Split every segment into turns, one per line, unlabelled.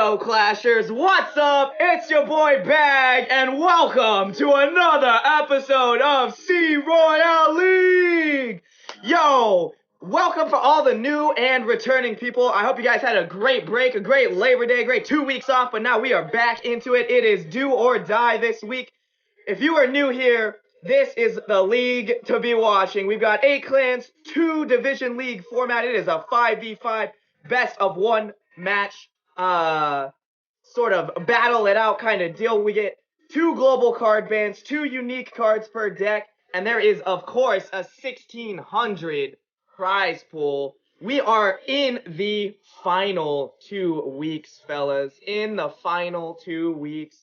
yo, Clashers, what's up? It's your boy Bag, and welcome to another episode of Royale League! Yo, welcome for all the new and returning people. I hope you guys had a great break, a great Labor Day, great 2 weeks off, but now we are back into it. It is do or die this week. If you are new here, this is the league to be watching. We've got 8 clans, 2 division league format. It is a 5v5 best of 1 match, sort of battle it out kind of deal. We get 2 global card bans, 2 unique cards per deck, and there is, of course, a 1,600 prize pool. We are in the final 2 weeks, fellas. In the final 2 weeks.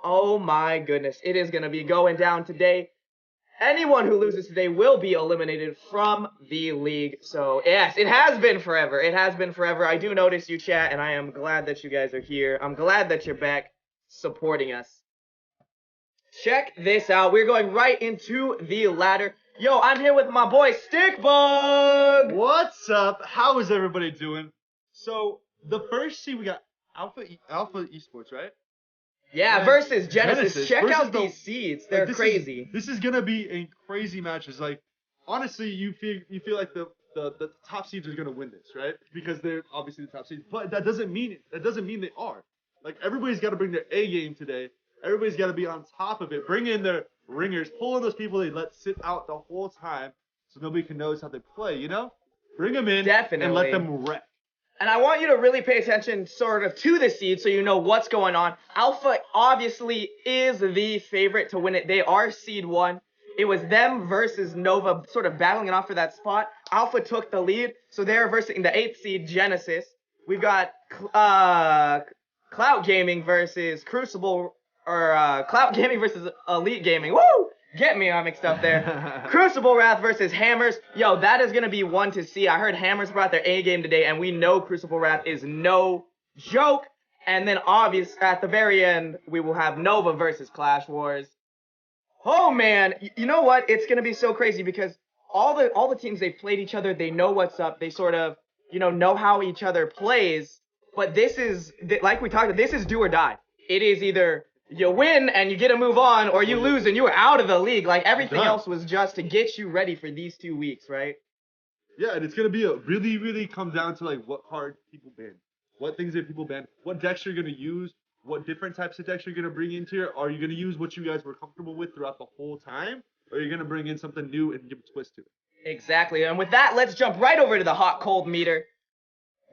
Oh my goodness. It is going to be going down today. Anyone who loses today will be eliminated from the league. So, yes, it has been forever. It has been forever. I do notice you, chat, and I am glad that you guys are here. I'm glad that you're back supporting us. Check this out. We're going right into the ladder. Yo, I'm here with my boy Stickbug.
What's up? How is everybody doing? So, the first seed we got Alpha Esports, right?
Yeah,
and
versus Genesis. Check
versus
out these seeds. They're crazy.
This is gonna be a crazy match. It's like, honestly, you feel like the top seeds are gonna win this, right? Because they're obviously the top seeds. But that doesn't mean they are. Like, everybody's got to bring their A game today. Everybody's got to be on top of it. Bring in their ringers. Pull in those people they let sit out the whole time, so nobody can notice how they play. You know, bring them in and let them wreck.
And I want you to really pay attention sort of to the seed so you know what's going on. Alpha obviously is the favorite to win it. They are seed 1. It was them versus Nova sort of battling it off for that spot. Alpha took the lead, so they're versing the 8th seed Genesis. We've got Clout Gaming versus Crucible, or Clout Gaming versus Elite Gaming. Woo! Get me all mixed up there. Crucible Wrath versus Hammers. Yo, that is going to be one to see. I heard Hammers brought their A game today, and we know Crucible Wrath is no joke. And then, obvious, at the very end, we will have Nova versus Clash Wars. Oh, man. You know what? It's going to be so crazy because all the teams, they've played each other. They know what's up. They sort of, know how each other plays. But this is, like we talked about, this is do or die. It is either you win and you get to move on, or you lose and you are out of the league. Like, everything else was just to get you ready for these 2 weeks, right?
Yeah, and it's going to be really come down to, like, what cards people ban. What things that people ban. What decks you're going to use. What different types of decks you're going to bring into here. Are you going to use what you guys were comfortable with throughout the whole time? Or are you going to bring in something new and give a twist to it?
Exactly. And with that, let's jump right over to the hot cold meter.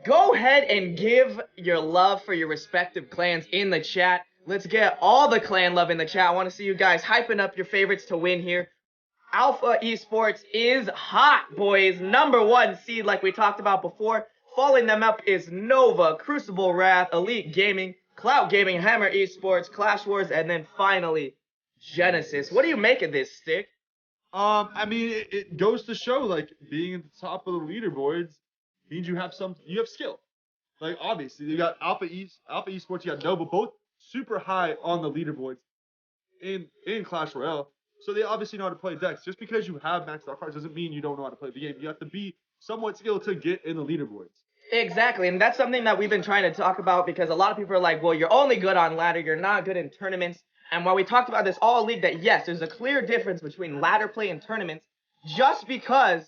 Go ahead and give your love for your respective clans in the chat. Let's get all the clan love in the chat. I want to see you guys hyping up your favorites to win here. Alpha Esports is hot, boys. Number 1 seed, like we talked about before. Following them up is Nova, Crucible Wrath, Elite Gaming, Clout Gaming, Hammer Esports, Clash Wars, and then finally, Genesis. What do you make of this, Stick?
I mean, it goes to show, like, being at the top of the leaderboards means you have skill. Like, obviously, you got Alpha Esports, you got Nova, both super high on the leaderboards in Clash Royale. So they obviously know how to play decks. Just because you have maxed out cards doesn't mean you don't know how to play the game. You have to be somewhat skilled to get in the leaderboards.
Exactly, and that's something that we've been trying to talk about because a lot of people are like, well, you're only good on ladder, you're not good in tournaments. And while we talked about this all league, that yes, there's a clear difference between ladder play and tournaments. Just because,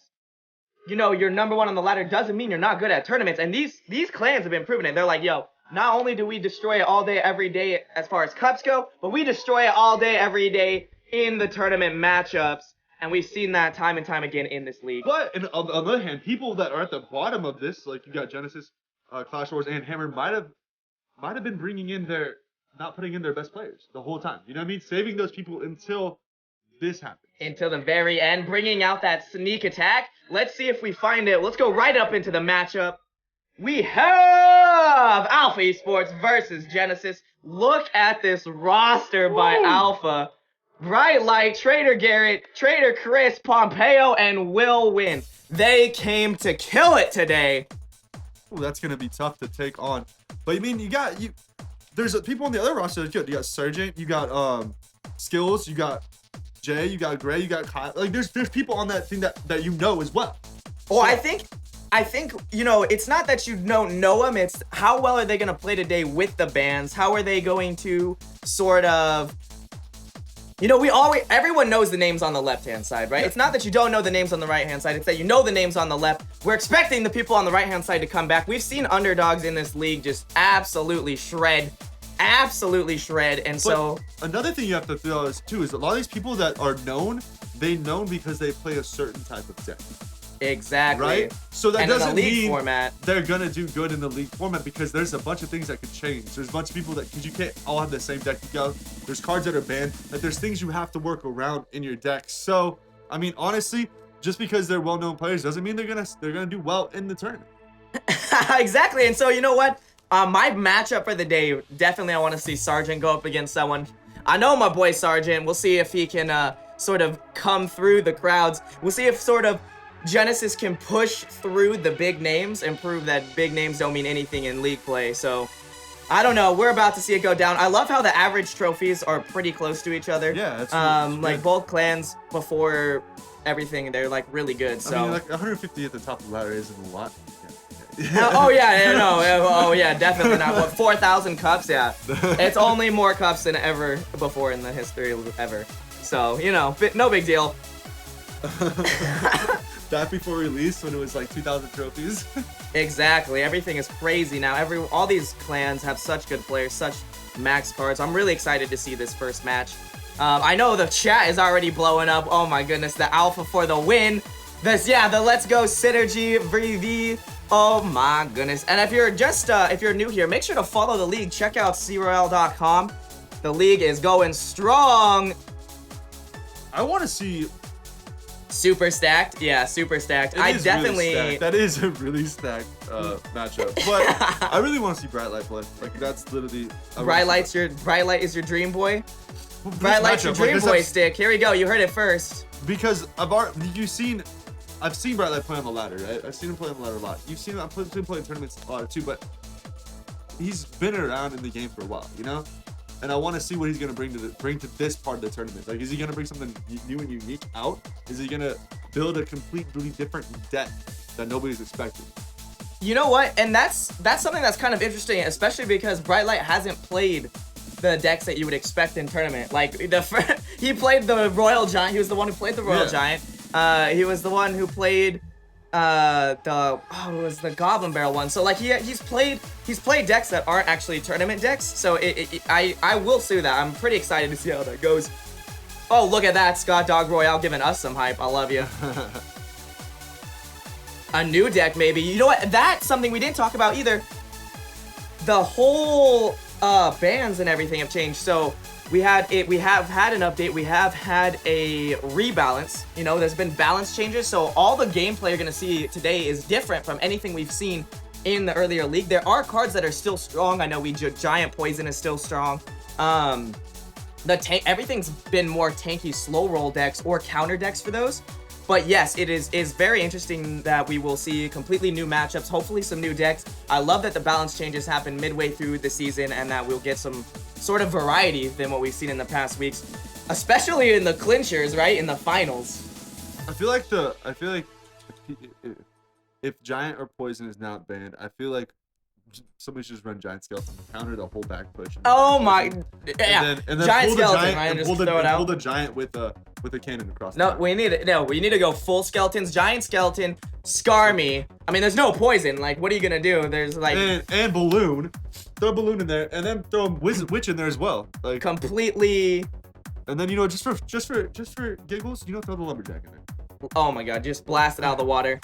you're number 1 on the ladder doesn't mean you're not good at tournaments. And these clans have been proving it. They're like, yo, not only do we destroy it all day, every day as far as cups go, but we destroy it all day, every day in the tournament matchups. And we've seen that time and time again in this league.
But on the other hand, people that are at the bottom of this, like you got Genesis, Clash Wars, and Hammer, might have been not putting in their best players the whole time. You know what I mean? Saving those people until this happens.
Until the very end, bringing out that sneak attack. Let's see if we find it. Let's go right up into the matchup. We have Alpha Esports versus Genesis. Look at this roster by Alpha. Bright Light, Trader Garrett, Trader Chris, Pompeo, and Will win. They came to kill it today.
Ooh, that's going to be tough to take on. But, there's people on the other roster that's good. You got Sergeant, you got Skills, you got Jay, you got Gray, you got Kyle. Like, there's people on that team that as well.
Oh, I think I think, you know, it's not that you don't know them, it's how well are they going to play today with the bans? How are they going to sort of, you know, everyone knows the names on the left-hand side, right? It's not that you don't know the names on the right-hand side, it's that you know the names on the left. We're expecting the people on the right-hand side to come back. We've seen underdogs in this league just absolutely shred, and so...
Another thing you have to feel is, too, is a lot of these people that are known, they known because they play a certain type of deck.
Exactly.
Right? So that doesn't mean
format,
they're gonna do good in the league format, because there's a bunch of things that could change. There's a bunch of people that, because you can't all have the same deck. There's cards that are banned. Like, there's things you have to work around in your deck. So, I mean, honestly, just because they're well-known players doesn't mean they're gonna do well in the tournament.
Exactly. And so, you know what? My matchup for the day, definitely I want to see Sargent go up against someone. I know my boy Sargent. We'll see if he can sort of come through the crowds. We'll see if sort of Genesis can push through the big names and prove that big names don't mean anything in league play. So, I don't know. We're about to see it go down. I love how the average trophies are pretty close to each other.
Yeah, that's really
like both clans before everything, they're like really good. So
I mean, like 150 at the top of the ladder isn't a lot.
oh yeah, no, oh yeah, definitely not. What, 4,000 cups? Yeah, it's only more cups than ever before in the history of ever. So, you know, no big deal.
That before release, when it was like 2,000 trophies.
Exactly. Everything is crazy now. All these clans have such good players, such max cards. I'm really excited to see this first match. I know the chat is already blowing up. Oh my goodness, the alpha for the win. The Let's Go Synergy VV. Oh my goodness. And if you're just if you're new here, make sure to follow the league. Check out Royale.com. The league is going strong.
I want to see
super stacked. Yeah, super stacked. I definitely
really that is a really stacked matchup. But I really want to see Bright Light play. Like, that's literally
Bright Light is your dream boy. Bright Light's your dream boy stick. Here we go. You heard it first.
Because I've seen Bright Light play on the ladder, right? I've seen him play on the ladder a lot. You've seen him play in tournaments a lot too, but he's been around in the game for a while, you know? And I want to see what he's going to bring to this part of the tournament. Like, is he going to bring something new and unique out? Is he going to build a completely different deck that nobody's expecting?
You know what? And that's something that's kind of interesting, especially because Bright Light hasn't played the decks that you would expect in tournament. Like, he played the Royal Giant. He was the one who played the Royal Giant. He was the one who played it was the Goblin Barrel one. So like he's played decks that aren't actually tournament decks. So I will say that I'm pretty excited to see how that goes. Oh, look at that, Scott Dog Royale giving us some hype. I love you. A new deck maybe. You know what? That's something we didn't talk about either. The whole bans and everything have changed. So we have had an update. We have had a rebalance. You know, there's been balance changes. So all the gameplay you're gonna see today is different from anything we've seen in the earlier league. There are cards that are still strong. I know Giant Poison is still strong. Everything's been more tanky slow roll decks or counter decks for those. But yes, it is very interesting that we will see completely new matchups, hopefully some new decks. I love that the balance changes happen midway through the season and that we'll get some sort of variety than what we've seen in the past weeks, especially in the clinchers, right? In the finals.
I feel like if Giant or Poison is not banned, I feel like somebody should just run Giant Skeleton to counter the whole back push.
Oh my, yeah.
And then
Giant
pull the
Skeleton,
Giant
right?
and
Just
pull
throw it out.
pull the Giant with a cannon across.
No, we need to go full skeletons, Giant Skeleton, Scar Me. I mean, there's no poison. Like, what are you gonna do? There's like
and balloon. Throw a balloon in there, and then throw a witch in there as well. Like
completely.
And then, you know, just for giggles, you know, throw the lumberjack in there.
Oh my god, just blast it out of the water.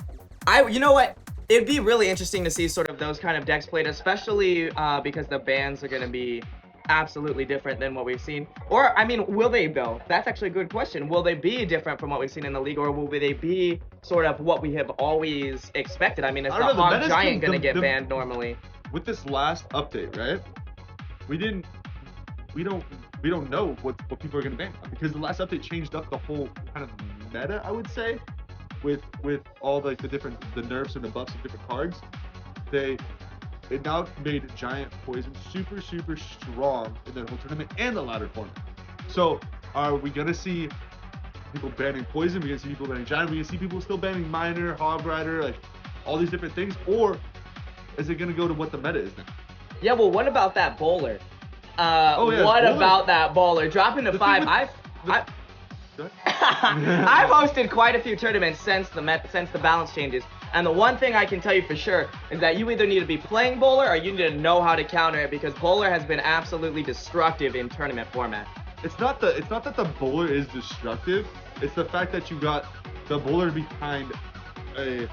You know what? It'd be really interesting to see sort of those kind of decks played, especially because the bans are going to be absolutely different than what we've seen. Or, I mean, will they though? That's actually a good question. Will they be different from what we've seen in the league, or will they be sort of what we have always expected? I mean, is the Hog Giant going to get banned normally?
With this last update, right? We don't know what people are going to ban, because the last update changed up the whole kind of meta, I would say. With all like the nerfs and the buffs of different cards, it now made Giant Poison super strong in the whole tournament and the ladder format. So are we gonna see people banning Poison? We're gonna see people banning Giant. We're gonna see people still banning Miner, Hog Rider, like all these different things, or is it gonna go to what the meta is now?
Yeah, well, what about that bowler?
Oh, yeah,
What
bowler.
about that bowler? Dropping to
The
5.
thing
I've hosted quite a few tournaments since the balance changes, and the one thing I can tell you for sure is that you either need to be playing bowler or you need to know how to counter it, because bowler has been absolutely destructive in tournament format.
It's not that the bowler is destructive. It's the fact that you got the bowler behind a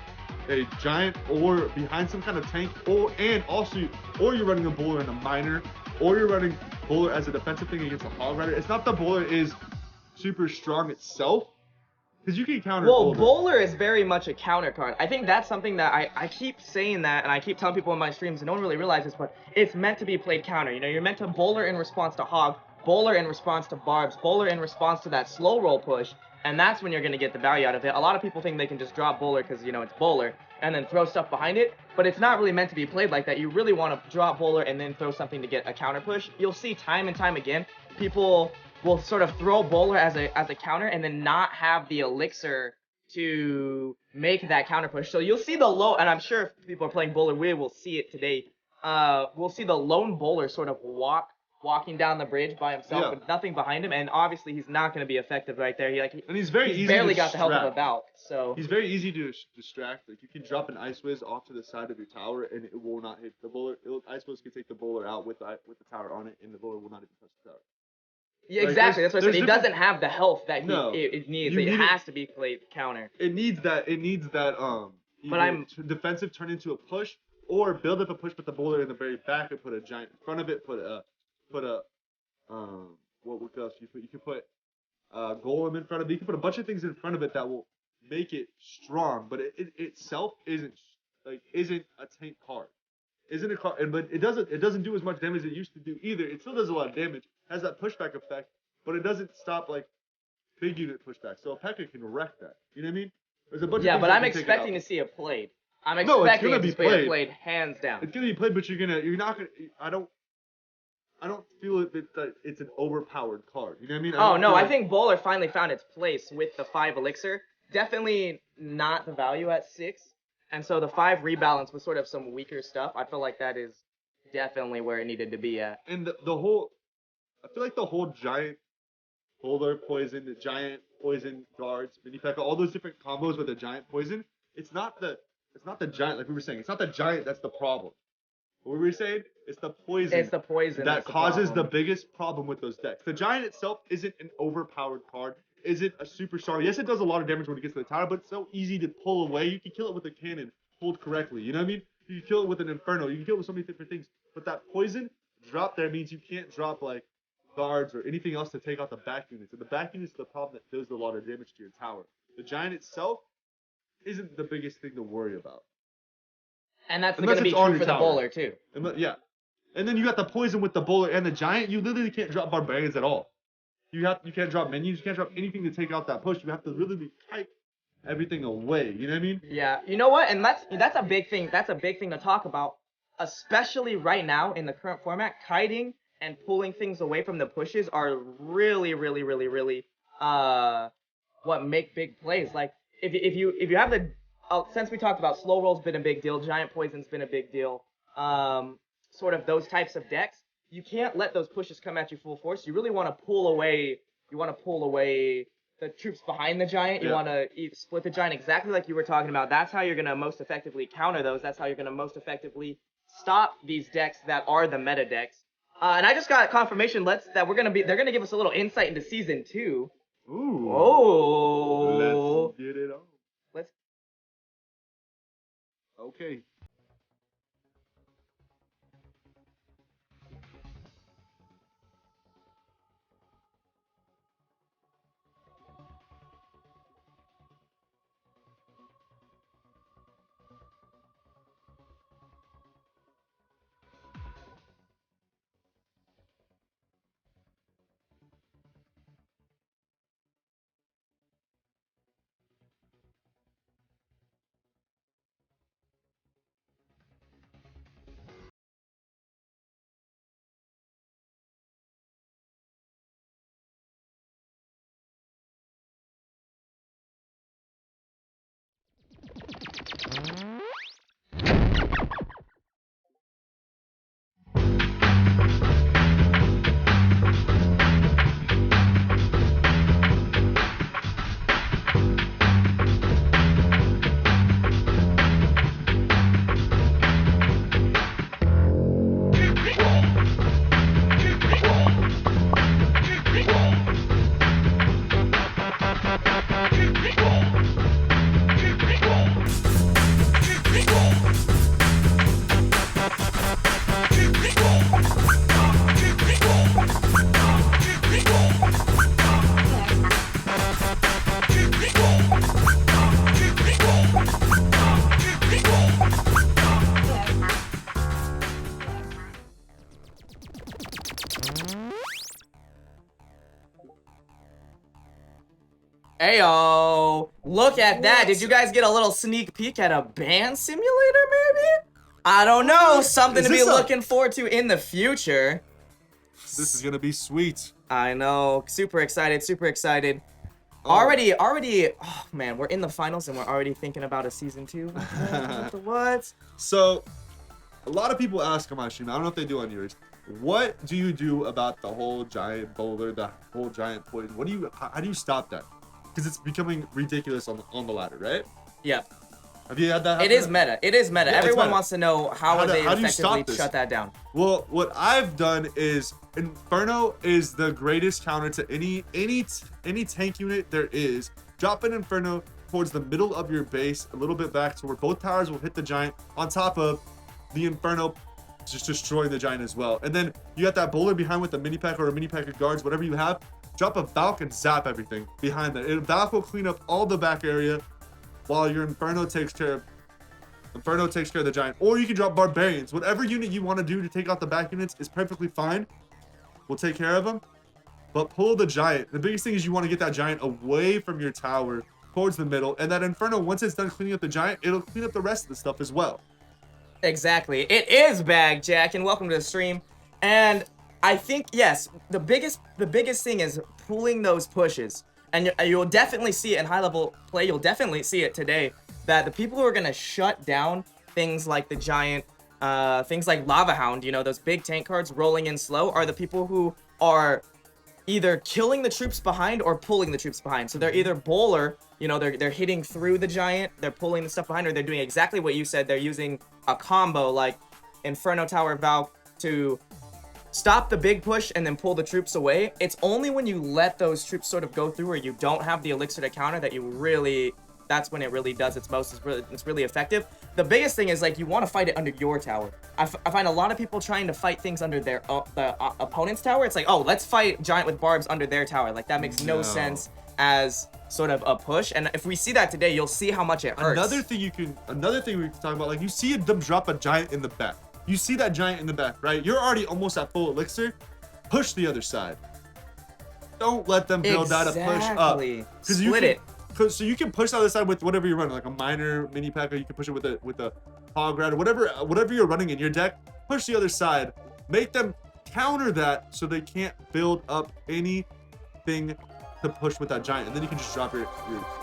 giant or behind some kind of tank, or you're running a bowler in a minor, or you're running bowler as a defensive thing against a hog rider. It's not the bowler is super strong itself, because you can counter
bowler is very much a counter card. I think that's something that I keep saying that, and I keep telling people in my streams, and no one really realizes, but it's meant to be played counter. You know, you're meant to bowler in response to hog, bowler in response to barbs, bowler in response to that slow roll push, and that's when you're going to get the value out of it. A lot of people think they can just drop bowler because, you know, it's bowler, and then throw stuff behind it, but it's not really meant to be played like that. You really want to drop bowler and then throw something to get a counter push. You'll see time and time again, people will sort of throw bowler as a counter and then not have the elixir to make that counter push. So you'll see the low, and I'm sure if people are playing bowler, we will see it today. We'll see the lone bowler sort of walking down the bridge by himself with nothing behind him, and obviously he's not going to be effective right there.
He's easy
barely
to
got the help of a
distract.
bout, so
He's very easy to distract. Like, you can drop an Ice Whiz off to the side of your tower, and it will not hit the bowler. Ice Whiz can take the bowler out with the tower on it, and the bowler will not even touch the tower.
yeah, exactly. That's what I said. He doesn't have the health that it needs. It has to be played counter.
It needs that.
But I'm
defensive turn into a push, or build up a push, put the bowler in the very back, and put a giant in front of it. Put a what else you put? You can put golem in front of it. You can put a bunch of things in front of it that will make it strong, but it itself isn't a tank card. Isn't a card, but it doesn't do as much damage as it used to do either. It still does a lot of damage, has that pushback effect, but it doesn't stop like big unit pushback. So a P.E.K.K.A can wreck that. You know what I mean? There's a bunch of things
but
that
I'm
can take it
expecting
out.
to see it played. I'm
No, it's
expecting
gonna
it
be
to be
played.
played hands down.
It's gonna be played, but you're not gonna. I don't feel that it's an overpowered card. You know what I mean?
Oh no, I think bowler finally found its place with the 5 elixir. Definitely not the value at 6. And so the 5 rebalance was sort of some weaker stuff. I feel like that is definitely where it needed to be at.
And the whole, I feel like the whole giant bowler poison, the giant poison guards, mini P.E.K.K.A, all those different combos with a giant poison. It's not the giant, like we were saying. It's not the giant that's the problem. What were we saying? It's the poison.
It's the poison
that causes the
problem.
biggest problem with those decks. The giant itself isn't an overpowered card. Isn't a super strong. Yes, it does a lot of damage when it gets to the tower, but it's so easy to pull away. You can kill it with a cannon, pulled correctly. You know what I mean? You can kill it with an inferno. You can kill it with so many different things. But that poison drop there means you can't drop like guards or anything else to take out the back units. And the back units is the problem that does a lot of damage to your tower. The giant itself isn't the biggest thing to worry about.
And that's going to be true for the bowler too.
Yeah. And then you got the poison with the bowler and the giant. You literally can't drop barbarians at all. You can't drop minions. You can't drop anything to take out that push. You have to literally kite everything away. You know what I mean?
Yeah. You know what? And that's a big thing. That's a big thing to talk about, especially right now in the current format. Kiting and pulling things away from the pushes are really, really, really, really what make big plays. Like if you have the since we talked about slow roll's been a big deal, giant poison's been a big deal. Sort of those types of decks, you can't let those pushes come at you full force. You really want to pull away. You want to pull away the troops behind the giant. You want to split the giant exactly like you were talking about. That's how you're gonna most effectively counter those. That's how you're gonna most effectively stop these decks that are the meta decks. And I just got confirmation they're gonna give us a little insight into season 2.
Ooh.
Oh.
Let's get it on.
Let's.
Okay.
Heyo, look at that. Did you guys get a little sneak peek at a band simulator, maybe? I don't know. Something to be looking forward to in the future.
This is gonna be sweet.
I know. Super excited, super excited. Already, oh man, we're in the finals and we're already thinking about a season 2. What?
So, a lot of people ask on my stream, I don't know if they do on yours, what do you do about the whole giant boulder, the whole giant poison? How do you stop that? Because it's becoming ridiculous on the ladder, right?
Yeah.
Have you had that happen?
It is meta. It is meta.
Yeah,
Everyone wants to know how they
do you
effectively shut that down.
Well, what I've done is Inferno is the greatest counter to any tank unit there is. Drop an Inferno towards the middle of your base, a little bit back to where both towers will hit the giant on top of the Inferno, just destroying the giant as well. And then you got that bowler behind with the mini pack or a mini pack of guards, whatever you have. Drop a Valk and zap everything behind that. Valk will clean up all the back area while your Inferno takes care of the giant. Or you can drop Barbarians. Whatever unit you want to do to take out the back units is perfectly fine. We'll take care of them. But pull the giant. The biggest thing is you want to get that giant away from your tower towards the middle. And that Inferno, once it's done cleaning up the giant, it'll clean up the rest of the stuff as well.
Exactly. It is Bag Jack, and welcome to the stream. And I think, yes, the biggest thing is pulling those pushes. And you'll definitely see it in high-level play. You'll definitely see it today, that the people who are going to shut down things like the giant, things like Lava Hound, you know, those big tank cards rolling in slow, are the people who are either killing the troops behind or pulling the troops behind. So they're either bowler, you know, they're hitting through the giant, they're pulling the stuff behind, or they're doing exactly what you said. They're using a combo like Inferno Tower Valk to stop the big push and then pull the troops away. It's only when you let those troops sort of go through or you don't have the elixir to counter that you really, that's when it really does its most. It's really effective. The biggest thing is, like, you want to fight it under your tower. I find a lot of people trying to fight things under their the opponent's tower. It's like, oh, let's fight giant with barbs under their tower. Like, that makes no sense as sort of a push. And if we see that today, you'll see how much it hurts.
Another thing we can talk about, like, you see them drop a giant in the back. You see that giant in the back, right? You're already almost at full elixir. Push the other side. Don't let them build out a push up.
Split it.
So you can push the other side with whatever you're running, like a minor mini pack, or you can push it with a hog rat, or whatever you're running in your deck. Push the other side. Make them counter that so they can't build up anything to push with that giant, and then you can just drop your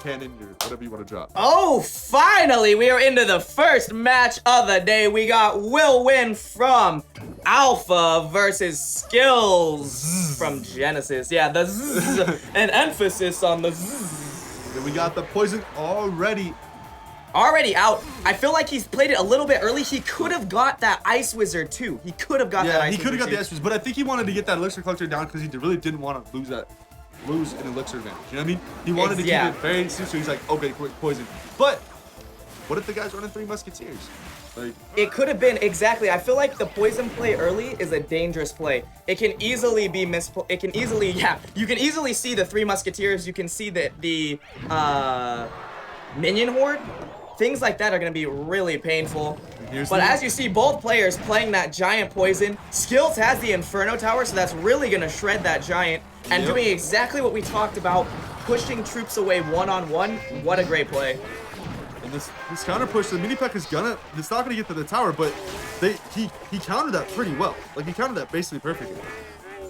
cannon, your whatever you want to drop.
Oh, finally, we are into the first match of the day. We got Will Win from Alpha versus Skills from Genesis. Yeah, the zzz, an emphasis on the zzz.
Then we got the poison already
out. I feel like he's played it a little bit early. He could have got that Ice Wizard too. He could have got that Ice Wizard. Yeah, he could have got the Ice Wizard,
but I think he wanted to get that Elixir Collector down because he really didn't want to lose an elixir advantage. You know what I mean? He wanted to keep it very soon, so he's like, okay, poison. But what if the guy's running 3 Musketeers? Like,
it could have been, exactly. I feel like the poison play early is a dangerous play. It can easily be you can easily see the 3 Musketeers. You can see the minion horde. Things like that are going to be really painful. But as you see, both players playing that giant poison. Skills has the Inferno Tower, so that's really going to shred that giant. And doing exactly what we talked about, pushing troops away one-on-one. What a great play.
And this counter push, the mini pack it's not gonna get to the tower, but he countered that pretty well. Like, he countered that basically perfectly.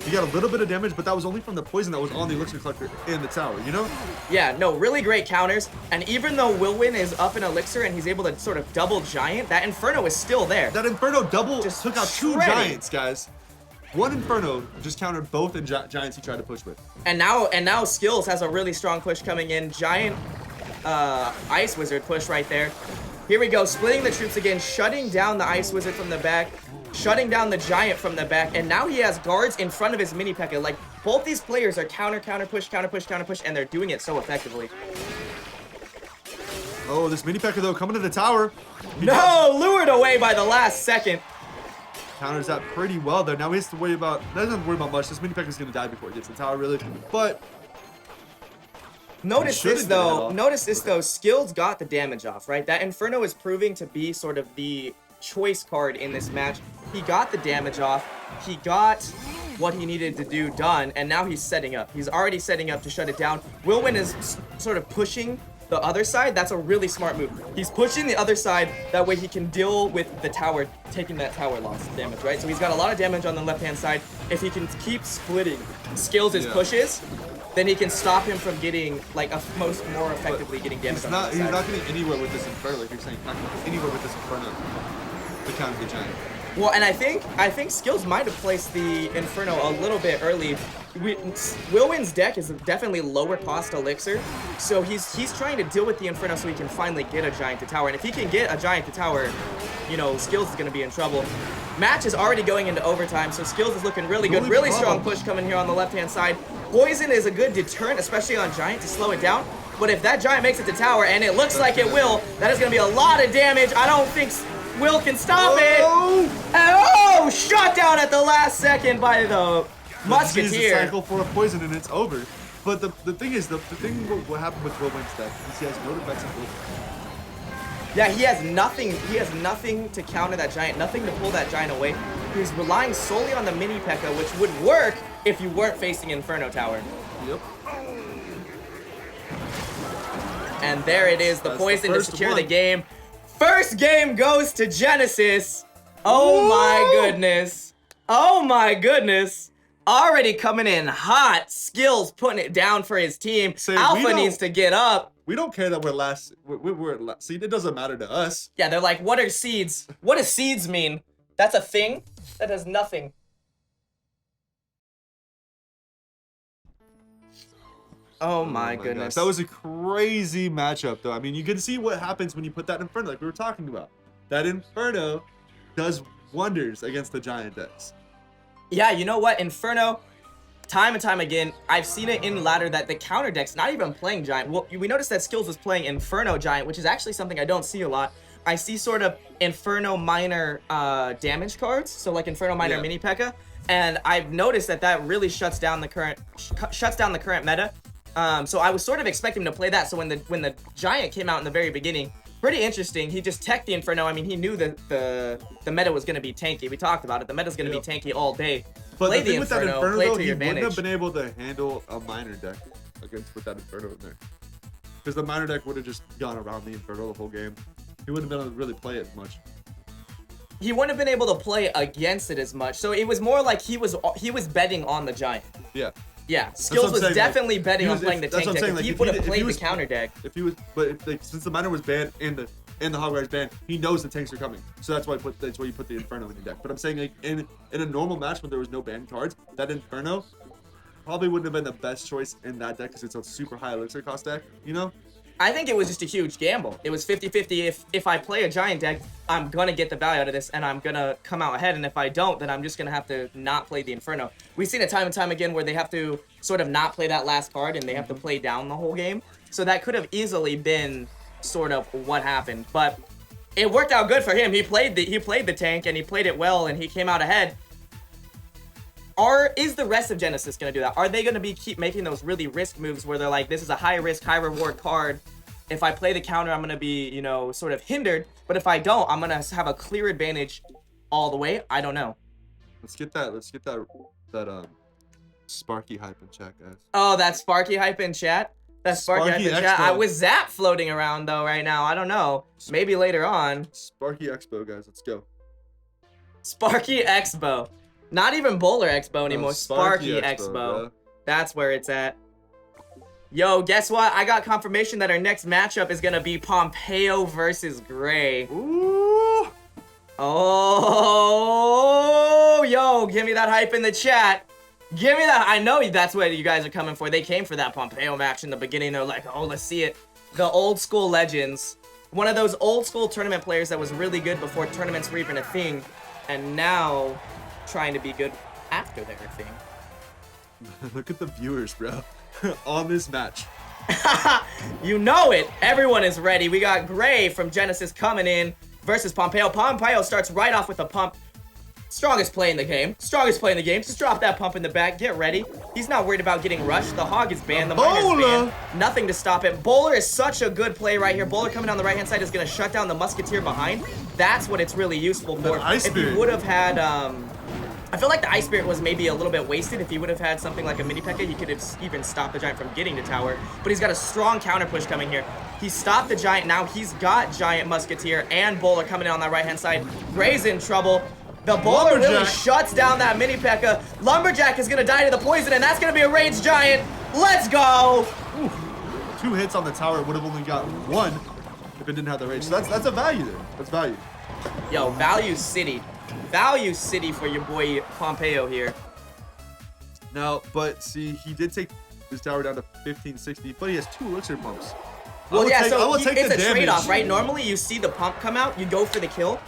He got a little bit of damage, but that was only from the poison that was on the elixir collector in the tower, you know?
Yeah, no, really great counters. And even though Wilwin is up in elixir and he's able to sort of double giant, that Inferno is still there.
That Inferno just took out 2 giants, guys. 1 Inferno just countered both the giants he tried to push with.
And now Skills has a really strong push coming in. Giant Ice Wizard push right there. Here we go, splitting the troops again, shutting down the Ice Wizard from the back, shutting down the giant from the back, and now he has guards in front of his mini P.E.K.K.A. Like, both these players are counter push, and they're doing it so effectively.
Oh, this mini P.E.K.K.A. though, coming to the tower.
No, lured away by the last second.
Counters that pretty well there. Now he has to worry about, doesn't have to worry about much. This mini P.E.K.K.A. is going to die before he gets to the tower, really. But
notice this though, Skills got the damage off, right? That Inferno is proving to be sort of the choice card in this match. He got the damage off. He got what he needed to do done, and now he's setting up. He's already setting up to shut it down. Willwin is sort of pushing the other side. That's a really smart move. He's pushing the other side, that way he can deal with the tower, taking that tower loss damage, right? So he's got a lot of damage on the left-hand side. If he can keep splitting Skills' pushes, then he can stop him from getting, like, more effectively getting damage on the other side.
He's not getting anywhere with this Inferno, like you're saying. Not getting anywhere with this Inferno to counter the Giant.
Well, and I think Skills might have placed the Inferno a little bit early. Willwin's deck is definitely lower cost elixir, so he's trying to deal with the Inferno so he can finally get a Giant to tower. And if he can get a Giant to tower, you know, Skills is going to be in trouble. Match is already going into overtime, so Skills is looking really good. Really strong push coming here on the left-hand side. Poison is a good deterrent, especially on Giant, to slow it down. But if that Giant makes it to tower, and it looks like it will, that is going to be a lot of damage. I don't think Will can stop it. Oh, shot down at the last second by the Musketeer.
He's a cycle for a poison and it's over. But the thing is, what happened with Willwin's deck is he has no defensive poison.
Yeah, he has nothing to counter that Giant, nothing to pull that Giant away. He's relying solely on the mini P.E.K.K.A, which would work if you weren't facing Inferno Tower.
Yep.
And there it is, the poison to secure the game. First game goes to Genesis. Oh my goodness. Oh my goodness. Already coming in hot. Skills putting it down for his team. Alpha needs to get up.
We don't care that we're last. We're last seed. It doesn't matter to us.
Yeah, they're like, what are seeds? What does seeds mean? That's a thing? That does nothing. Oh my goodness.
Gosh. That was a crazy matchup, though. I mean, you can see what happens when you put that Inferno, like we were talking about. That Inferno does wonders against the Giant decks.
Yeah, you know what? Inferno, time and time again, I've seen it in ladder that the counter deck's not even playing Giant. Well, we noticed that Skills was playing Inferno Giant, which is actually something I don't see a lot. I see sort of Inferno Minor damage cards, so like Inferno Minor mini P.E.K.K.A, and I've noticed that really shuts down the current meta. So I was sort of expecting him to play that. So when the Giant came out in the very beginning, pretty interesting. He just teched the Inferno. I mean, he knew that the meta was going to be tanky. We talked about it. The meta's going to be tanky all day.
But
play
the thing with that Inferno,
play
though,
to
he
your advantage.
wouldn't have been able to handle a minor deck with that Inferno in there. Because the minor deck would have just gone around the Inferno the whole game. He wouldn't have been able to really play it much.
He wouldn't have been able to play against it as much. So it was more like he was betting on the Giant.
Yeah.
Yeah, Skills was definitely betting on playing the tank deck. If he would have played the counter deck.
Since the minor was banned and the Hog Rider's banned, he knows the tanks are coming. So that's why you put the Inferno in your deck. But I'm saying, like, in a normal match when there was no banned cards, that Inferno probably wouldn't have been the best choice in that deck because it's a super high elixir cost deck, you know?
I think it was just a huge gamble. It was 50-50. If I play a Giant deck, I'm going to get the value out of this, and I'm going to come out ahead. And if I don't, then I'm just going to have to not play the Inferno. We've seen it time and time again where they have to sort of not play that last card, and they have to play down the whole game. So that could have easily been sort of what happened. But it worked out good for him. He played the tank, and he played it well, and he came out ahead. Is the rest of Genesis going to do that? Are they going to keep making those really risk moves where they're like, this is a high risk, high reward card. If I play the counter, I'm going to be, you know, sort of hindered. But if I don't, I'm going to have a clear advantage all the way. I don't know.
Let's get that Sparky hype in chat, guys.
Oh, that Sparky hype in chat? That Sparky hype in chat. I was Zap floating around, though, right now. I don't know. Maybe later on.
Sparky Expo, guys. Let's go.
Sparky Expo. Not even Bowler Expo anymore. Sparky Expo.
Bro.
That's where it's at. Yo, guess what? I got confirmation that our next matchup is going to be Pompeo versus Gray.
Ooh.
Oh, yo, give me that hype in the chat. Give me that. I know that's what you guys are coming for. They came for that Pompeo match in the beginning. They're like, oh, let's see it. The old school legends. One of those old school tournament players that was really good before tournaments were even a thing. And now trying to be good after they're a thing.
Look at the viewers, bro. On this match.
You know it. Everyone is ready. We got Gray from Genesis coming in versus Pompeo. Pompeo starts right off with a pump. Strongest play in the game. Strongest play in the game. Just drop that pump in the back. Get ready. He's not worried about getting rushed. The Hog is banned. The Miner is banned. Nothing to stop it. Bowler is such a good play right here. Bowler coming down the right-hand side is going to shut down the Musketeer behind. That's what it's really useful for. If you would have had I feel like the Ice Spirit was maybe a little bit wasted. If he would have had something like a mini P.E.K.K.A, he could have even stopped the Giant from getting to tower. But he's got a strong counter push coming here. He stopped the Giant. Now he's got Giant Musketeer and Bowler coming in on that right-hand side. Gray's in trouble. The Bowler really shuts down that mini P.E.K.K.A. Lumberjack is going to die to the poison, and that's going to be a Rage Giant. Let's go.
Ooh, 2 hits on the tower. Would have only got 1 if it didn't have the rage. So that's a value there. That's value.
Yo, Value City. Value City for your boy Pompeo here.
Now, but see, he did take his tower down to 1560, but he has 2 elixir pumps.
Well, yeah, so it's a trade-off, right? Normally, you see the pump come out, you go for the kill.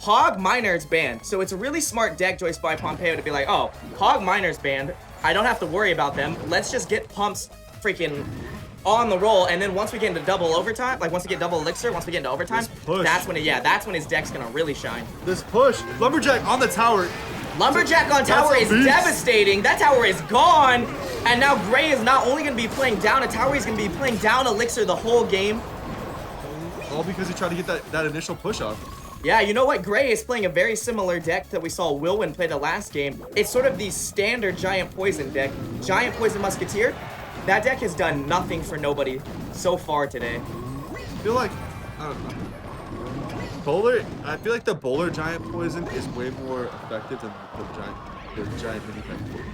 Hog Miner's banned, so it's a really smart deck choice by Pompeo to be like, oh, Hog Miner's banned. I don't have to worry about them. Let's just get pumps freaking on the roll, and then once we get into double overtime, like once we get double elixir, once we get into overtime, that's when that's when his deck's gonna really shine.
This push, Lumberjack on the tower.
Lumberjack on tower is devastating. That tower is gone, and now Gray is not only gonna be playing down a tower, he's gonna be playing down elixir the whole game.
All because he tried to get that initial push off.
Yeah, you know what? Gray is playing a very similar deck that we saw Wilwin play the last game. It's sort of the standard Giant Poison deck. Giant Poison Musketeer. That deck has done nothing for nobody so far today.
I feel like, I don't know. Bowler, I feel like the Bowler Giant Poison is way more effective than the Giant Mini P.E.K.K.A.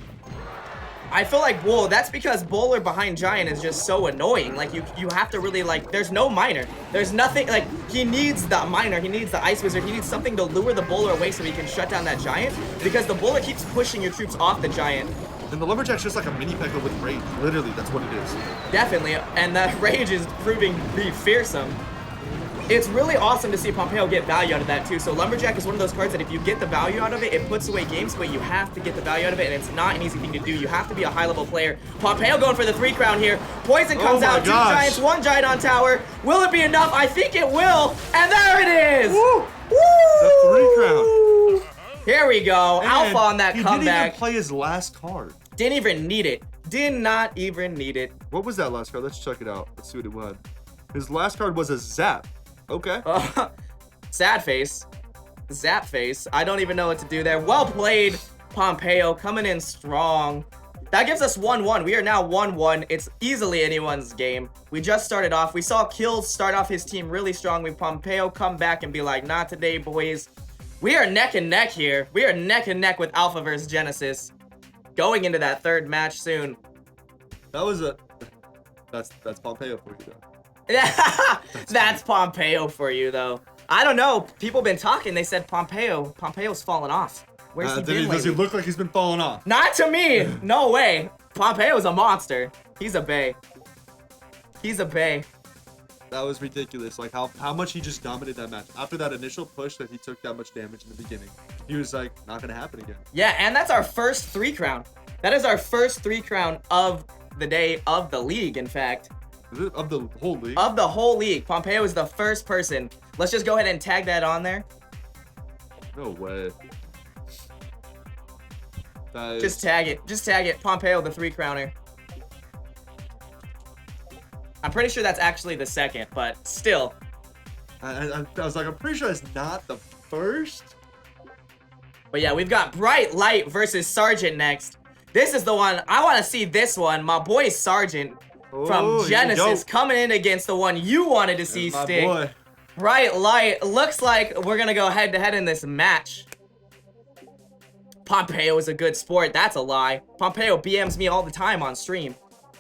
I feel like, whoa, that's because Bowler behind Giant is just so annoying. Like, you have to really, like, there's no miner. There's nothing, like, he needs the miner. He needs the Ice Wizard. He needs something to lure the Bowler away so he can shut down that Giant. Because the Bowler keeps pushing your troops off the Giant.
And the Lumberjack's just like a mini P.E.K.K.A with rage. Literally, that's what it is.
Definitely, and that rage is proving to be fearsome. It's really awesome to see Pompeo get value out of that too. So Lumberjack is one of those cards that if you get the value out of it, it puts away games, but you have to get the value out of it, and it's not an easy thing to do. You have to be a high-level player. Pompeo going for the 3 crown here. Poison comes out, 2 Giants, 1 Giant on tower. Will it be enough? I think it will, and there it is!
Woo!
Woo!
The 3 crown.
Here we go.
And
Alpha on that comeback.
He didn't even play his last card.
Didn't even need it. Did not even need it.
What was that last card? Let's check it out. Let's see what it was. His last card was a Zap. Okay.
Sad face. Zap face. I don't even know what to do there. Well played, Pompeo, coming in strong. That gives us 1-1. We are now 1-1. It's easily anyone's game. We just started off. We saw Kills start off his team really strongly. Pompeo come back and be like, not today, boys. We are neck and neck here. We are neck and neck with Alpha versus Genesis. Going into that 3rd match soon.
That was a... That's Pompeo for you, though.
That's Pompeo for you, though. I don't know. People been talking. They said Pompeo's fallen off. Where's he been lately?
Does he look like he's been falling off?
Not to me. No way. Pompeo's a monster. He's a bae. He's a bae.
That was ridiculous. Like how much he just dominated that match. After that initial push that he took that much damage in the beginning, he was like, not gonna happen again.
Yeah, and that's our first 3 crown. That is our first 3 crown of the day, of the league, in fact.
Is it of the whole league?
Of the whole league. Pompeo is the first person. Let's just go ahead and tag that on there.
No way.
Just tag it. Just tag it. Pompeo, the 3 crowner. I'm pretty sure that's actually the 2nd, but still.
I was like, I'm pretty sure it's not the 1st.
But yeah, we've got Bright Light versus Sergeant next. This is the one. I want to see this one. My boy Sergeant from Genesis coming in against the one you wanted to see stick.
Boy.
Bright Light. Looks like we're going to go head-to-head in this match. Pompeo is a good sport. That's a lie. Pompeo BMs me all the time on stream.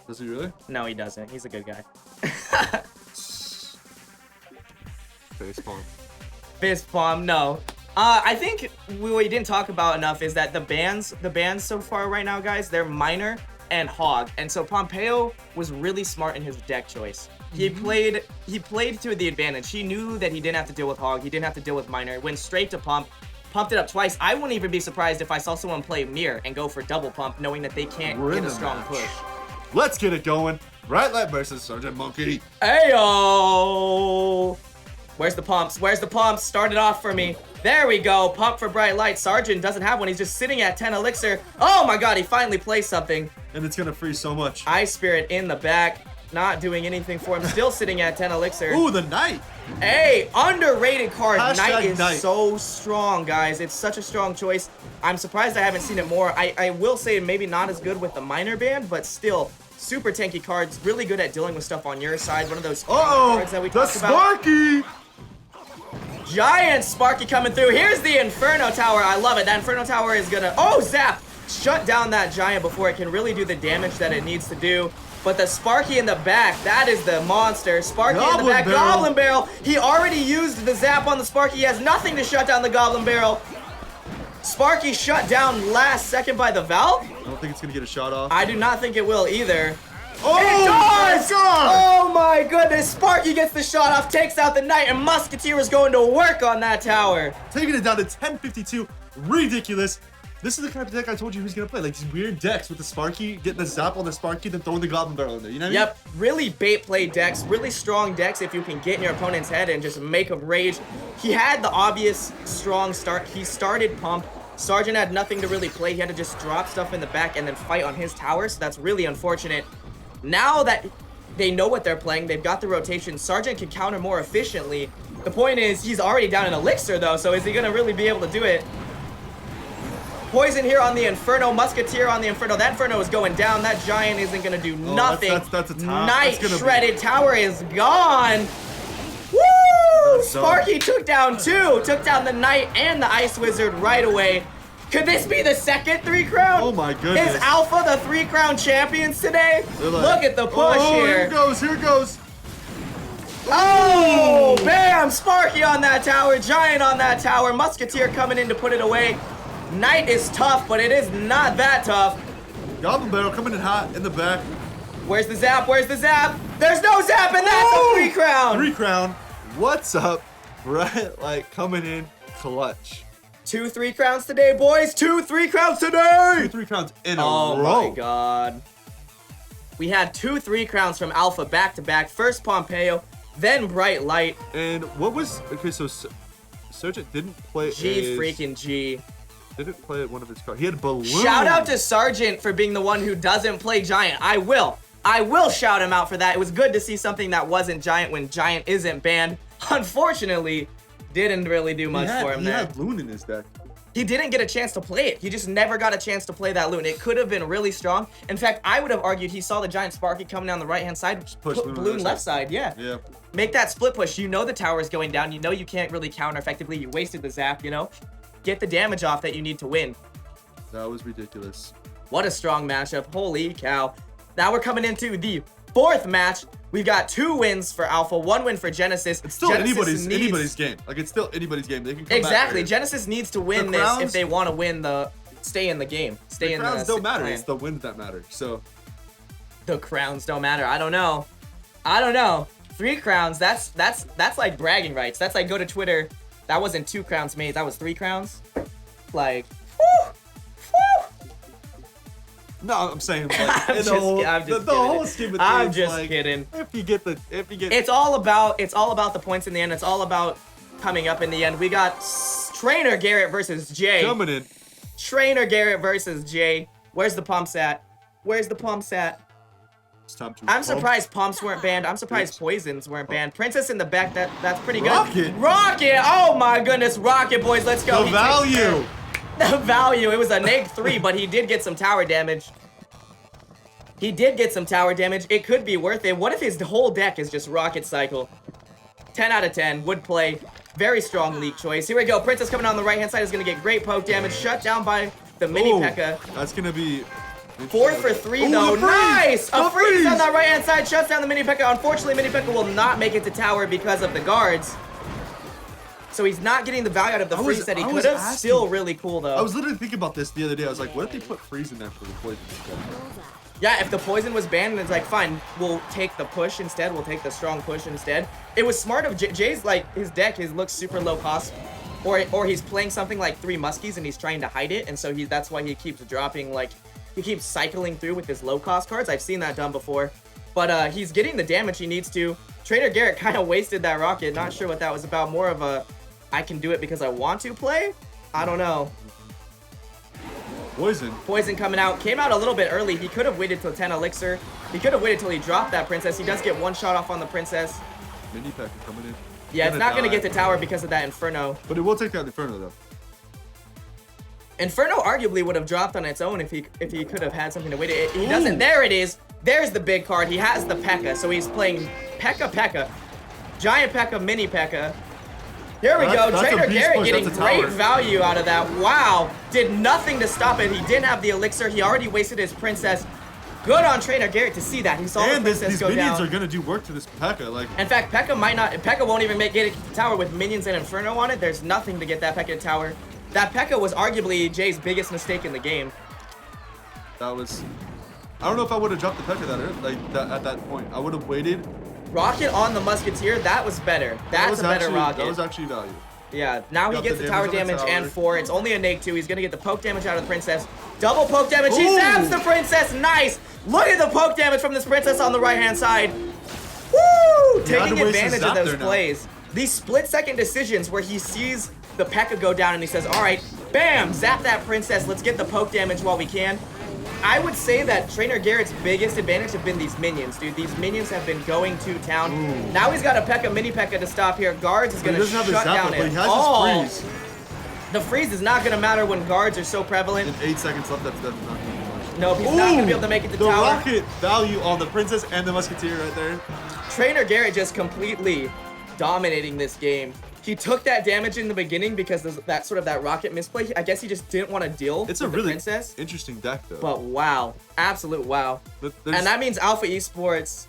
Does he really?
No, he doesn't. He's a good guy.
Facepalm.
Facepalm, no. I think what we didn't talk about enough is that the bans so far right now, guys, they're Miner and Hog. And so Pompeo was really smart in his deck choice. He played to the advantage. He knew that he didn't have to deal with Hog. He didn't have to deal with Miner. Went straight to Pump. Pumped it up twice. I wouldn't even be surprised if I saw someone play Mirror and go for double pump, knowing that they can't get a strong push.
Let's get it going. Bright Light versus Sergeant Monkey.
Ayo! Where's the pumps? Where's the pumps? Start it off for me. There we go. Pump for Bright Light. Sergeant doesn't have one. He's just sitting at 10 elixir. Oh my god, he finally plays something.
And it's gonna freeze so much.
Ice Spirit in the back. not doing anything for him. Still sitting at 10 elixir.
Ooh, the Knight.
Hey, underrated card.
Hashtag
Knight is
Knight.
so strong, guys. It's such a strong choice. I'm surprised I haven't seen it more. I will say maybe not as good with the minor band, but still super tanky cards. Really good at dealing with stuff on your side. One of those cards that we
the
talked about.
Sparky.
Giant Sparky coming through. Here's the Inferno Tower. I love it. That Inferno Tower is gonna, oh, zap. Shut down that Giant before it can really do the damage that it needs to do. But the Sparky in the back, that is the monster. Sparky in the back, Goblin Barrel. He already used the zap on the Sparky. He has nothing to shut down the Goblin Barrel. Sparky shut down last second by the Valve.
I don't think it's gonna get a shot off.
I do not think it will either.
Oh,
it does!
my God!
Oh my goodness, Sparky gets the shot off, takes out the Knight, and Musketeer is going to work on that tower.
Taking it down to 1052. Ridiculous. This is the kind of deck I told you who's gonna play. Like these weird decks with the Sparky, getting the zap on the Sparky, then throwing the Goblin Barrel in there. You know what I mean?
Yep, really bait play decks, really strong decks if you can get in your opponent's head and just make them rage. He had the obvious strong start. He started Pump. Sergeant had nothing to really play. He had to just drop stuff in the back and then fight on his tower, so that's really unfortunate. Now that they know what they're playing, they've got the rotation, Sergeant can counter more efficiently. The point is, he's already down an elixir though, so is he gonna really be able to do it? Poison here on the Inferno, Musketeer on the Inferno. That Inferno is going down. That Giant isn't gonna do nothing.
That's a top.
Knight shredded tower is gone. Woo! Sparky took down 2. Took down the Knight and the Ice Wizard right away. Could this be the second 3-crown?
Oh my goodness.
Is Alpha the 3-crown champions today? Look at the push here.
Here it goes, here it goes.
Oh, bam! Sparky on that tower, Giant on that tower, Musketeer coming in to put it away. Knight is tough, but it is not that tough.
Goblin Barrel coming in hot in the back.
Where's the zap? Where's the zap? There's no zap, and that's a 3-crown.
3-crown. What's up? Right, like coming in clutch.
2 3-crowns today, boys. 2 3-crowns today.
2 3-crowns in a row.
Oh my God. We had 2 3-crowns from Alpha back to back. First Pompeo, then Bright Light.
And what was okay? So Sergeant didn't play.
G.
Didn't play one of his cards. He had Balloon.
Shout out to Sergeant for being the one who doesn't play Giant. I will shout him out for that. It was good to see something that wasn't Giant when Giant isn't banned. Unfortunately, didn't really do much for him there.
He had Loon in his deck.
He didn't get a chance to play it. He just never got a chance to play that Loon. It could have been really strong. In fact, I would have argued he saw the Giant Sparky coming down the right-hand side,
push
put Balloon left side, yeah.
Yeah.
Make that split push. You know the tower is going down. You know you can't really counter effectively. You wasted the zap, you know? Get the damage off that you need to win.
That was ridiculous.
What a strong matchup. Holy cow. Now we're coming into the 4th match. We've got 2 wins for Alpha, 1 win for Genesis.
It's still
Genesis
anybody's game. Like it's still anybody's game. They can come
exactly.
back
Genesis needs to win this if they want to win stay in the game. Stay in the
crowns don't matter.
plan.
It's the wins that matter. So
the crowns don't matter. I don't know. 3 crowns. That's like bragging rights. That's like go to Twitter. That wasn't 2 crowns made. That was 3 crowns. Like, whew.
no, I'm saying like,
I'm just
the whole scheme of things.
I'm just
like,
kidding.
If you get
It's all about the points in the end. It's all about coming up in the end. We got Trainer Garrett versus Jay.
coming in.
Trainer Garrett versus Jay. Where's the pumps at?
It's time to
I'm surprised pumps weren't banned. I'm surprised poisons weren't banned. Princess in the back, that's pretty good. Rocket! Oh my goodness, Rocket boys, let's go.
The value.
The value. It was a -3, but he did get some tower damage. It could be worth it. What if his whole deck is just Rocket Cycle? 10 out of 10. Would play. Very strong leak choice. Here we go. Princess coming on the right-hand side is going to get great poke damage. Shut down by the mini P.E.K.K.A.
That's going to be...
4 for 3 though. Nice! A freeze on that right-hand side. Shuts down the mini P.E.K.K.A. Unfortunately, mini P.E.K.K.A. will not make it to tower because of the guards. So he's not getting the value out of the freeze that he could have. Still really cool though.
I was literally thinking about this the other day. I was like, what if they put freeze in there for the poison?
Yeah, if the poison was banned, it's like, fine, we'll take the push instead. We'll take the strong push instead. It was smart of Jay's, like, his deck, looks super low cost. Or he's playing something like 3 Muskies and he's trying to hide it. And so that's why he keeps dropping, like, he keeps cycling through with his low cost cards. I've seen that done before. But he's getting the damage he needs to. Trainer Garrett kind of wasted that rocket. Not sure what that was about. More of a, I can do it because I want to play? I don't know. Poison coming out. Came out a little bit early. He could have waited till 10 elixir. He could have waited till he dropped that princess. He does get one shot off on the princess.
Mini P.E.K.K.A coming in.
Yeah, it's not going to get the tower because of that Inferno.
But it will take that Inferno, though.
Inferno arguably would have dropped on its own if he could have had something to wait. He doesn't. There it is. There's the big card. He has the P.E.K.K.A, so he's playing P.E.K.K.A, Giant P.E.K.K.A, Mini P.E.K.K.A. Here we go. Trainer Garrett getting great value out of that. Wow. Did nothing to stop it. He didn't have the elixir. He already wasted his princess. Good on Trainer Garrett to see that. He saw the princess go down.
And these minions are gonna do work to this P.E.K.K.A. Like,
in fact, P.E.K.K.A might not. P.E.K.K.A won't even get it to the tower with minions and Inferno on it. There's nothing to get that P.E.K.K.A tower. That P.E.K.K.A was arguably Jay's biggest mistake in the game.
That was. I don't know if I would have dropped the P.E.K.K.A at that point. I would have waited.
Rocket on the Musketeer. That was better. That's a better rocket.
That was actually value.
Yeah, now he gets the tower damage and 4. It's only a nade 2. He's going to get the poke damage out of the princess. Double poke damage. He zaps the princess. Nice. Look at the poke damage from this princess on the right-hand side. Woo! Taking advantage of those plays. These split-second decisions where he sees the P.E.K.K.A go down and he says, all right, bam, zap that princess. Let's get the poke damage while we can. I would say that Trainer Garrett's biggest advantage have been these minions, dude. These minions have been going to town. Ooh. Now he's got a P.E.K.K.A, Mini P.E.K.K.A to stop here. Guards is going to shut down it all. His freeze. The freeze is not going to matter when guards are so prevalent.
In 8 seconds left, that's not going to be much.
Nope, he's not going to be able to make it to the tower.
The rocket value on the princess and the musketeer right there.
Trainer Garrett just completely dominating this game. He took that damage in the beginning because that sort of that rocket misplay. I guess he just didn't want to deal with the princess.
Interesting deck, though.
But wow. Absolute wow. And that means Alpha Esports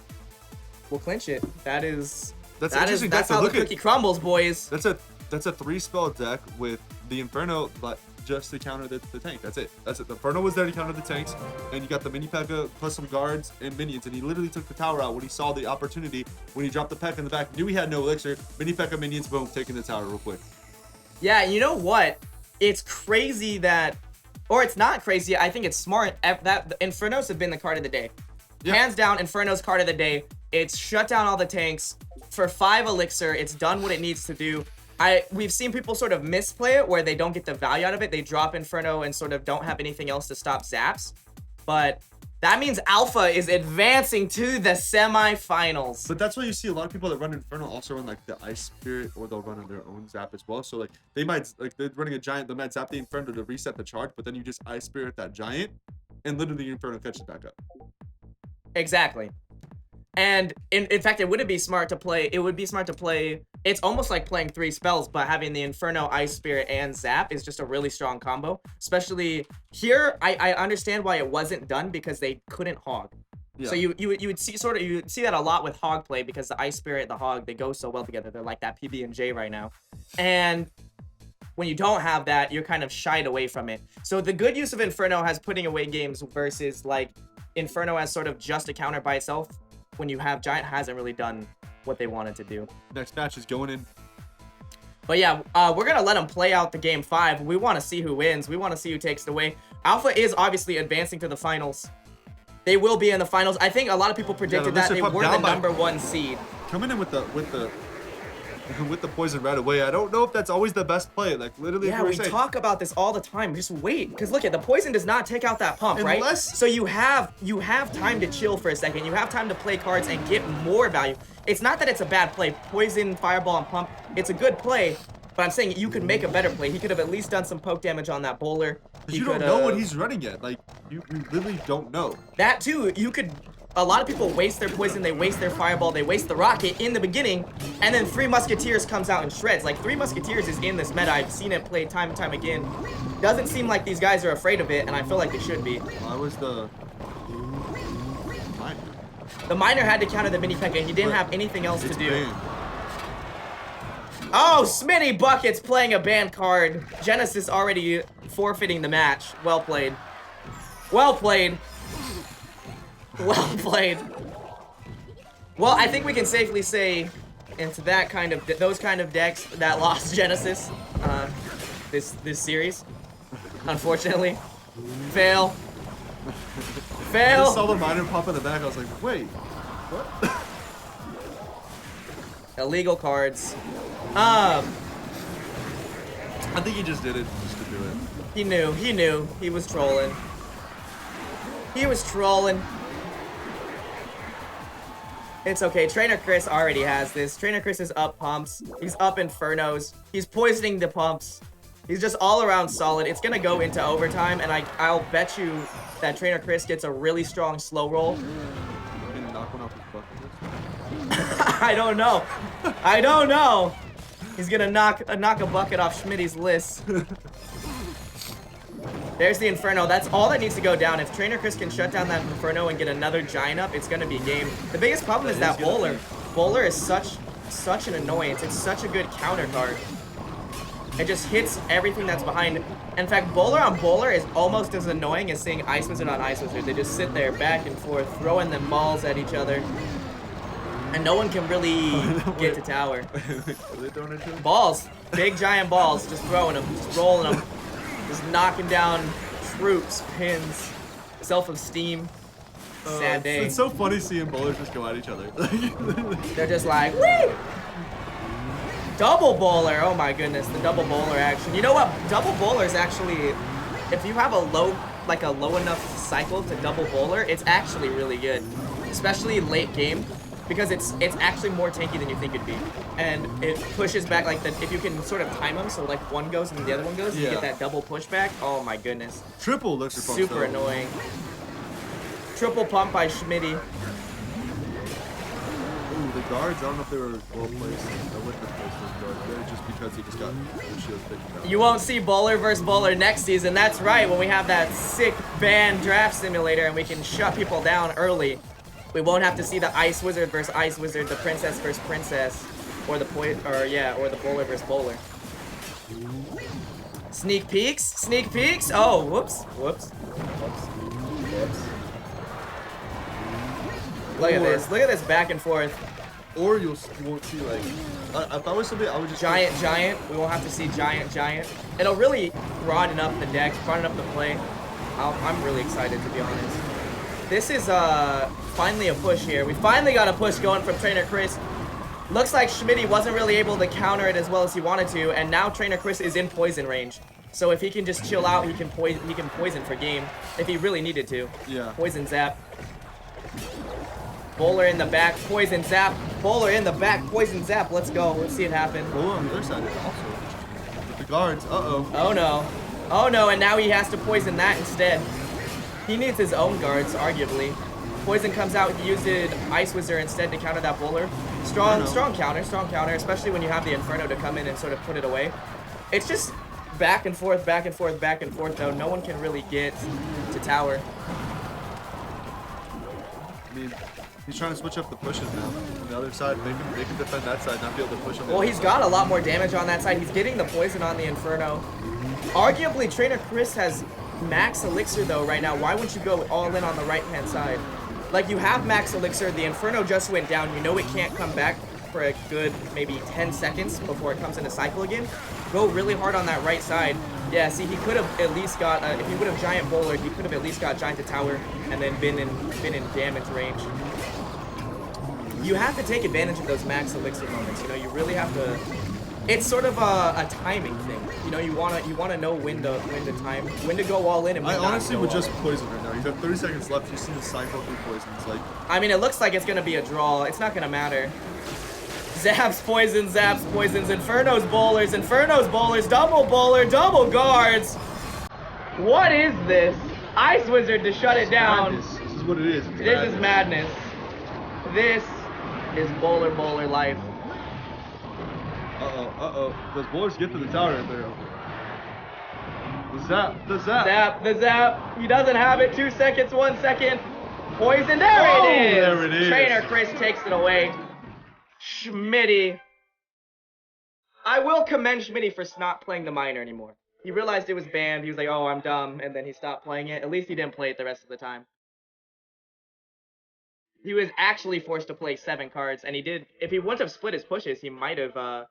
will clinch it. That's how the cookie crumbles, boys.
That's a 3-spell deck with the Inferno, but just to counter the tank. That's it. The Inferno was there to counter the tanks, and you got the Mini P.E.K.K.A plus some guards and minions, and he literally took the tower out when he saw the opportunity, when he dropped the P.E.K.K.A in the back, knew he had no elixir, Mini P.E.K.K.A minions, boom, taking the tower real quick.
Yeah, you know what? It's crazy that, or it's not crazy, I think it's smart, that the Infernos have been the card of the day. Yeah. Hands down, Inferno's card of the day. It's shut down all the tanks. For 5 elixir, it's done what it needs to do. We've seen people sort of misplay it where they don't get the value out of it. They drop Inferno and sort of don't have anything else to stop zaps. But that means Alpha is advancing to the semifinals.
But that's why you see a lot of people that run Inferno also run like the Ice Spirit, or they'll run on their own zap as well. So like they're running a giant, they might zap the Inferno to reset the charge, but then you just Ice Spirit that giant and literally the Inferno catches back up.
Exactly. And in fact, it would be smart to play. It's almost like playing 3 spells, but having the Inferno, Ice Spirit, and Zap is just a really strong combo. Especially here, I understand why it wasn't done because they couldn't hog. Yeah. So you would see that a lot with hog play because the Ice Spirit, the hog, they go so well together. They're like that PB and J right now. And when you don't have that, you're kind of shied away from it. So the good use of Inferno has putting away games versus like Inferno as sort of just a counter by itself. When you have Giant hasn't really done what they wanted to do.
Next match is going in.
But yeah, we're going to let them play out the game 5. We want to see who wins. We want to see who takes it away. Alpha is obviously advancing to the finals. They will be in the finals. I think a lot of people predicted that they were the #1 seed.
Coming in with the poison right away. I don't know if that's always the best play. Like literally,
yeah, we talk about this all the time. Just wait, because look at the poison does not take out that pump, right? So you have time to chill for a second. You have time to play cards and get more value. It's not that it's a bad play. Poison, fireball, and pump. It's a good play. But I'm saying you could make a better play. He could have at least done some poke damage on that bowler.
You don't know what he's running yet. Like you literally don't know.
That too. You could. A lot of people waste their poison, they waste their fireball, they waste the rocket in the beginning, and then 3 Musketeers comes out and shreds. Like 3 Musketeers is in this meta. I've seen it played time and time again. Doesn't seem like these guys are afraid of it, and I feel like they should be.
I was the miner.
The miner had to counter the Mini P.E.K.K.A. He didn't have anything else to do. Banned. Oh, Smitty Buckets playing a banned card. Genesis already forfeiting the match. Well played. Well played. Well played. Well, I think we can safely say into those kind of decks that lost Genesis this series. Unfortunately. Fail. Fail.
I just saw the miner pop in the back. I was like, wait, what?
Illegal cards.
I think he just did it just to do it.
He knew. He was trolling. He was trolling. It's okay. Trainer Chris already has this. Trainer Chris is up pumps. He's up infernos. He's poisoning the pumps. He's just all around solid. It's gonna go into overtime, and I'll bet you that Trainer Chris gets a really strong slow roll.
Gonna knock one off his bucket.
I don't know. I don't know. He's gonna knock a bucket off Schmitty's list. There's the Inferno. That's all that needs to go down. If Trainer Chris can shut down that Inferno and get another Giant up, it's gonna be game. The biggest problem is that Bowler. Bowler is such an annoyance. It's such a good counter card. It just hits everything that's behind. In fact, Bowler on Bowler is almost as annoying as seeing Ice Wizard on Ice Wizard. They just sit there back and forth, throwing them balls at each other. And no one can really get to tower.
Are they throwing it to him?
Balls. Big giant balls. Just throwing them. Just rolling them. Just knocking down troops, pins, self-esteem. Sad day.
It's so funny seeing bowlers just go at each other.
They're just like, woo! Double bowler. Oh my goodness, the double bowler action. You know what? Double bowler is actually, if you have a low enough cycle to double bowler, it's actually really good, especially late game, because it's actually more tanky than you think it'd be, and it pushes back like if you can sort of time them, so like one goes and the other one goes, you get that double pushback. Oh my goodness.
Triple elixir pump.
Super annoying. Triple pump by Schmitty.
Ooh, the guards, I don't know if they were well placed. I wouldn't have placed those guards there just because he just got the shield taken down.
You won't see Bowler versus Bowler next season. That's right, when we have that sick ban draft simulator and we can shut people down early. We won't have to see the Ice Wizard versus Ice Wizard, the Princess versus Princess, or the Bowler versus Bowler. Sneak peeks? Sneak peeks? Oh, whoops. Whoops. Whoops. Whoops. Look at this. Look at this back and forth.
Or you won't see, like, if I was somebody, I would just...
Giant. We won't have to see Giant. It'll really broaden up the decks, broaden up the play. I'm really excited, to be honest. This is finally a push here. We finally got a push going from Trainer Chris. Looks like Schmitty wasn't really able to counter it as well as he wanted to, and now Trainer Chris is in poison range. So if he can just chill out, he can poison for game if he really needed to.
Yeah.
Poison zap. Bowler in the back, poison zap. Bowler in the back, poison zap. Let's go. Let's see it happen.
Bowler on the other side also. With the guards. Uh-oh.
Oh no. Oh no, and now he has to poison that instead. He needs his own guards, arguably. Poison comes out, he used Ice Wizard instead to counter that Bowler. Strong counter, especially when you have the Inferno to come in and sort of put it away. It's just back and forth, though. No one can really get to tower.
I mean, he's trying to switch up the pushes now. On the other side, they can defend that side, not be able to push on the
Well,
other
he's
side.
got a lot more damage on that side. He's getting the poison on the Inferno. Arguably, Trainer Chris has max elixir though right now. Why wouldn't you go all in on the right-hand side? Like, you have max elixir, the Inferno just went down. You know it can't come back for a good maybe 10 seconds before it comes into cycle again. Go really hard on that right side. Yeah, see, he could have at least got, if he would have Giant Bowler, he could have at least got Giant to tower and then been in damage range. You have to take advantage of those max elixir moments. You know, you really have to. It's sort of a timing thing. You know, you wanna know when to time, when to go all in and when
I
not
honestly
to go
would
all
just
in.
poison right now. You have 30 seconds left. You see the cycle through poisons. Like,
I mean, it looks like it's gonna be a draw. It's not gonna matter. Zaps, poisons, Inferno's bowlers, double bowler, double guards. What is this? Ice Wizard to shut it down.
madness. This is what it is. It's
This is madness. This is bowler life.
Uh-oh. Those bowlers get to the tower right there. The zap.
The zap. He doesn't have it. 2 seconds, 1 second. Poison. There
Oh,
it is.
there it is.
Trainer Chris takes it away. Schmitty. I will commend Schmitty for not playing the minor anymore. He realized it was banned. He was like, oh, I'm dumb. And then he stopped playing it. At least he didn't play it the rest of the time. He was actually forced to play 7 cards. And he did. If he wouldn't have split his pushes, he might have won.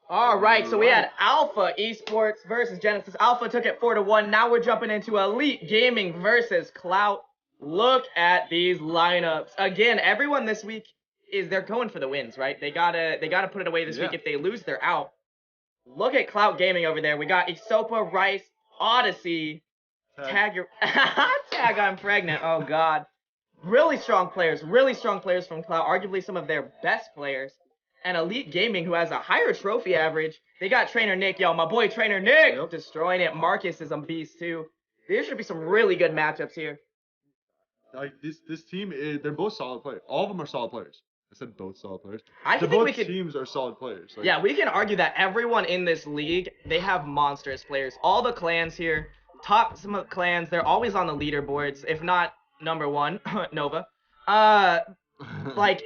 All right, so we had Alpha Esports versus Genesis. Alpha took it 4-1. Now we're jumping into Elite Gaming versus Clout. Look at these lineups. Again, everyone this week they're going for the wins, right? They gotta put it away this week. If they lose, they're out. Look at Clout Gaming over there. We got Isopa, Rice, Odyssey, Tag, I'm pregnant. Oh God. Really strong players from Clout. Arguably some of their best players. And Elite Gaming, who has a higher trophy average. They got Trainer Nick. Yo, my boy Trainer Nick destroying it. Marcus is a beast too. There should be some really good matchups here.
Like this team they're both solid players. All of them are solid players. I said both solid players. Teams are solid players. Like,
yeah, we can argue that everyone in this league, they have monstrous players. All the clans here, some of the clans, they're always on the leaderboards, if not number one, Nova. Like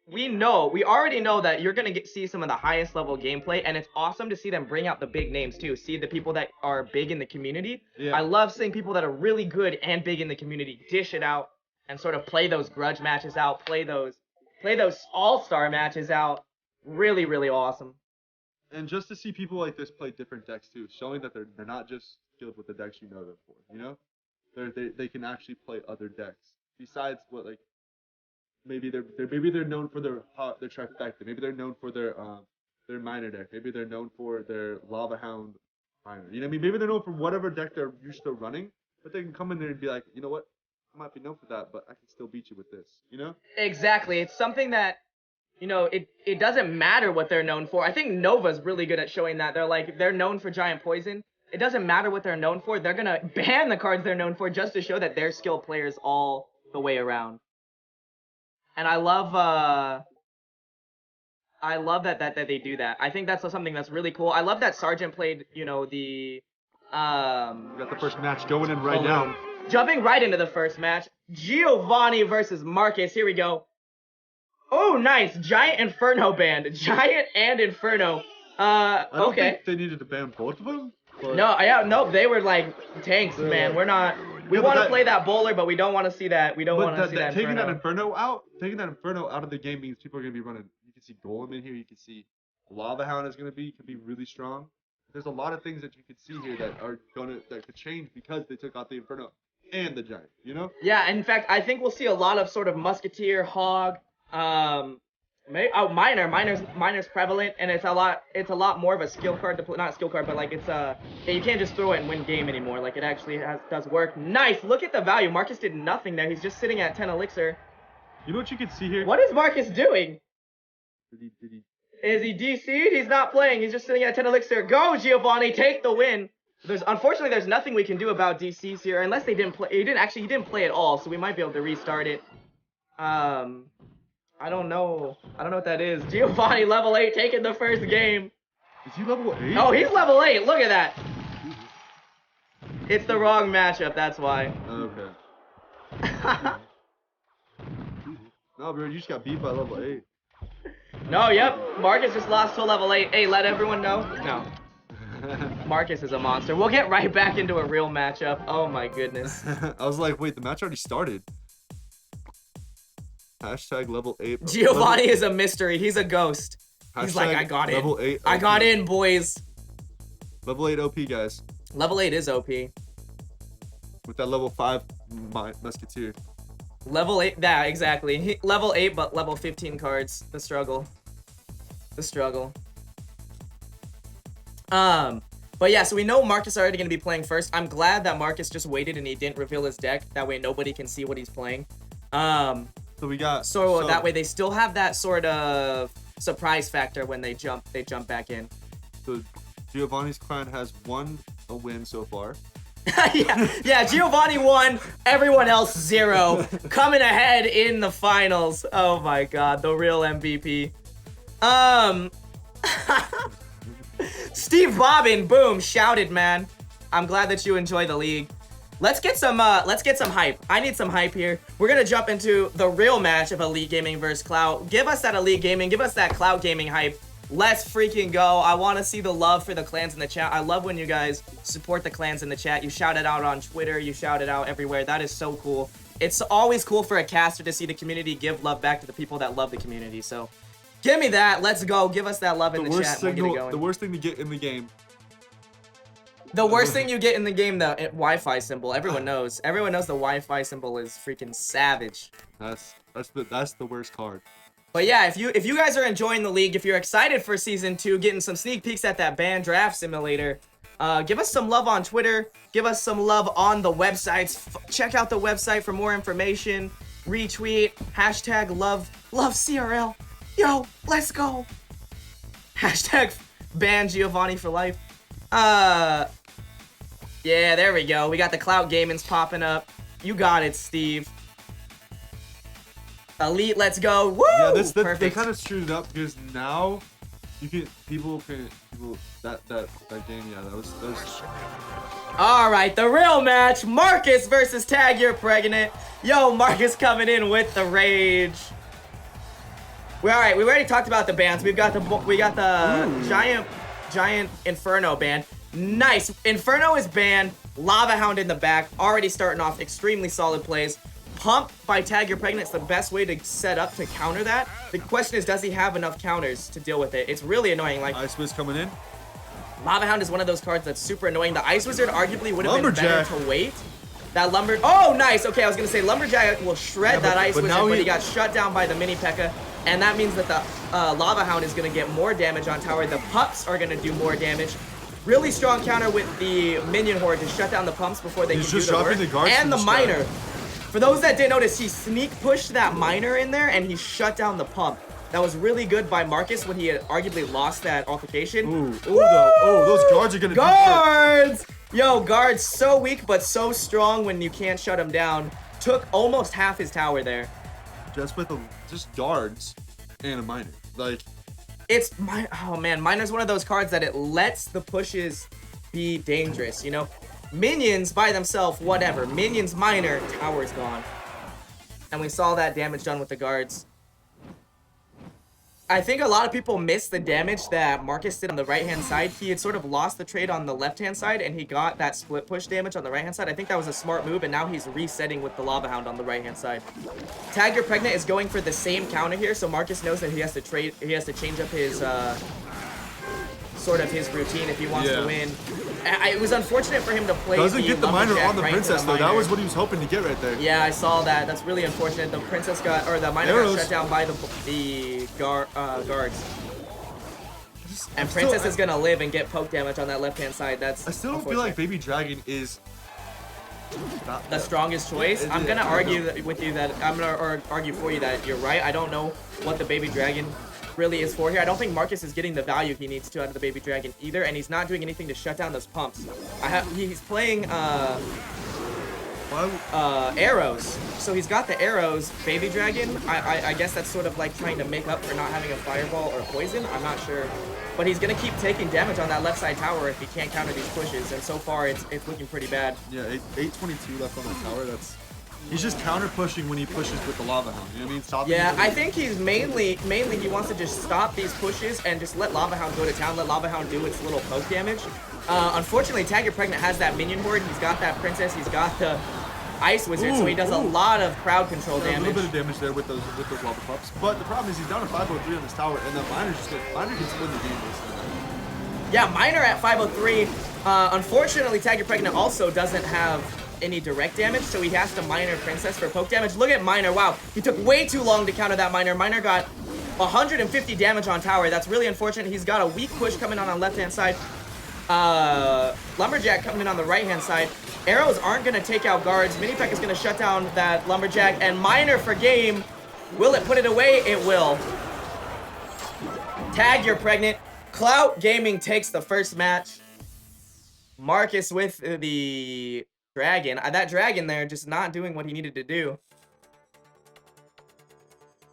we already know that you're gonna see some of the highest level gameplay, and it's awesome to see them bring out the big names too. See the people that are big in the community. Yeah. I love seeing people that are really good and big in the community dish it out and sort of play those grudge matches out, play those all-star matches out. Really, really awesome.
And just to see people like this play different decks too, showing that they're not just skilled with the decks you know them for. You know, they can actually play other decks besides what like. Maybe they're known for their trifecta. Maybe they're known for their minor deck. Maybe they're known for their Lava Hound minor. You know what I mean? Maybe they're known for whatever deck they're used to running, but they can come in there and be like, you know what? I might be known for that, but I can still beat you with this. You know?
Exactly. It's something that, you know, it doesn't matter what they're known for. I think Nova's really good at showing that. They're known for Giant Poison. It doesn't matter what they're known for. They're gonna ban the cards they're known for just to show that they're skilled players all the way around. And I love that they do that. I think that's something that's really cool. I love that Sargent played, you know, we
got the first match going in right now.
Jumping right into the first match, Giovanni versus Marcus. Here we go. Oh, nice. Giant Inferno banned. Giant and Inferno.
I don't think they needed to ban both of them.
No, they were like tanks, man. We want to play that bowler, but we don't want to see that. We don't want to see that
taking that Inferno out of the game means people are gonna be running. You can see Golem in here. You can see Lava Hound could be really strong. There's a lot of things that you could see here that could change because they took out the Inferno and the Giant. You know?
Yeah. In fact, I think we'll see a lot of sort of Musketeer, Hog, Miner's prevalent, and it's a lot more of a skill card to play. Not a skill card, but like you can't just throw it and win game anymore. Like it actually does work. Nice. Look at the value. Marcus did nothing there. He's just sitting at 10 elixir.
You know what you can see here?
What is Marcus doing?
Did he?
Is he DC'd? He's not playing. He's just sitting at 10 elixir. Go, Giovanni. Take the win. Unfortunately, there's nothing we can do about DCs here unless they didn't play. He didn't play at all, so we might be able to restart it. I don't know what that is. Giovanni, level 8, taking the first game.
Is he level 8?
Oh, he's level 8. Look at that. It's the wrong matchup, that's why.
Okay. No, bro, you just got beat by level 8.
No, yep. Marcus just lost to level 8. Hey, let everyone know. No. Marcus is a monster. We'll get right back into a real matchup. Oh my goodness.
I was like, wait, the match already started. Hashtag level 8.
Giovanni is a mystery. He's a ghost. He's like, I got
level
in.
8
I got in, boys.
Level 8 OP, guys.
Level 8 is OP.
With that level 5 Musketeer.
Level 8, yeah, exactly. Level 8, but level 15 cards. The struggle. But yeah, so we know Marcus is already going to be playing first. I'm glad that Marcus just waited and he didn't reveal his deck. That way nobody can see what he's playing. So that way they still have that sort of surprise factor when they jump back in.
So Giovanni's clan has a win so far.
yeah, Giovanni won, everyone else 0. Coming ahead in the finals. Oh my god, the real MVP. Steve Bobbin, boom, shouted, man. I'm glad that you enjoy the league. Let's get some hype. I need some hype here. We're gonna jump into the real match of Elite Gaming versus Clout. Give us that Elite Gaming, give us that Clout Gaming hype. Let's freaking go. I want to see the love for the clans in the chat. I love when you guys support the clans in the chat. You shout it out on Twitter, you shout it out everywhere. That is so cool. It's always cool for a caster to see the community give love back to the people that love the community. So Give me that. Let's go. Give us that love in the
worst
chat. We'll get it
signal,
going.
the worst thing to get in the game.
The worst thing you get in the game, the Wi-Fi symbol. Everyone knows. Everyone knows the Wi-Fi symbol is freaking savage.
That's the worst card.
But yeah, if you guys are enjoying the league, if you're excited for season 2, getting some sneak peeks at that band draft simulator, give us some love on Twitter. Give us some love on the websites. Check out the website for more information. Retweet. Hashtag love CRL. Yo, let's go. Hashtag ban Giovanni for life. Yeah, there we go. We got the clout gamings popping up. You got it, Steve. Elite, let's go. Woo!
Yeah, they
Perfect.
kind of screwed it up because now people that game, yeah, that was
All right, the real match, Marcus versus Tag You're Pregnant. Yo, Marcus coming in with the rage. All right, we already talked about the bands. We got the giant Inferno band. Nice. Inferno is banned. Lava Hound in the back. Already starting off extremely solid plays. Pump by Tag You're Pregnant is the best way to set up to counter that. The question is, does he have enough counters to deal with it? It's really annoying. Like,
Ice Wiz coming in.
Lava Hound is one of those cards that's super annoying. The Ice Wizard arguably would have been
Lumberjack.
better to wait. That Oh, nice. Okay, I was going to say Lumberjack will shred that Ice Wizard, but he got shut down by the Mini P.E.K.K.A. And that means that the Lava Hound is going to get more damage on tower. The Pups are going to do more damage. Really strong counter with the Minion Horde to shut down the Pumps before they can do the work. And the Miner. For those that didn't notice, he sneak pushed that Miner in there and he shut down the Pump. That was really good by Marcus when he had arguably lost that altercation.
Those guards are gonna
Guards! Yo, guards so weak but so strong when you can't shut him down. Took almost half his tower there.
Just with just guards and a miner. Like,
oh man, Miner's one of those cards that it lets the pushes be dangerous, you know? Minions by themselves, whatever. Minions, Miner, tower's gone. And we saw that damage done with the guards. I think a lot of people missed the damage that Marcus did on the right-hand side. He had sort of lost the trade on the left-hand side, and he got that split push damage on the right-hand side. I think that was a smart move, and now he's resetting with the Lava Hound on the right-hand side. Tag You're Pregnant is going for the same counter here, so Marcus knows that he has to change up his sort of his routine if he wants to win. It was unfortunate for him to play.
Doesn't get the Miner on the
right
Princess though. That was what he was hoping to get right there.
Yeah, I saw that. That's really unfortunate. The Princess the Miner got shut down by the guards. And Princess is gonna live and get poke damage on that left-hand side. That's
I still don't feel like Baby Dragon is
the strongest choice. I'm gonna argue with you that argue for you that you're right. I don't know what the Baby Dragon really is for here. I don't think Marcus is getting the value he needs to out of the Baby Dragon either, and he's not doing anything to shut down those pumps. He's playing arrows. So he's got the arrows. Baby Dragon, I guess that's sort of like trying to make up for not having a fireball or poison. I'm not sure. But he's gonna keep taking damage on that left side tower if he can't counter these pushes, and so far it's looking pretty bad.
Yeah, 822 left on the tower. He's just counter pushing when he pushes with the Lava Hound. You know what I mean? Stopping
I think he's mainly he wants to just stop these pushes and just let Lava Hound go to town, let Lava Hound do its little poke damage. Unfortunately, Tag You're Pregnant has that Minion Horde. He's got that Princess. He's got the Ice Wizard, so he does a lot of crowd control damage.
A little bit of damage there with those Lava Pups. But the problem is he's down to 503 on this tower, and the Miner gets win the game basically.
Yeah, Miner at 503. Unfortunately, Tag You're Pregnant also doesn't have any direct damage, so he has to Miner Princess for poke damage. Look at Miner. Wow, he took way too long to counter that Miner. Miner got 150 damage on tower. That's really unfortunate. He's got a weak push coming on the left-hand side. Lumberjack coming in on the right-hand side. Arrows aren't going to take out guards. Mini P.E.K.K.A. is going to shut down that Lumberjack, and Miner for game. Will it put it away? It will. Tag You're Pregnant. Clout Gaming takes the first match. Marcus with the Dragon. That Dragon there just not doing what he needed to do.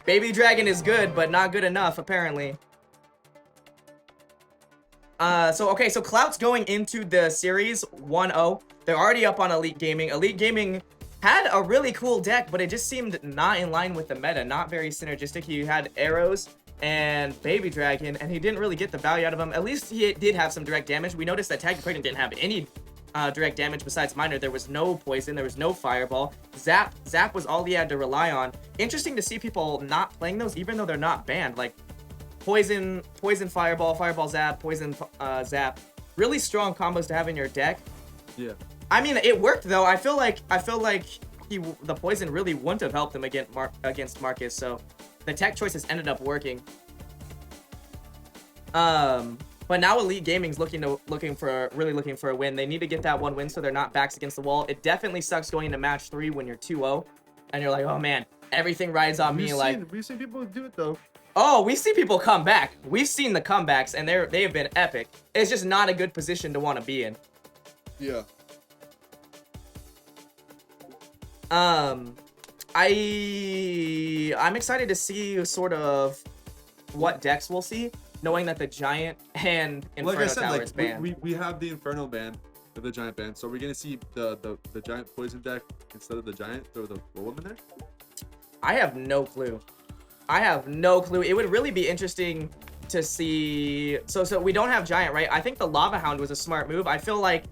Baby Dragon is good, but not good enough, apparently. So Clout's going into the series 1-0. They're already up on Elite Gaming. Elite Gaming had a really cool deck, but it just seemed not in line with the meta. Not very synergistic. He had arrows and Baby Dragon, and he didn't really get the value out of him. At least he did have some direct damage. We noticed that Tag You're Pregnant didn't have any direct damage besides Miner. There was no poison, there was no fireball. Zap was all he had to rely on. Interesting to see people not playing those even though they're not banned. Like, poison fireball, fireball zap, poison zap. Really strong combos to have in your deck.
Yeah.
I mean, it worked though. I feel like the poison really wouldn't have helped him against Marcus. So the tech choices ended up working. But now Elite Gaming's looking for a win. They need to get that one win so they're not backs against the wall. It definitely sucks going into match 3 when you're 2-0 and you're like, oh man, everything rides on me.
We've seen people do it though.
Oh, we see people come back. We've seen the comebacks and they have been epic. It's just not a good position to want to be in.
Yeah.
I'm excited to see sort of what decks we'll see, knowing that the Giant and Inferno Tower is banned.
We have the Inferno ban, the Giant ban, so we're gonna see the Giant Poison deck instead of the Giant, throw the Golem in there?
I have no clue. It would really be interesting to see. So we don't have Giant, right? I think the Lava Hound was a smart move. I feel like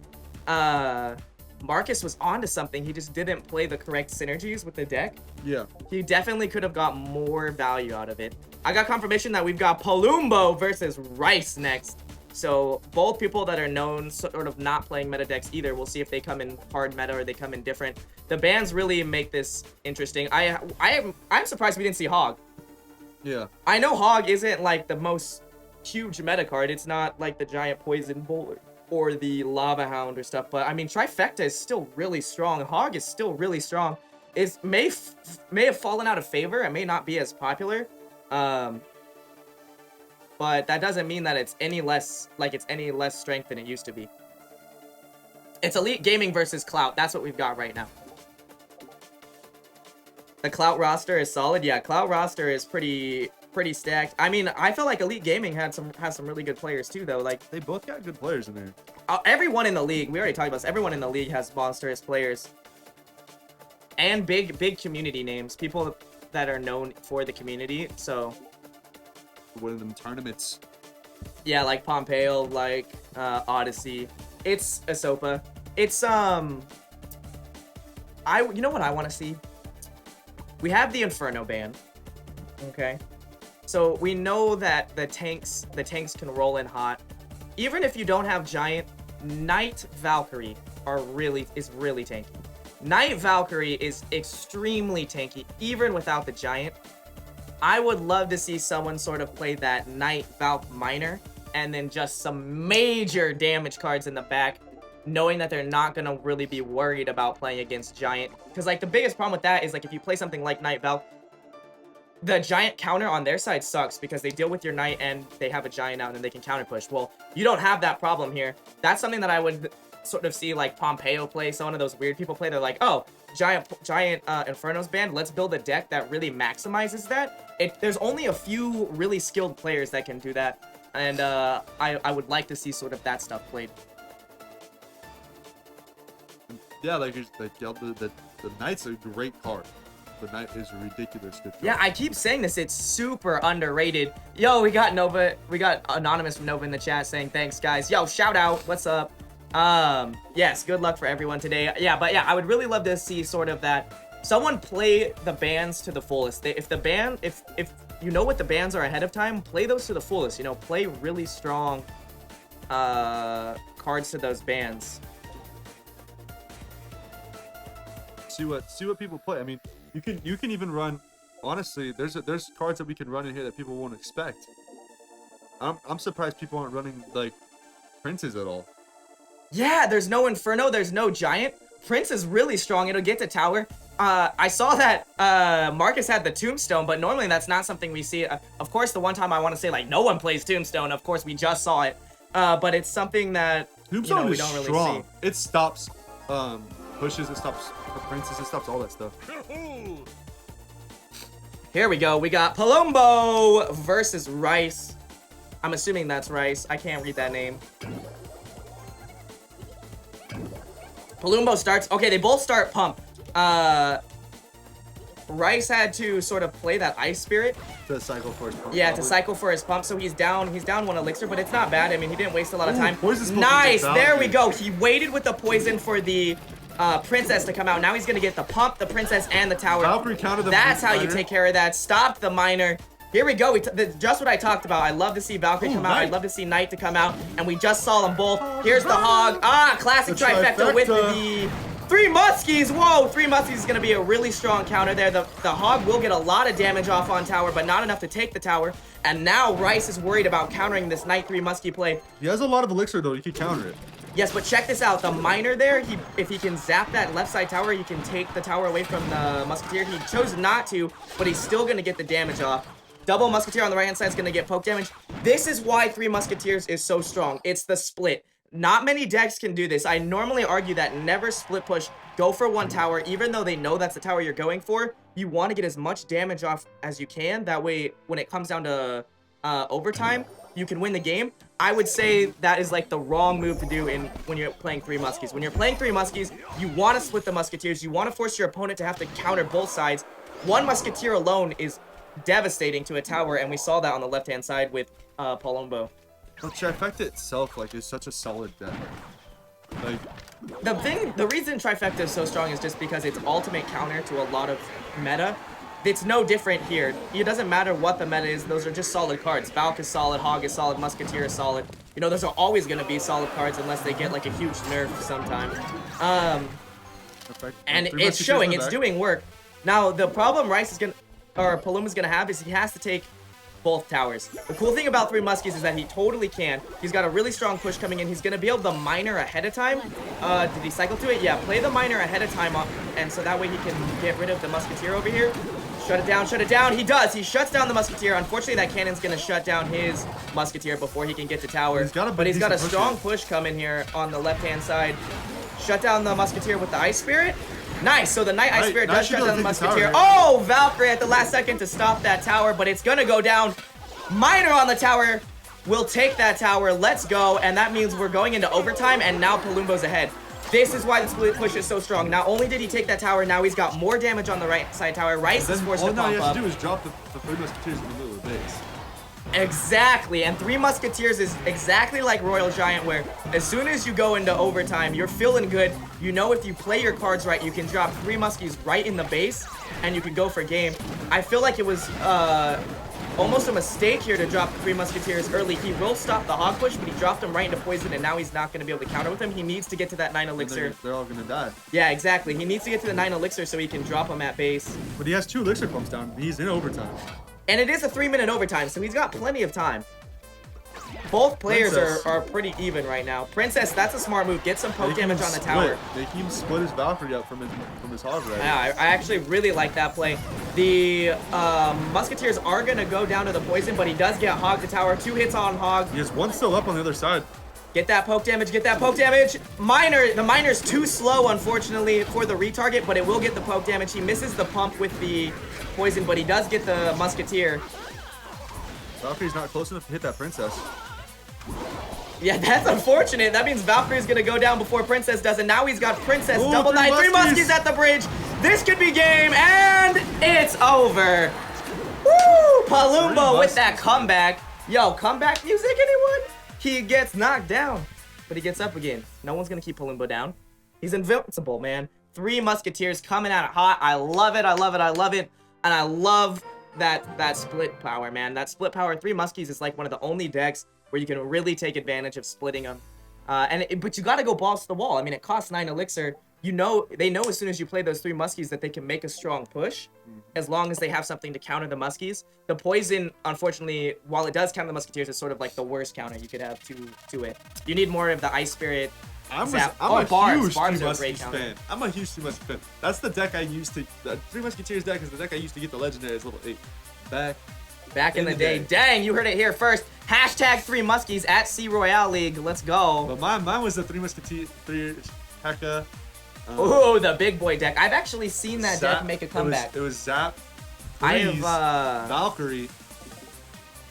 Marcus was onto something. He just didn't play the correct synergies with the deck.
Yeah.
He definitely could have got more value out of it. I got confirmation that we've got Palumbo versus Rice next. So both people that are known sort of not playing meta decks either. We'll see if they come in hard meta or they come in different. The bans really make this interesting. I'm surprised we didn't see Hog.
Yeah.
I know Hog isn't like the most huge meta card. It's not like the Giant Poison Bowler or the Lava Hound or stuff. But I mean, Trifecta is still really strong. Hog is still really strong. It may have fallen out of favor. It may not be as popular. But that doesn't mean that it's any less strength than it used to be. It's Elite Gaming versus Clout. That's what we've got right now. The Clout roster is solid. Yeah, Clout roster is pretty stacked. I mean, I feel like Elite Gaming has some really good players too, though. Like
they both got good players in there.
Everyone in the league, we already talked about this. Everyone in the league has monstrous players and big community names. People that are known for the community. So
one of them tournaments.
Yeah, like Pompeo, like Odyssey. It's Ahsoka. It's you know what I want to see? We have the Inferno ban. Okay. So we know that the tanks can roll in hot. Even if you don't have Giant, Knight Valkyrie is really tanky. Knight Valkyrie is extremely tanky, even without the Giant. I would love to see someone sort of play that Knight Valk Minor and then just some major damage cards in the back, knowing that they're not going to really be worried about playing against Giant. Because, like, the biggest problem with that is, like, if you play something like Knight Valk, the Giant counter on their side sucks because they deal with your Knight and they have a Giant out and then they can counter push. Well, you don't have that problem here. That's something that I would sort of see, like, Pompeo play. So one of those weird people play. They're like, oh, Giant Inferno's banned. Let's build a deck that really maximizes that. There's only a few really skilled players that can do that. And I would like to see sort of that stuff played.
Yeah, the Knight's a great card. The Knight is a ridiculous good card.
Yeah, I keep saying this. It's super underrated. Yo, we got Nova. We got Anonymous from Nova in the chat saying thanks, guys. Yo, shout out. What's up? Yes, good luck for everyone today. Yeah, but yeah, I would really love to see sort of that. Someone play the bans to the fullest. If you know what the bans are ahead of time, play those to the fullest. You know, play really strong cards to those bans.
See what people play. I mean, you can even run. Honestly, there's cards that we can run in here that people won't expect. I'm surprised people aren't running like Princes at all.
Yeah, there's no Inferno, there's no Giant. Prince is really strong. It'll get to tower. I saw that Marcus had the Tombstone, but normally that's not something we see. Of course, the one time I want to say like no one plays Tombstone. Of course, we just saw it, but it's something that
Tombstone
we
is
don't really
strong.
see.
It stops pushes. It stops Princes. It stops all that stuff.
Here we go. We got Palumbo versus Rice. I'm assuming that's Rice. I can't read that name. Palumbo starts. Okay, they both start pump. Rice had to sort of play that Ice Spirit.
To cycle for his pump.
Yeah, to cycle for his pump. So he's down one elixir, but it's not bad. I mean, he didn't waste a lot of time. Nice. There we go. He waited with the poison for the Princess to come out. Now he's gonna get the pump, the Princess, and the tower.
Valkyrie countered the
That's how
minor.
you take care of that. Stopped the minor. Here we go. Just what I talked about. I love to see Valkyrie come out. I'd love to see Knight to come out. And we just saw them both. Here's the Hog. Ah, classic trifecta with the 3 Muskies. Whoa, 3 Muskies is going to be a really strong counter there. The Hog will get a lot of damage off on tower, but not enough to take the tower. And now Rice is worried about countering this Knight 3 Muskie play.
He has a lot of elixir, though. He can counter it.
Yes, but check this out. The Miner there, if he can zap that left side tower, he can take the tower away from the Musketeer. He chose not to, but he's still going to get the damage off. Double Musketeer on the right-hand side is going to get poke damage. This is why 3 Musketeers is so strong. It's the split. Not many decks can do this. I normally argue that never split push. Go for 1 tower, even though they know that's the tower you're going for. You want to get as much damage off as you can. That way, when it comes down to overtime, you can win the game. I would say that is like the wrong move to do when you're playing 3 Muskies. When you're playing 3 Muskies, you want to split the Musketeers. You want to force your opponent to have to counter both sides. 1 Musketeer alone is devastating to a tower, and we saw that on the left-hand side with Palumbo.
But Trifecta itself, like, is such a solid deck. Like,
the reason Trifecta is so strong is just because it's ultimate counter to a lot of meta. It's no different here. It doesn't matter what the meta is. Those are just solid cards. Valk is solid, Hog is solid, Musketeer is solid. You know, those are always going to be solid cards unless they get like a huge nerf sometime. And it's showing. It's doing work. Now, the problem Rice is going to, or Paluma's going to have is he has to take both towers. The cool thing about 3 Muskies is that he totally can. He's got a really strong push coming in. He's going to be able to Miner ahead of time. Did he cycle to it? Yeah, play the Miner ahead of time, and so that way he can get rid of the Musketeer over here. Shut it down, shut it down. He does. He shuts down the Musketeer. Unfortunately, that cannon's going to shut down his Musketeer before he can get to tower. But he's got a strong push coming here on the left-hand side. Shut down the Musketeer with the Ice Spirit. Nice. So the Night Ice Spirit does shut down the Musketeer. Oh, Valkyrie at the last second to stop that tower, but it's going to go down. Miner on the tower will take that tower. Let's go. And that means we're going into overtime, and now Palumbo's ahead. This is why the split push is so strong. Not only did he take that tower, now he's got more damage on the right side tower. Rice is forced to pop up.
All he has to do is drop the 3 Musketeers in the middle of the base.
Exactly, and 3 Musketeers is exactly like Royal Giant, where as soon as you go into overtime, you're feeling good. You know if you play your cards right, you can drop 3 Muskies right in the base, and you can go for game. I feel like it was almost a mistake here to drop 3 Musketeers early. He will stop the Hog push, but he dropped him right into poison, and now he's not going to be able to counter with him. He needs to get to that 9 elixir.
They're all going to die.
Yeah, exactly. He needs to get to the 9 elixir so he can drop him at base.
But he has 2 elixir pumps down. He's in overtime.
And it is a 3-minute overtime, so he's got plenty of time. Both players are pretty even right now. Princess, that's a smart move. Get some poke damage on the tower.
They can split his Valkyrie up from his Hog right.
Yeah, I actually really like that play. The Musketeers are going to go down to the poison, but he does get Hog the tower. 2 hits on Hog.
He has 1 still up on the other side.
Get that poke damage, get that poke damage. The Miner's too slow, unfortunately, for the retarget, but it will get the poke damage. He misses the pump with the poison, but he does get the Musketeer.
Valkyrie's not close enough to hit that Princess.
Yeah, that's unfortunate. That means Valkyrie's gonna go down before Princess does, and now he's got Princess, double knight, 3 Muskies at the bridge. This could be game, and it's over. Woo! Palumbo with that comeback. Yo, comeback music, anyone? He gets knocked down, but he gets up again. No one's gonna keep Palumbo down. He's invincible, man. 3 Musketeers coming out hot. I love it, I love it, I love it. And I love that split power, man. That split power, 3 Muskies is like one of the only decks where you can really take advantage of splitting them. But you gotta go balls to the wall. I mean, it costs 9 elixir. They know as soon as you play those 3 Muskies that they can make a strong push, as long as they have something to counter the Muskies. The poison, unfortunately, while it does counter the Musketeers, is sort of like the worst counter you could have to it. You need more of the Ice Spirit.
I'm a huge 3 Muskies fan. I'm a huge 3 Muskies fan. That's the deck I used to. The 3 Musketeers deck is the deck I used to get the legendary as level 8.
Back in the day. Dang, you heard it here first. Hashtag 3 Muskies at C Royale League. Let's go.
But mine was the 3 Musketeers, 3 Heka.
Oh, the big boy deck. I've actually seen that deck make a comeback.
It was Zap,
Freeze,
Valkyrie.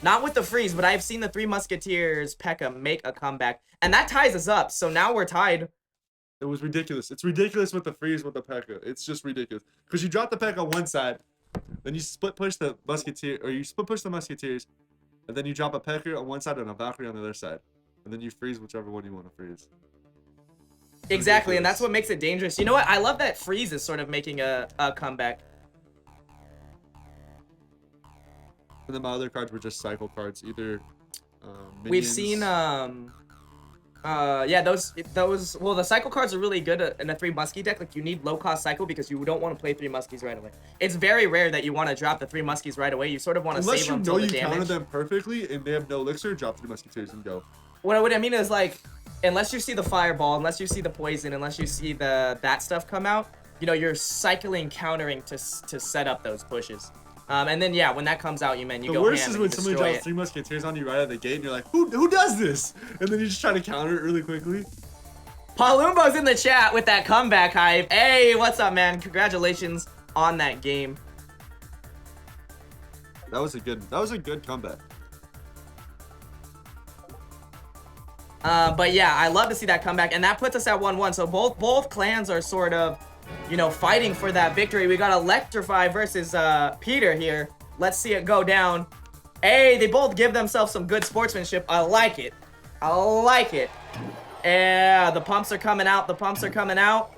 Not with the Freeze, but I've seen the 3 Musketeers P.E.K.K.A make a comeback. And that ties us up, so now we're tied.
It was ridiculous. It's ridiculous with the Freeze with the P.E.K.K.A. It's just ridiculous. Because you drop the P.E.K.K.A. on one side, then you split push the Musketeer, or you split push the Musketeers, and then you drop a P.E.K.K.A. on one side and a Valkyrie on the other side. And then you freeze whichever one you want to freeze.
Exactly, and that's what makes it dangerous. You know what? I love that Freeze is sort of making a comeback.
And then my other cards were just cycle cards, either
We've
minions.
seen yeah, those well, the cycle cards are really good in a 3 muskie deck. Like, you need low cost cycle because you don't want to play 3 muskies right away. It's very rare that you want to drop the 3 muskies right away. You sort of want to save them until the damage.
Unless you know you counted them perfectly and they have no elixir, drop 3 musketeers and go.
What I mean is, like, unless you see the fireball, unless you see the poison, unless you see that stuff come out, you know, you're cycling countering to set up those pushes. And then, yeah, when that comes out, you go ham and you
The worst is when somebody drops 3 musketeers on you right out of the gate and you're like, who does this? And then you just try to counter it really quickly.
Palumbo's in the chat with that comeback hype. Hey, what's up, man? Congratulations on that game.
That was a good comeback.
But yeah, I love to see that comeback, and that puts us at 1-1. So both clans are sort of, you know, fighting for that victory. We got Electrify versus Peter here. Let's see it go down. Hey, they both give themselves some good sportsmanship. I like it. I like it. Yeah, the pumps are coming out. The pumps are coming out.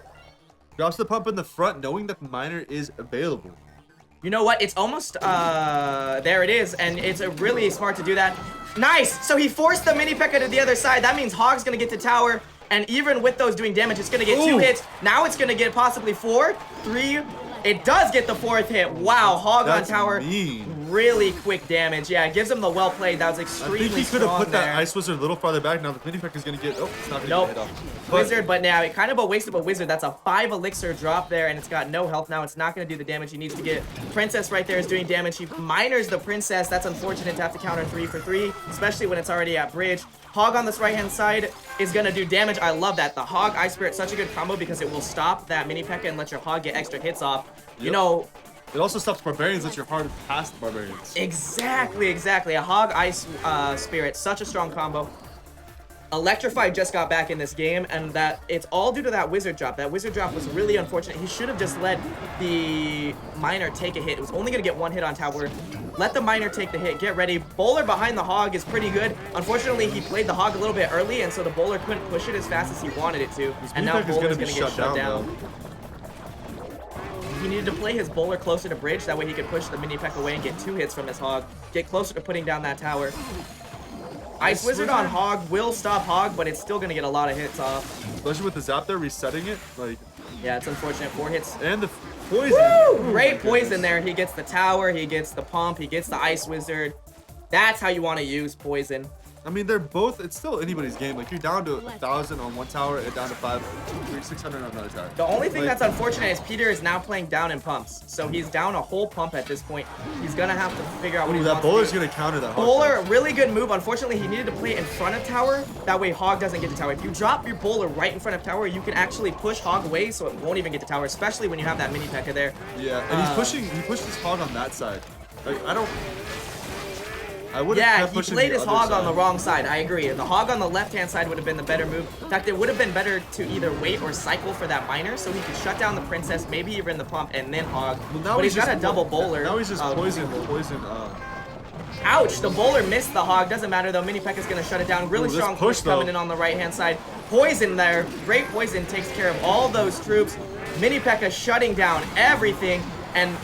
Drops the pump in the front, knowing that the miner is available.
You know what? It's almost, there it is, and it's really smart to do that. Nice! So he forced the mini P.E.K.K.A to the other side. That means Hog's gonna get to tower, and even with those doing damage, it's gonna get 2 hits. Now it's gonna get possibly 4, 3. It does get the 4th hit. Wow, Hog on tower.
Mean.
Really quick damage. Yeah, it gives him the well played. That was extremely strong.
I think he could have put that Ice Wizard a little farther back. Now the mini P.E.K.K.A is gonna get. Oh, it's not gonna get hit off.
Wizard, but now it kind of a waste of a wizard. That's a 5 elixir drop there, and it's got no health now. It's not gonna do the damage he needs to get. Princess right there is doing damage. He miners the princess. That's unfortunate to have to counter 3 for 3, especially when it's already at bridge. Hog on this right-hand side is gonna do damage. I love that. The Hog Ice Spirit, such a good combo because it will stop that mini P.E.K.K.A and let your Hog get extra hits off. You know,
it also stops barbarians, let your hard past the barbarians.
Exactly. A Hog Ice Spirit, such a strong combo. Electrify just got back in this game, and that it's all due to that wizard drop. That wizard drop was really unfortunate. He should have just let the miner take a hit. It was only gonna get 1 hit on tower. Let the miner take the hit. Get ready. Bowler behind the Hog is pretty good. Unfortunately, he played the Hog a little bit early, and so the bowler couldn't push it as fast as he wanted it to. And now bowler's gonna get shut down. He needed to play his bowler closer to bridge. That way he could push the mini P.E.K.K.A away and get 2 hits from his Hog. Get closer to putting down that tower. Ice Wizard on Hog will stop Hog, but it's still gonna get a lot of hits off.
Especially with the zap there, resetting it. Like,
yeah, it's unfortunate. 4 hits.
And the poison.
Woo! Great poison there. He gets the tower, he gets the pump, he gets the Ice Wizard. That's how you want to use poison.
I mean, they're both, it's still anybody's game. Like, you're down to 1,000 on one tower and down to 600 on another tower.
The only thing that's unfortunate is Peter is now playing down in pumps. So he's down a whole pump at this point. He's going to have to figure out what he wants to do.
That bowler's going to counter that.
Bowler, really good move. Unfortunately, he needed to play in front of tower. That way Hog doesn't get to tower. If you drop your bowler right in front of tower, you can actually push Hog away so it won't even get to tower, especially when you have that mini P.E.K.K.A there.
Yeah, and he pushed his Hog on that side. Like,
yeah, he played his Hog on the wrong side. I agree. The Hog on the left-hand side would have been the better move. In fact, it would have been better to either wait or cycle for that miner so he could shut down the princess, maybe even the pump, and then Hog. Well, but he's got a double bowler.
Now he's just poison.
Ouch! The bowler missed the Hog. Doesn't matter though. Mini P.E.K.K.A is going to shut it down. Really strong push coming in on the right-hand side. Poison there. Great poison takes care of all those troops. Mini P.E.K.K.A shutting down everything. And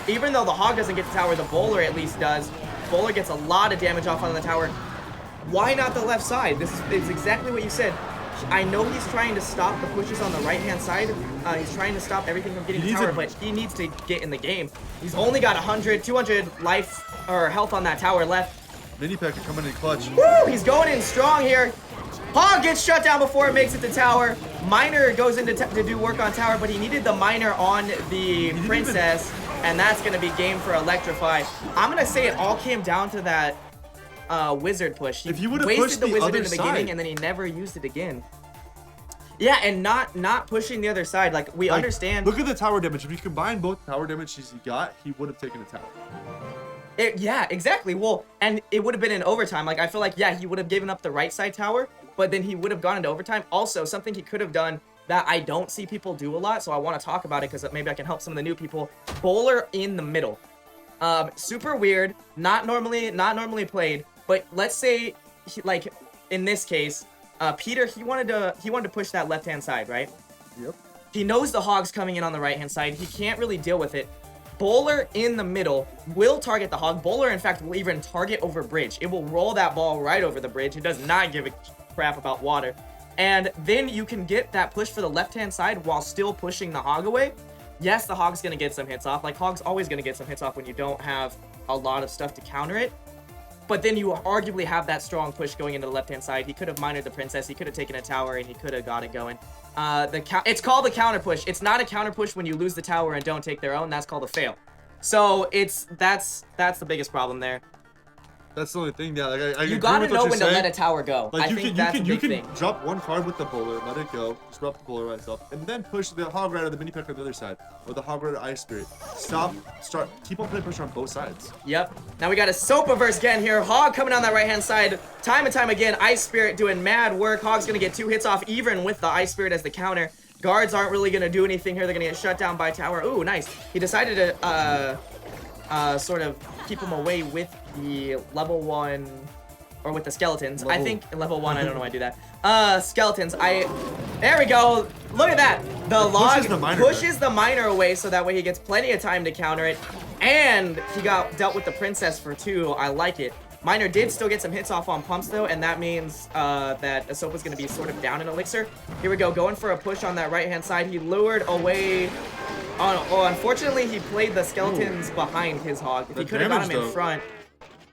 even though the Hog doesn't get to tower, the bowler at least does. Bowler gets a lot of damage off on the tower. Why not the left side? This is exactly what you said. I know he's trying to stop the pushes on the right-hand side. He's trying to stop everything from getting to tower, but he needs to get in the game. He's only got 100, 200 life or health on that tower left.
Mini P.E.K.K.A coming in clutch.
Woo! He's going in strong here. Hog gets shut down before it makes it to tower. Miner goes in to do work on tower, but he needed the miner on the princess. And that's going to be game for Electrify. I'm going to say it all came down to that wizard push. He wasted the wizard in the beginning and then he never used it again. Yeah, and not pushing the other side. Like, we understand.
Look at the tower damage. If you combine both tower damages he got, he would have taken a tower.
Yeah, exactly. Well, and it would have been in overtime. Like, I feel like, yeah, he would have given up the right side tower, but then he would have gone into overtime. Also, something he could have done that I don't see people do a lot, so I want to talk about it because maybe I can help some of the new people. Bowler in the middle. Super weird. Not normally played, but let's say, like, in this case, Peter, he wanted to push that left-hand side, right?
Yep.
He knows the Hog's coming in on the right-hand side. He can't really deal with it. Bowler in the middle will target the hog. Bowler, in fact, will even target over bridge. It will roll that ball right over the bridge. It does not give a crap about water. And then you can get that push for the left-hand side while still pushing the hog away. Yes, the hog's going to get some hits off. Like, hog's always going to get some hits off when you don't have a lot of stuff to counter it. But then you arguably have that strong push going into the left-hand side. He could have minored the princess. He could have taken a tower, and he could have got it going. It's called a counter push. It's not a counter push when you lose the tower and don't take their own. That's called a fail. So that's the biggest problem there.
That's the only thing. Yeah, like
you gotta know when to let a tower go.
Like,
I think that's a big thing.
You can drop one card with the bowler, let it go, disrupt the bowler by itself, and then push the hog rider, the mini peck on the other side, or the hog rider ice spirit. Keep on putting pressure on both sides.
Yep. Now we got a Sopa versus Gen here. Hog coming on that right-hand side, time and time again. Ice spirit doing mad work. Hog's gonna get 2 hits off, even with the ice spirit as the counter. Guards aren't really gonna do anything here. They're gonna get shut down by tower. Ooh, nice. He decided to sort of keep him away with the level 1, or with the skeletons. I think level 1, I don't know why I do that. Skeletons, there we go. Look at that. The log pushes the miner away so that way he gets plenty of time to counter it. And he got dealt with the princess for 2. I like it. Miner did still get some hits off on pumps though, and that means that Ahsoka's gonna be sort of down in elixir. Here we go, going for a push on that right-hand side. He lured away. Oh, unfortunately, he played the skeletons behind his hog. If he could have got him in front.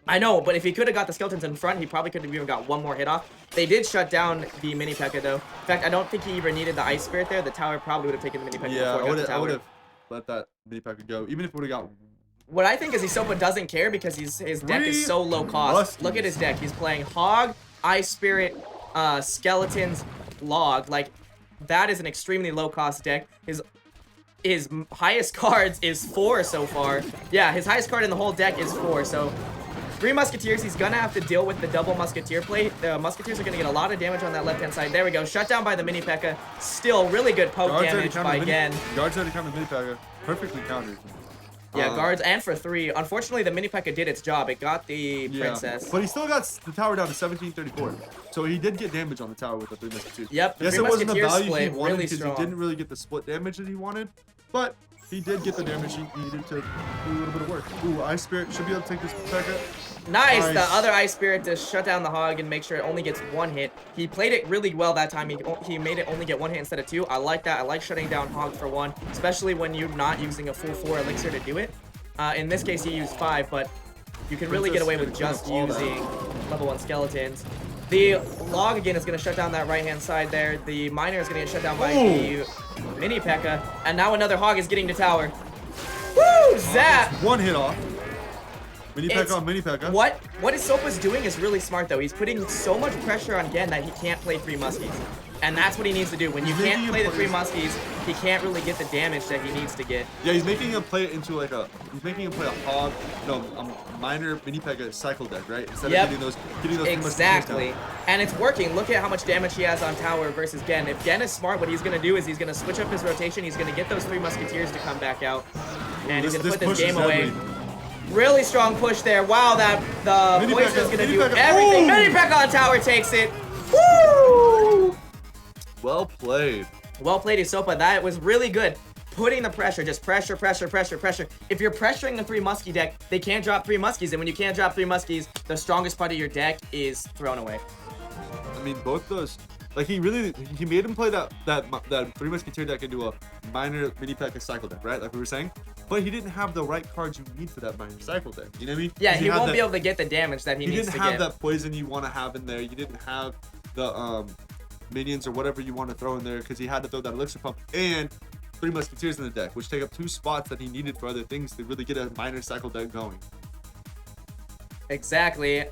I know, but if he could have got the skeletons in front, he probably could have even got 1 more hit off. They did shut down the mini P.E.K.K.A. though. In fact, I don't think he even needed the ice spirit there. The tower probably would have taken the mini P.E.K.K.A.
Yeah,
before it got the tower.
I would have let that mini P.E.K.K.A. go, even if it would have got.
What I think is Sopa doesn't care because his deck is so low cost. Look at his deck. He's playing hog, ice spirit, skeletons, log. Like, that is an extremely low cost deck. His highest cards is 4 so far. Yeah, his highest card in the whole deck is 4. So 3 Musketeers, he's gonna have to deal with the double Musketeer play. The Musketeers are gonna get a lot of damage on that left-hand side. There we go, shut down by the mini P.E.K.K.A. Still really good poke damage by Gen.
Guards had to counter mini P.E.K.K.A. Perfectly countered.
Yeah, guards and for 3. Unfortunately, the mini P.E.K.K.A. did its job. It got the princess.
But he still got the tower down to 1734. So he did get damage on the tower with the 3 Musketeers.
Yep,
yes, it wasn't the value he wanted
really
because he didn't really get the split damage that he wanted. But he did get the damage he needed to do a little bit of work. Ooh, Ice Spirit should be able to take this P.E.K.K.A.
Nice, the other Ice Spirit to shut down the hog and make sure it only gets 1 hit. He played it really well that time. He made it only get 1 hit instead of 2. I like that. I like shutting down hog for 1, especially when you're not using a full 4 elixir to do it. In this case, he used 5, but you can really get away with just using level 1 skeletons. The log again is going to shut down that right-hand side there. The miner is going to get shut down by the mini P.E.K.K.A. And now another hog is getting to tower. Woo! Zap!
1 hit off. Mini P.E.K.K.A. on mini P.E.K.K.A.
What Sopa's doing is really smart though. He's putting so much pressure on Gen that he can't play 3 muskies. And that's what he needs to do. When you can't play the 3 muskies, he can't really get the damage that he needs to get.
Yeah, he's making him play it into like he's making him play a hog, a minor mini P.E.K.K.A. cycle deck, right? Instead of getting those
exactly. And it's working. Look at how much damage he has on tower versus Gen. If Gen is smart, what he's gonna do is he's gonna switch up his rotation. He's gonna get those 3 musketeers to come back out, and he's gonna put this game away. Really strong push there. Wow, the poison is gonna do everything. Mini P.E.K.K.A. on tower takes it. Woo!
Well played.
Well played, Sopa. That was really good. Putting the pressure, just pressure. If you're pressuring the 3 muskie deck, they can't drop 3 muskies, and when you can't drop 3 muskies, the strongest part of your deck is thrown away.
I mean, both those. Like he made him play that 3 musketeer deck into a minor mini P.E.K.K.A. cycle deck, right? Like we were saying. But he didn't have the right cards you need for that minor cycle deck. You know what I mean?
Yeah, he won't be able to get the damage that he needs to get.
You didn't have that poison you want to have in there. You didn't have the minions or whatever you want to throw in there because he had to throw that elixir pump and 3 musketeers in the deck, which take up 2 spots that he needed for other things to really get a minor cycle deck going.
Exactly.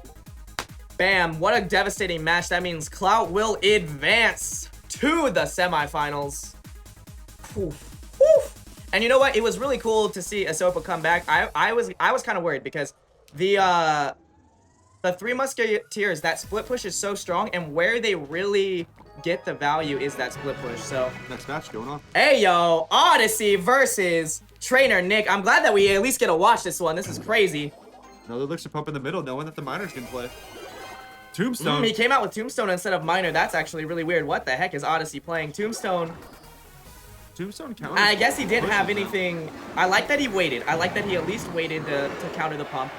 Bam, what a devastating match. That means Clout will advance to the semifinals. Oof. Oof. And you know what? It was really cool to see Ahsoka come back. I was kind of worried because the 3 Musketeers, that split push is so strong, and where they really get the value is that split push. So
next match going on.
Hey yo, Odyssey versus Trainer Nick. I'm glad that we at least get to watch this one. This is crazy.
Another elixir pump in the middle, knowing that the miners can play. Tombstone.
He came out with Tombstone instead of Miner. That's actually really weird. What the heck is Odyssey playing? Tombstone.
Tombstone counter.
I guess he didn't have anything. I like that he waited. I like that he at least waited to counter the pump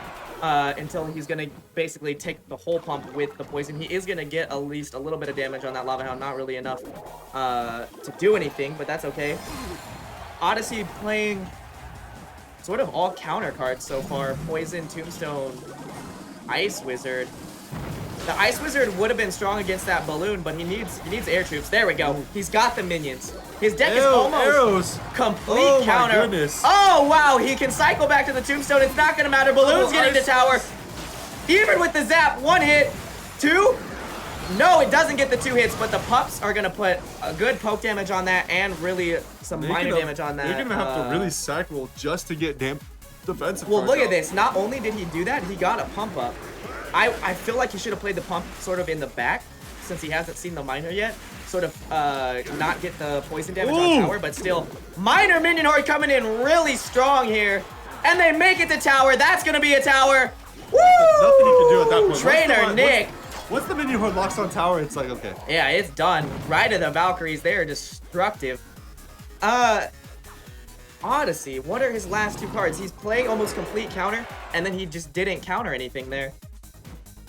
until he's going to basically take the whole pump with the poison. He is going to get at least a little bit of damage on that Lava Hound. Not really enough to do anything, but that's okay. Odyssey playing sort of all counter cards so far. Poison, Tombstone, Ice Wizard. The Ice Wizard would have been strong against that balloon, but he needs air troops. There we go. He's got the minions. His deck is almost complete counter.
My goodness.
Oh, wow. He can cycle back to the Tombstone. It's not going to matter. Balloon's getting the tower. Even with the zap, 1 hit, 2. No, it doesn't get the 2 hits, but the pups are going to put a good poke damage on that and really some minor damage on that.
They're going to have to really cycle just to get defensive.
Well, look at this. Not only did he do that, he got a pump up. I feel like he should have played the pump sort of in the back since he hasn't seen the minor yet. Sort of not get the poison damage on tower, but still. Minor minion horde coming in really strong here. And they make it to tower. That's going to be a tower. Woo!
Nothing he can do at that point.
Trainer Nick.
Once the minion horde locks on tower, it's like, okay.
Yeah, it's done. Right to the Valkyries. They are destructive. Odyssey, what are his last 2 cards? He's playing almost complete counter, and then he just didn't counter anything there.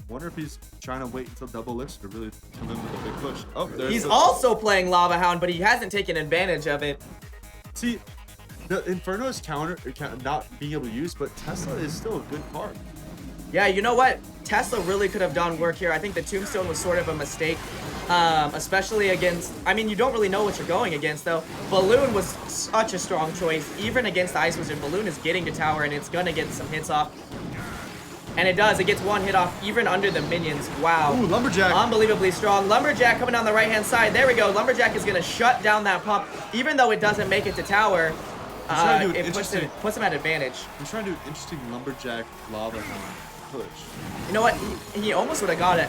Wonder if he's trying to wait until double elixir to really come in with a big push. Oh,
he's also playing Lava Hound, but he hasn't taken advantage of it.
See, the Inferno is counter not being able to use, but Tesla is still a good card.
Yeah, you know what? Tesla really could have done work here. I think the Tombstone was sort of a mistake, especially against... I mean, you don't really know what you're going against, though. Balloon was such a strong choice. Even against the Ice Wizard, Balloon is getting to tower, and it's going to get some hits off. And it does. It gets 1 hit off even under the minions. Wow.
Ooh, Lumberjack.
Unbelievably strong. Lumberjack coming down the right-hand side. There we go. Lumberjack is going to shut down that pump. Even though it doesn't make it to tower, it puts him at advantage.
I'm trying to do an interesting Lumberjack Lava Hound push.
You know what? He almost would have got it.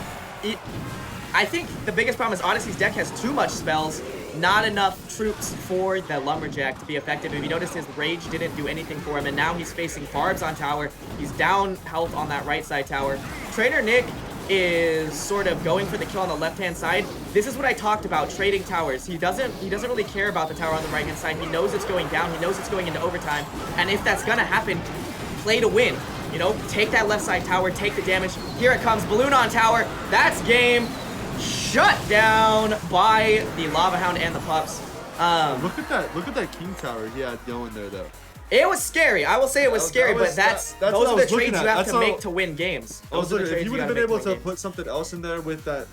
I think the biggest problem is Odyssey's deck has too much spells. Not enough troops for the Lumberjack to be effective. If you notice, his Rage didn't do anything for him, and now he's facing Barbs on tower. He's down health on that right side tower. Trainer Nick is sort of going for the kill on the left-hand side. This is what I talked about, trading towers. He doesn't really care about the tower on the right-hand side. He knows it's going down. He knows it's going into overtime. And if that's gonna happen, play to win. You know, take that left side tower, take the damage. Here it comes, Balloon on tower. That's game. Shut down by the Lava Hound and the pups.
Look at that King Tower he had going there, though.
It was scary. I will say it was scary, but those are the trades you have to make to win games.
If you would have been able to put something else in there with that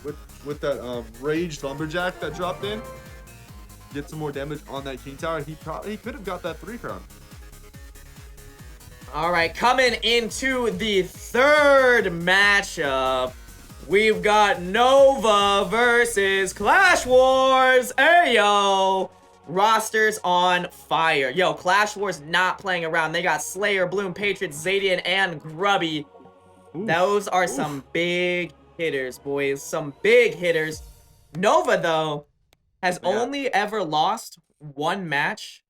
raged Lumberjack that dropped in, get some more damage on that King Tower, he could have got that 3 crown.
All right, coming into the 3rd matchup. We've got Nova versus Clash Wars. Hey, yo. Rosters on fire. Yo, Clash Wars not playing around. They got Slayer, Bloom, Patriots, Zadian, and Grubby. Those are some big hitters, boys. Some big hitters. Nova, though, has only ever lost 1 match,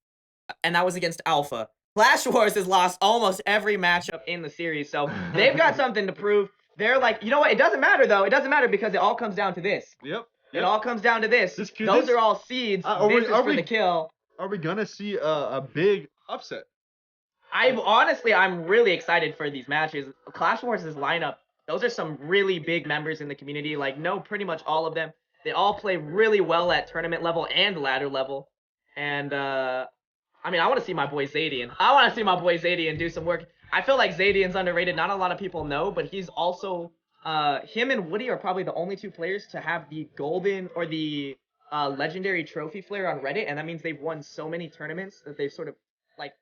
and that was against Alpha. Clash Wars has lost almost every matchup in the series, so they've got something to prove. They're like, you know what? It doesn't matter, though. It doesn't matter because it all comes down to this.
Yep.
It all comes down to this. Those are all seeds. This is for the kill.
Are we going to see a big upset?
I'm really excited for these matches. Clash Wars' lineup, those are some really big members in the community. Like, pretty much all of them. They all play really well at tournament level and ladder level. And, I mean, I want to see my boy Zadian. I want to see my boy Zadian do some work. I feel like Zadian's underrated. Not a lot of people know, but he's also... him and Woody are probably the only 2 players to have the golden or the legendary trophy flare on Reddit, and that means they've won so many tournaments that they've sort of, like,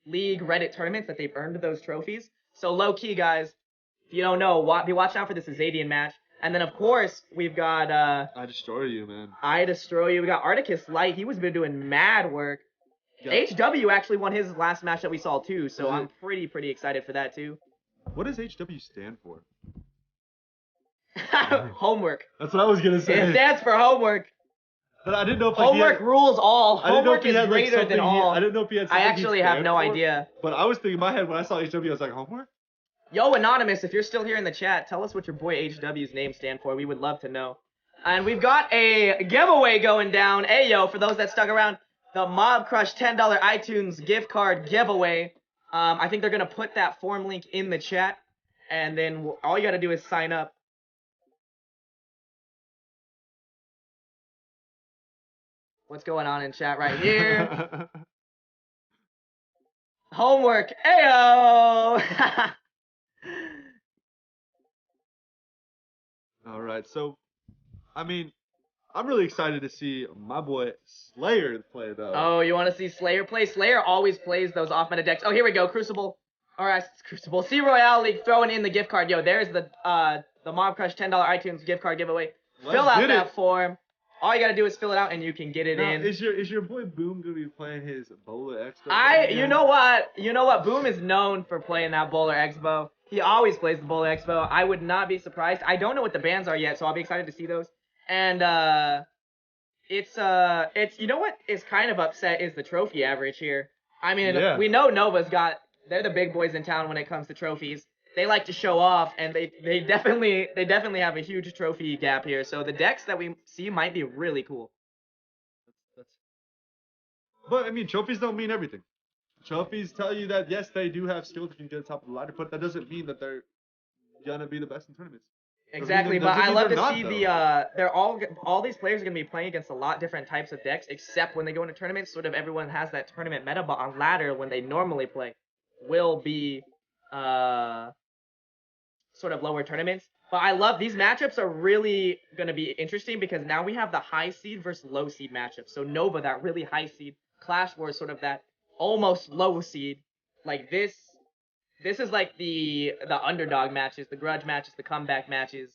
league Reddit tournaments that they've earned those trophies. So low-key, guys, if you don't know, be watching out for this Zadian match. And then, of course, we've got...
I Destroy You, man.
I Destroy You. We got Articus Light. He was been doing mad work. HW actually won his last match that we saw, too, so I'm pretty excited for that, too.
What does HW stand for?
Homework.
That's what I was gonna say.
It stands for homework.
But I didn't know if
homework rules all. Homework is greater than all.
I didn't know if he had.
I actually have no idea.
But I was thinking in my head when I saw HW, I was like, homework.
Yo, Anonymous, if you're still here in the chat, tell us what your boy HW's name stand for. We would love to know. And we've got a giveaway going down. Hey, yo, for those that stuck around, the Mob Crush $10 iTunes gift card giveaway. I think they're gonna put that form link in the chat, and then all you gotta do is sign up. What's going on in chat right here? Homework, ayo!
All right, so I mean, I'm really excited to see my boy Slayer play though.
Oh, you want to see Slayer play? Slayer always plays those off-meta decks. Oh, here we go, Crucible. All right, Crucible. See Royale League throwing in the gift card. Yo, there's the Mob Crush $10 iTunes gift card giveaway. Fill out that form. All you gotta do is fill it out, and you can get it in.
Is your boy Boom gonna be playing his Bowler Expo?
You know what? Boom is known for playing that Bowler Expo. He always plays the Bowler Expo. I would not be surprised. I don't know what the bans are yet, so I'll be excited to see those. And it's you know what is kind of upset is the trophy average here. I mean, we know they're the big boys in town when it comes to trophies. They like to show off, and they definitely have a huge trophy gap here. So the decks that we see might be really cool.
But I mean, trophies don't mean everything. Trophies tell you that yes, they do have skills that can get to the top of the ladder, but that doesn't mean that they're gonna be the best in tournaments.
Exactly, but I love to see they're all these players are gonna be playing against a lot different types of decks, except when they go into tournaments. Sort of everyone has that tournament meta, but on ladder when they normally play, will be sort of lower tournaments. But I love these matchups are really gonna be interesting because now we have the high seed versus low seed matchup. So Nova, that really high seed, Clash Wars, sort of that almost low seed. Like this is like the underdog matches, the grudge matches, the comeback matches.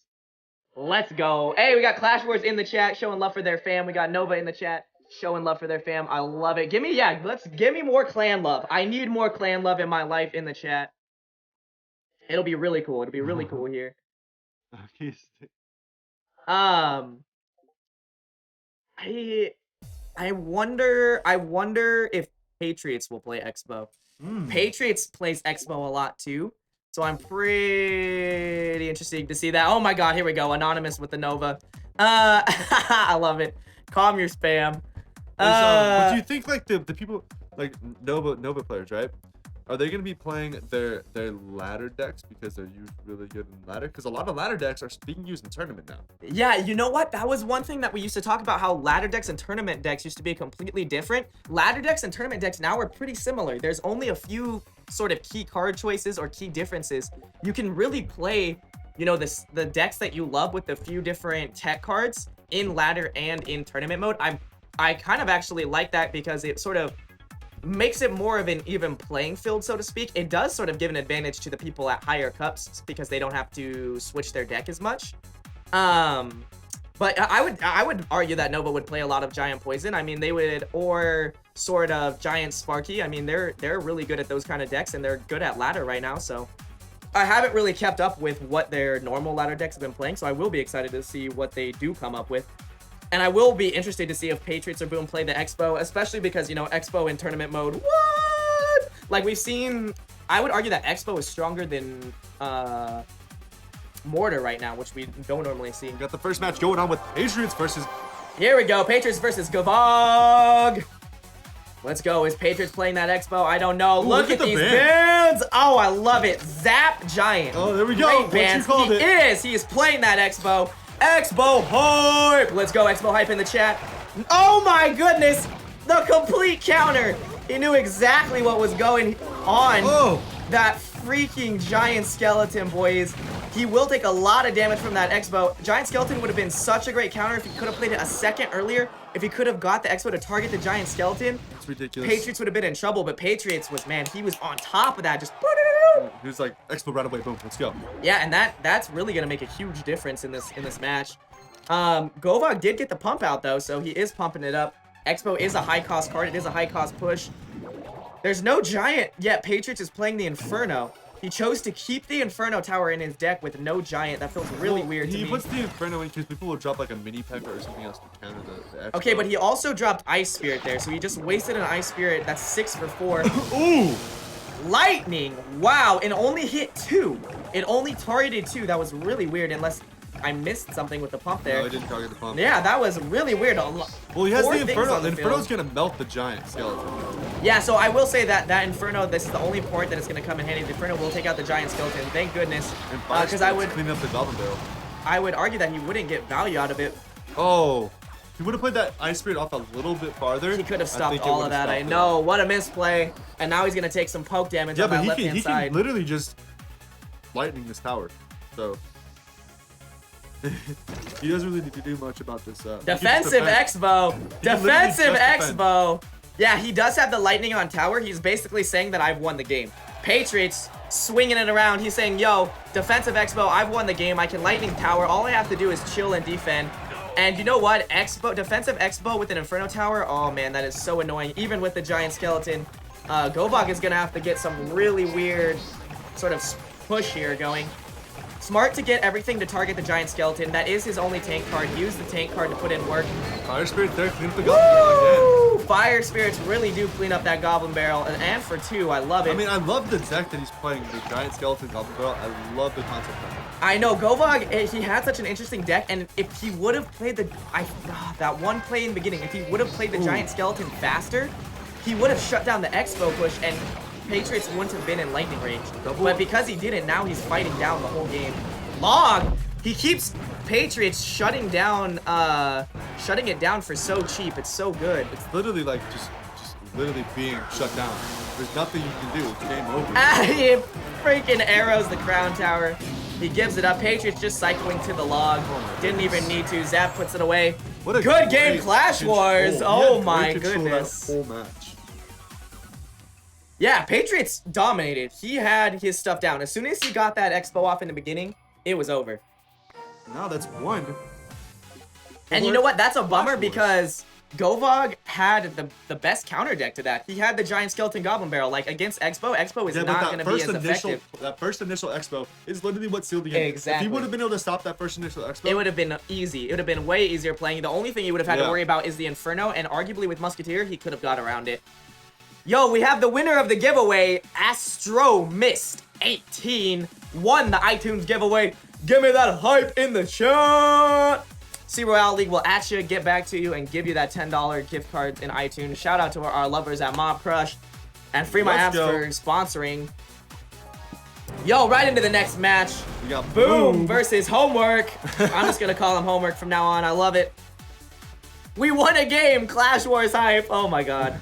Let's go. Hey, we got Clash Wars in the chat showing love for their fam. We got Nova in the chat showing love for their fam. I love it. Give me more clan love. I need more clan love in my life in the chat. It'll be really cool. It'll be really cool here. I wonder if Patriots will play Expo. Patriots plays Expo a lot too, so I'm pretty interested to see that. Oh my god, here we go. Anonymous with the Nova. I love it. Calm your spam.
But do you think like the people like Nova players, right? Are they going to be playing their ladder decks because they're really good in ladder? Because a lot of ladder decks are being used in tournament now.
Yeah, you know what? That was one thing that we used to talk about, how ladder decks and tournament decks used to be completely different. Ladder decks and tournament decks now are pretty similar. There's only a few sort of key card choices or key differences. You can really play, you know, the decks that you love with a few different tech cards in ladder and in tournament mode. I kind of actually like that because it sort of makes it more of an even playing field, so to speak. It does sort of give an advantage to the people at higher cups because they don't have to switch their deck as much. But I would argue that Nova would play a lot of Giant Poison. I mean, they would, or sort of Giant Sparky. I mean, they're really good at those kind of decks, and they're good at ladder right now. So I haven't really kept up with what their normal ladder decks have been playing, so I will be excited to see what they do come up with. And I will be interested to see if Patriots or Boom play the Expo, especially because, you know, Expo in tournament mode, what? Like, we've seen, I would argue that Expo is stronger than Mortar right now, which we don't normally see.
We got the first match going on with Patriots versus...
Here we go, Patriots versus Gavog. Let's go. Is Patriots playing that Expo? I don't know. Ooh, look at these bands. Oh, I love it. Zap Giant.
Oh, there we go.
Great bands. He is playing that Expo. Expo hype! Let's go, Expo hype in the chat. Oh my goodness! The complete counter! He knew exactly what was going on.
Oh.
That freaking Giant Skeleton, boys. He will take a lot of damage from that Expo. Giant Skeleton would have been such a great counter if he could have played it a second earlier. If he could have got the Expo to target the Giant Skeleton.
It's ridiculous.
Patriots would have been in trouble, but Patriots was, man, he was on top of that. Just...
He was like, Expo right away, boom, let's go.
Yeah, and that's really gonna make a huge difference in this match. Govog did get the pump out though, so he is pumping it up. Expo is a high cost card, it is a high cost push. There's no Giant yet. Patriots is playing the Inferno. He chose to keep the Inferno Tower in his deck with no Giant. That feels really weird to me.
He puts the Inferno in because people will drop like a mini P.E.K.K.A. or something else to counter the Expo.
Okay, but he also dropped Ice Spirit there, so he just wasted an Ice Spirit. That's 6 for 4.
Ooh!
Lightning! Wow, it only hit 2. It only targeted 2. That was really weird, unless I missed something with the pump there.
No, it didn't target the pump.
Yeah, that was really weird.
Well, he has
Four
the
things
Inferno.
on
The
the
Inferno's
field.
gonna melt the giant skeleton.
Yeah, so I will say that Inferno, this is the only port that is going to come in handy. The Inferno will take out the giant skeleton. Thank goodness.
And Fire
Because I would
clean up the Goblin Barrel.
argue that he wouldn't get value out of it.
Oh. He would have played that Ice Spirit off a little bit farther.
He could have
I
stopped
think it
all
would
of
have
that. I
stopped
know. What a misplay. And now he's going to take some poke damage
Yeah,
on
but
that
he
left-hand
can
side.
literally just lightning this tower. So he doesn't really need to do much about this.
Defensive Expo. Defensive Expo. Yeah, he does have the lightning on tower. He's basically saying that I've won the game. Patriots swinging it around. He's saying, yo, defensive Expo, I've won the game. I can lightning tower. All I have to do is chill and defend. And you know what? Defensive Expo with an Inferno Tower. Oh, man, that is so annoying. Even with the giant skeleton. Govog is going to have to get some really weird sort of push here going. Smart to get everything to target the giant skeleton. That is his only tank card. Use the tank card to put in work.
Fire Spirit there, clean up the Goblin Barrel again.
Fire Spirits really do clean up that Goblin Barrel. And for 2, I love it.
I mean, I love the deck that he's playing, the Giant Skeleton Goblin Barrel. I love the concept of it.
I know, Govog, he had such an interesting deck, and if he would have played that one play in the beginning, if he would have played the Giant Skeleton faster, he would have shut down the Expo push, and Patriots wouldn't have been in lightning range. But because he didn't, now he's fighting down the whole game. Log! He keeps Patriots shutting it down for so cheap. It's so good.
It's literally like just literally being shut down. There's nothing you can do. It's game over.
He freaking arrows the crown tower. He gives it up. Patriots just cycling to the log. Didn't even need to. Zap puts it away.
What a
good game,
great
Clash
control.
Wars.
He
Oh
had
my
great control
goodness.
that whole match.
Yeah, Patriots dominated. He had his stuff down. As soon as he got that Expo off in the beginning, it was over.
Now that's one.
And you know what? That's a bummer because Govog had the best counter deck to that. He had the Giant Skeleton Goblin Barrel. Like, against Expo is not going to be as effective.
That first initial Expo is literally what sealed the game.
Exactly.
If he would have been able to stop that first initial Expo,
it would have been easy. It would have been way easier playing. The only thing he would have had to worry about is the Inferno, and arguably with Musketeer, he could have got around it. Yo, we have the winner of the giveaway, Astro Mist 18, won the iTunes giveaway. Give me that hype in the chat. Royale League will at you, get back to you, and give you that $10 gift card in iTunes. Shout out to our lovers at Mob Crush and Free My Apps for sponsoring. Yo, right into the next match.
We got
Boom versus Homework. I'm just going to call him Homework from now on. I love it. We won a game. Clash Wars hype. Oh, my God.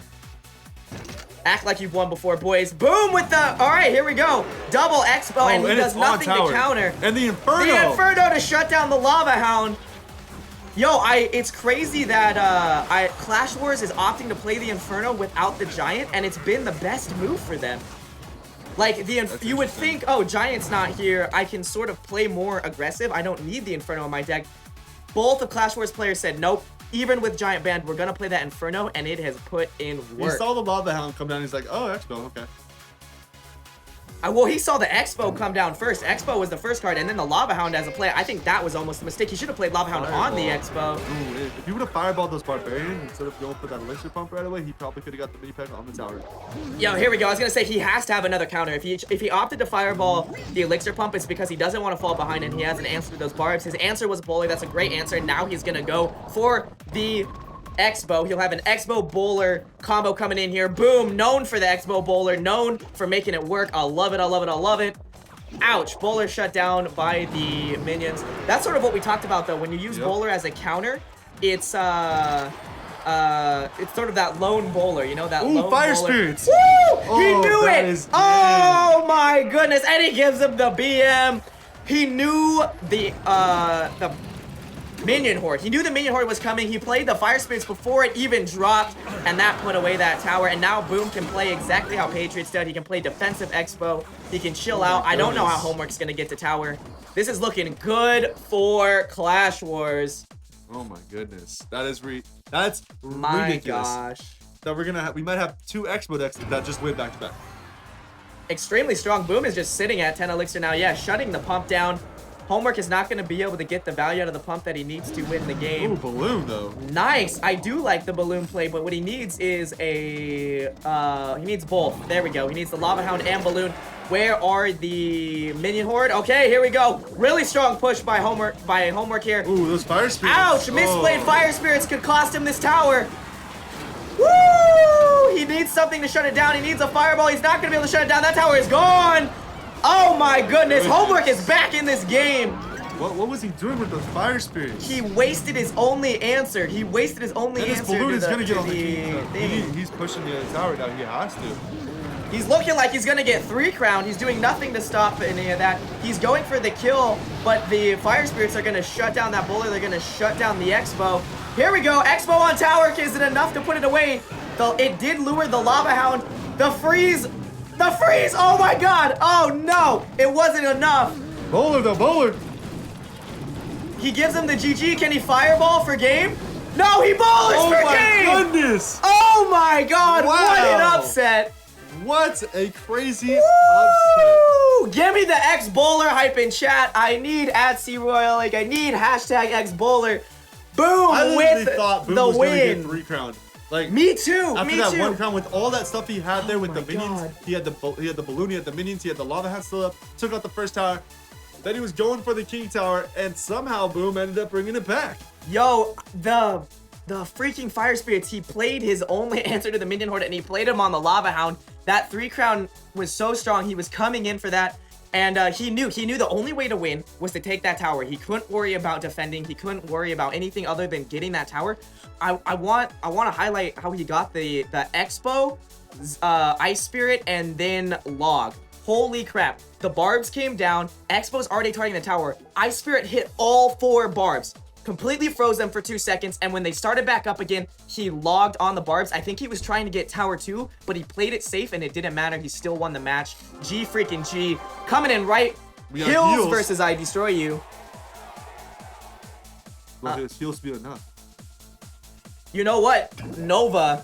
Act like you've won before, boys. Boom with the... All right, here we go. Double Expo, and he does nothing to counter.
And the Inferno.
The Inferno to shut down the Lava Hound. Yo, it's crazy that Clash Wars is opting to play the Inferno without the Giant, and it's been the best move for them. Like, you would think, oh, Giant's not here. I can sort of play more aggressive. I don't need the Inferno in my deck. Both of Clash Wars players said, nope. Even with Giant Band, we're going to play that Inferno, and it has put in work.
He saw the Lava Hound come down. He's like, oh, Expo, okay.
Well, he saw the Expo come down first. Expo was the first card, and then the Lava Hound as a play. I think that was almost a mistake. He should have played Lava Hound on the Expo.
Ooh, if he would have fireballed those Barbarians instead of going for that Elixir Pump right away, he probably could have got the mini pack on the tower.
Yo, here we go. I was going to say he has to have another counter. If he opted to fireball the Elixir Pump, it's because he doesn't want to fall behind, and he has an answer to those barbs. His answer was Bowler. That's a great answer. Now he's going to go for the Expo. He'll have an Expo Bowler combo coming in here. Boom. Known for the Expo Bowler. Known for making it work. I love it. I love it. I love it. Ouch. Bowler shut down by the minions. That's sort of what we talked about, though. When you use Bowler as a counter, it's sort of that lone bowler, you know, that lone
Fire
bowler.
Spirits.
Woo! He knew it. Oh my goodness. And he gives him the BM. He knew the Minion Horde. He knew the Minion Horde was coming. He played the Fire Spirits before it even dropped, and that put away that tower. And now Boom can play exactly how Patriots did. He can play defensive Expo. He can chill out. I don't know how Homework's going to get to tower. This is looking good for Clash Wars.
Oh my goodness. That's
My
ridiculous.
gosh.
So we might have 2 Expo decks that just went back to back.
Extremely strong. Boom is just sitting at 10 elixir now. Yeah, shutting the pump down. Homework is not going to be able to get the value out of the pump that he needs to win the game.
Ooh, Balloon, though.
Nice. I do like the Balloon play, but what he needs is he needs both. There we go. He needs the Lava Hound and Balloon. Where are the minion horde? Okay, here we go. Really strong push by homework here.
Ooh, those fire spirits.
Ouch! Misplayed fire spirits could cost him this tower. Woo! He needs something to shut it down. He needs a fireball. He's not gonna be able to shut it down. That tower is gone. Oh my goodness! Homework is back in this game.
What was he doing with those fire spirits?
He wasted his only answer. He wasted his only
and
answer.
This balloon is gonna get on the
thing.
He's pushing the tower down. He has to.
He's looking like he's gonna get 3 crown. He's doing nothing to stop any of that. He's going for the kill, but the fire spirits are gonna shut down that bowler. They're gonna shut down the Expo. Here we go. Expo on tower. Is it enough to put it away? It did lure the lava hound. The freeze. The freeze. Oh my god. Oh no. It wasn't enough.
Bowler though. Bowler.
He gives him the GG. Can he fireball for game? No, he bowlers for game.
Oh my goodness.
Oh my god.
Wow.
What an upset.
What a crazy upset.
Give me the X bowler hype in chat. I need @CRoyale. Like, I need #X bowler. Boom.
I
with
thought Boom
the
was
win.
Gonna get 3 crown. Like
me too.
After
me
that
too.
1 crown with all that stuff he had there with the minions,
God.
he had the balloon, he had the minions, he had the lava hat still up. Took out the first tower. Then he was going for the king tower, and somehow Boom ended up bringing it back.
Yo, the freaking fire spirits. He played his only answer to the minion horde, and he played him on the lava hound. That 3 crown was so strong. He was coming in for that. And he knew the only way to win was to take that tower. He couldn't worry about defending. He couldn't worry about anything other than getting that tower. I want to highlight how he got the Expo, Ice Spirit, and then Log. Holy crap. The barbs came down. Expo's already targeting the tower. Ice Spirit hit all 4 barbs. Completely froze them for 2 seconds, and when they started back up again, he logged on the barbs. I think he was trying to get tower 2, but he played it safe, and it didn't matter. He still won the match. G freaking G. Coming in right. Heals versus I Destroy You.
Will his heals be enough?
You know what? Nova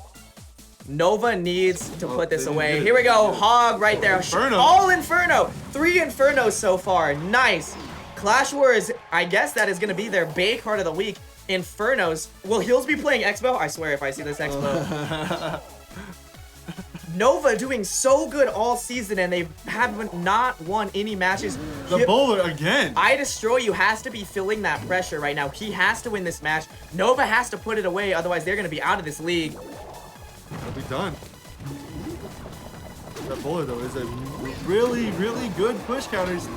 needs to put this away. Here we go. Hog right there.
Inferno.
All Inferno. 3 Infernos so far. Nice. Clash Wars, I guess that is going to be their big card of the week. Infernos. Will Heels be playing Expo? I swear if I see this Expo. Nova doing so good all season, and they haven't not won any matches.
The bowler again.
I Destroy You has to be feeling that pressure right now. He has to win this match. Nova has to put it away, otherwise they're going to be out of this league.
They'll be done. That bowler though is a really, really good push counters.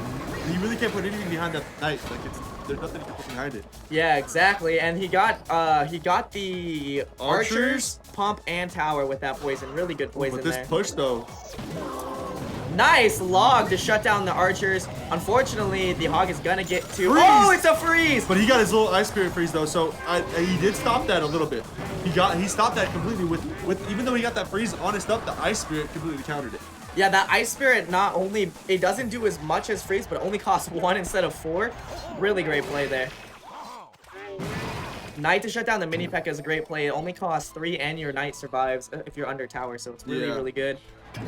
You really can't put anything behind that knight. Like there's nothing to put behind it.
Yeah, exactly. And he got the archers, pump, and tower with that poison. Really good poison there.
But this push though.
Nice log to shut down the archers. Unfortunately, the hog is gonna get to.
Freeze!
Oh, it's a freeze!
But he got his little ice spirit freeze though, so he did stop that a little bit. He stopped that completely with even though he got that freeze on his stuff, the ice spirit completely countered it.
Yeah, that Ice Spirit not only, it doesn't do as much as Freeze, but only costs 1 instead of 4. Really great play there. Knight to shut down the mini P.E.K.K.A is a great play. It only costs 3 and your Knight survives if you're under tower, so it's really, really good.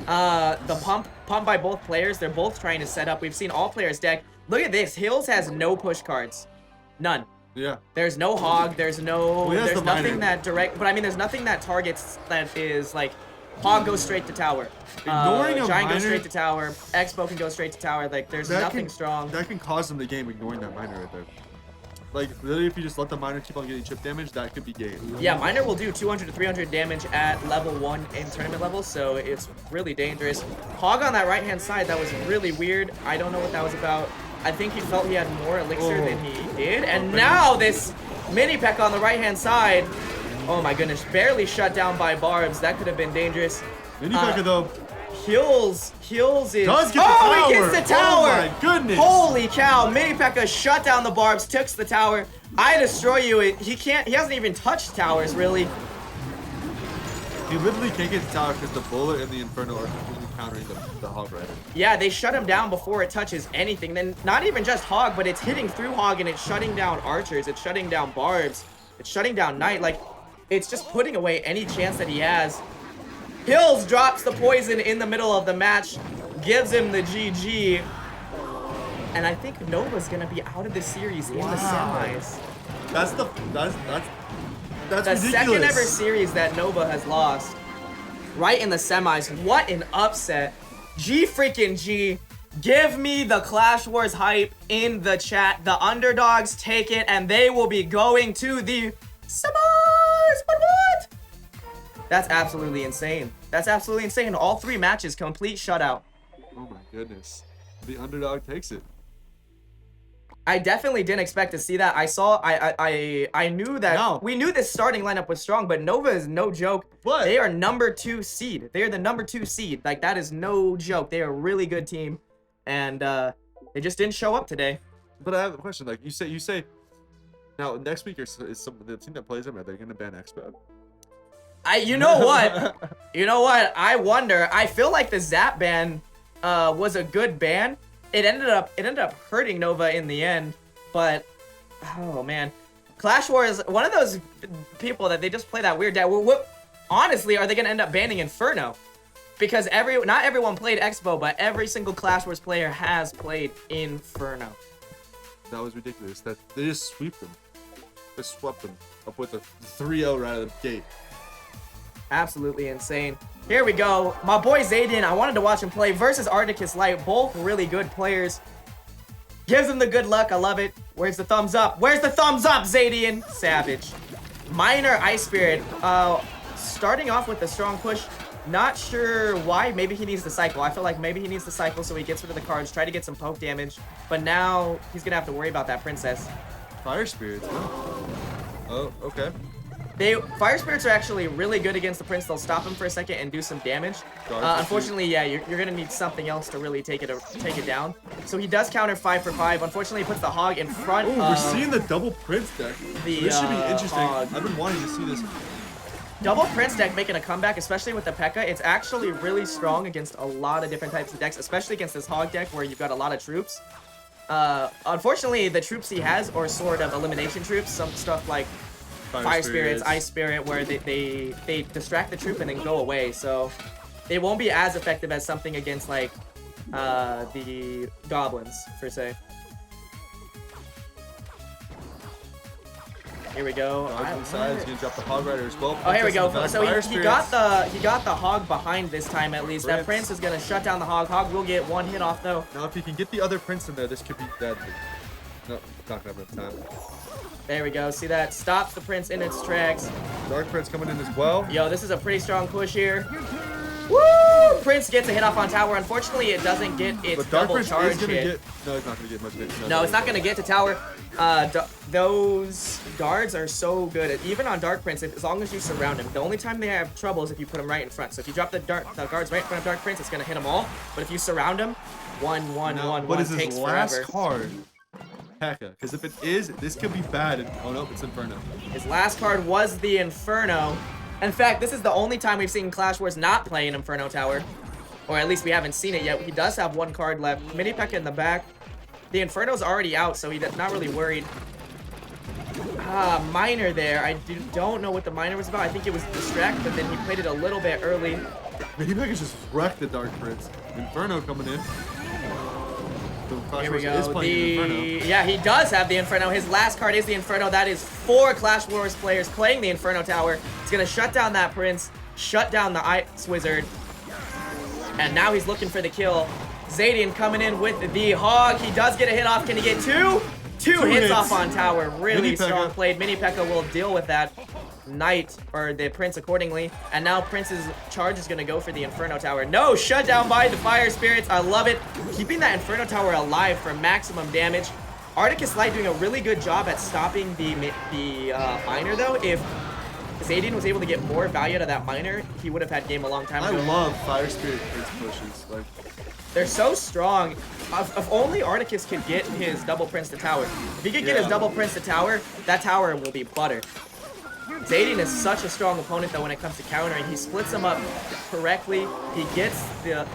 The pump by both players, they're both trying to set up. We've seen all players deck. Look at this, Hills has no push cards. None.
Yeah.
There's no hog, there's no,
well,
there's nothing that direct, but I mean there's nothing that targets that is like, hog goes straight to tower.
Ignoring a
Giant goes
miner,
straight to tower. Expo can go straight to tower. Like, there's nothing strong.
That can cost them the game, ignoring that miner right there. Like, literally, if you just let the miner keep on getting chip damage, that could be game.
Yeah, miner will do 200 to 300 damage at level 1 in tournament level, so it's really dangerous. Hog on that right-hand side, that was really weird. I don't know what that was about. I think he felt he had more elixir than he did. And now this mini P.E.K.K.A on the right-hand side. Oh my goodness, barely shut down by barbs. That could have been dangerous.
Mini P.E.K.K.A though.
Heals is.
Does get the tower.
He gets the tower.
Oh my goodness.
Holy cow. Mini P.E.K.K.A shut down the barbs, took the tower. I Destroy You. He hasn't even touched towers, really.
He literally can't get the tower because the bowler and the Inferno are completely countering the Hog Rider.
Yeah, they shut him down before it touches anything. Then not even just Hog, but it's hitting through Hog and it's shutting down archers. It's shutting down barbs. It's shutting down Knight. Like, it's just putting away any chance that he has. Hills drops the poison in the middle of the match, gives him the GG. And I think Nova's gonna be out of the series in the semis.
That's
the
ridiculous.
Second ever series that Nova has lost. Right in the semis. What an upset. G freaking G. Give me the Clash Wars hype in the chat. The underdogs take it, and they will be going to the Summers. What? That's absolutely insane. That's absolutely insane. All 3 matches, complete shutout.
Oh my goodness. The underdog takes it.
I definitely didn't expect to see that. I knew that
No.
we knew this starting lineup was strong, but Nova is no joke.
What?
They are number 2 seed. They are the number 2 seed. Like, that is no joke. They are a really good team, and they just didn't show up today.
But I have a question. Like you say, now next week is the team that plays them. Are they gonna ban Expo?
You know what? You know what? I wonder. I feel like the Zap ban was a good ban. It ended up hurting Nova in the end, but oh man, Clash Wars, one of those people that they just play that weird deck. Honestly, are they gonna end up banning Inferno? Because not everyone played Expo, but every single Clash Wars player has played Inferno.
That was ridiculous. That they just sweep them. They swept them up with a 3-0 right out of the gate.
Absolutely insane. Here we go. My boy Zayden, I wanted to watch him play versus Arcticus Light. Both really good players. Gives him the good luck. I love it. Where's the thumbs up? Where's the thumbs up, Zayden? Savage. Minor Ice Spirit. Starting off with a strong push. Not sure why. Maybe he needs the cycle. I feel like maybe he needs the cycle so he gets rid of the cards. Try to get some poke damage. But now he's going to have to worry about that princess.
Fire spirits. Huh? Oh, okay.
Fire spirits are actually really good against the prince. They'll stop him for a second and do some damage. Unfortunately, yeah, you're gonna need something else to really take it down. So he does counter 5 for 5. Unfortunately, he puts the hog in front.
Oh, we're seeing the double prince deck. This should be interesting.
Hog.
I've been wanting to see this.
Double prince deck making a comeback, especially with the P.E.K.K.A. It's actually really strong against a lot of different types of decks, especially against this hog deck where you've got a lot of troops. Unfortunately, the troops he has are sort of elimination troops. Some stuff like Fire Spirits, Ice Spirit, where they distract the troop and then go away, so they won't be as effective as something against like the goblins per se. Here we go.
He's gonna drop the hog rider as well.
Oh, here we go. So he got the hog behind this time at least. That prince is gonna shut down the hog. Hog will get 1 hit off though.
Now if he can get the other prince in there, this could be deadly. No, not gonna have enough time.
There we go. See that? Stops the prince in its tracks.
Dark Prince coming in as well.
Yo, this is a pretty strong push here. Woo! Prince gets a hit off on tower. Unfortunately, it doesn't get its double charge hit.
No, it's not going to get much hit.
No, it's not going to get to tower. Those guards are so good. Even on Dark Prince, as long as you surround him. The only time they have trouble is if you put him right in front. So if you drop the guards right in front of Dark Prince, it's going to hit them all. But if you surround him, one takes forever.
Card? P.E.K.K.A. Because if it is, this could be bad. Oh no, it's Inferno.
His last card was the Inferno. In fact, this is the only time we've seen Clash Wars not play an Inferno Tower. Or at least we haven't seen it yet. He does have 1 card left. Mini P.E.K.K.A. in the back. The Inferno's already out, so he's not really worried. Miner there. I don't know what the Miner was about. I think it was distract, but then he played it a little bit early.
Mini P.E.K.K.A. just wrecked the Dark Prince. Inferno coming in.
Here we go. Yeah, he does have the Inferno. His last card is the Inferno. That is 4 Clash Wars players playing the Inferno Tower. He's going to shut down that Prince, shut down the Ice Wizard. And now he's looking for the kill. Zayden coming in with the hog. He does get a hit off. Can he get 2? Two hits off on tower. Really strong played. Mini P.E.K.K.A. will deal with that knight, or the prince accordingly. And now Prince's charge is going to go for the Inferno Tower. No, shut down by the Fire Spirits. I love it. Keeping that Inferno Tower alive for maximum damage. Arcticus Light doing a really good job at stopping the miner, though. If Zayden was able to get more value out of that miner, he would have had game a long time ago.
I love Fire Spirit Prince pushes. Like,
they're so strong. If only Arcticus could get his double Prince to tower. If he could get his double Prince to tower, that tower will be butter. Zayden is such a strong opponent, though, when it comes to countering. He splits them up correctly. He gets the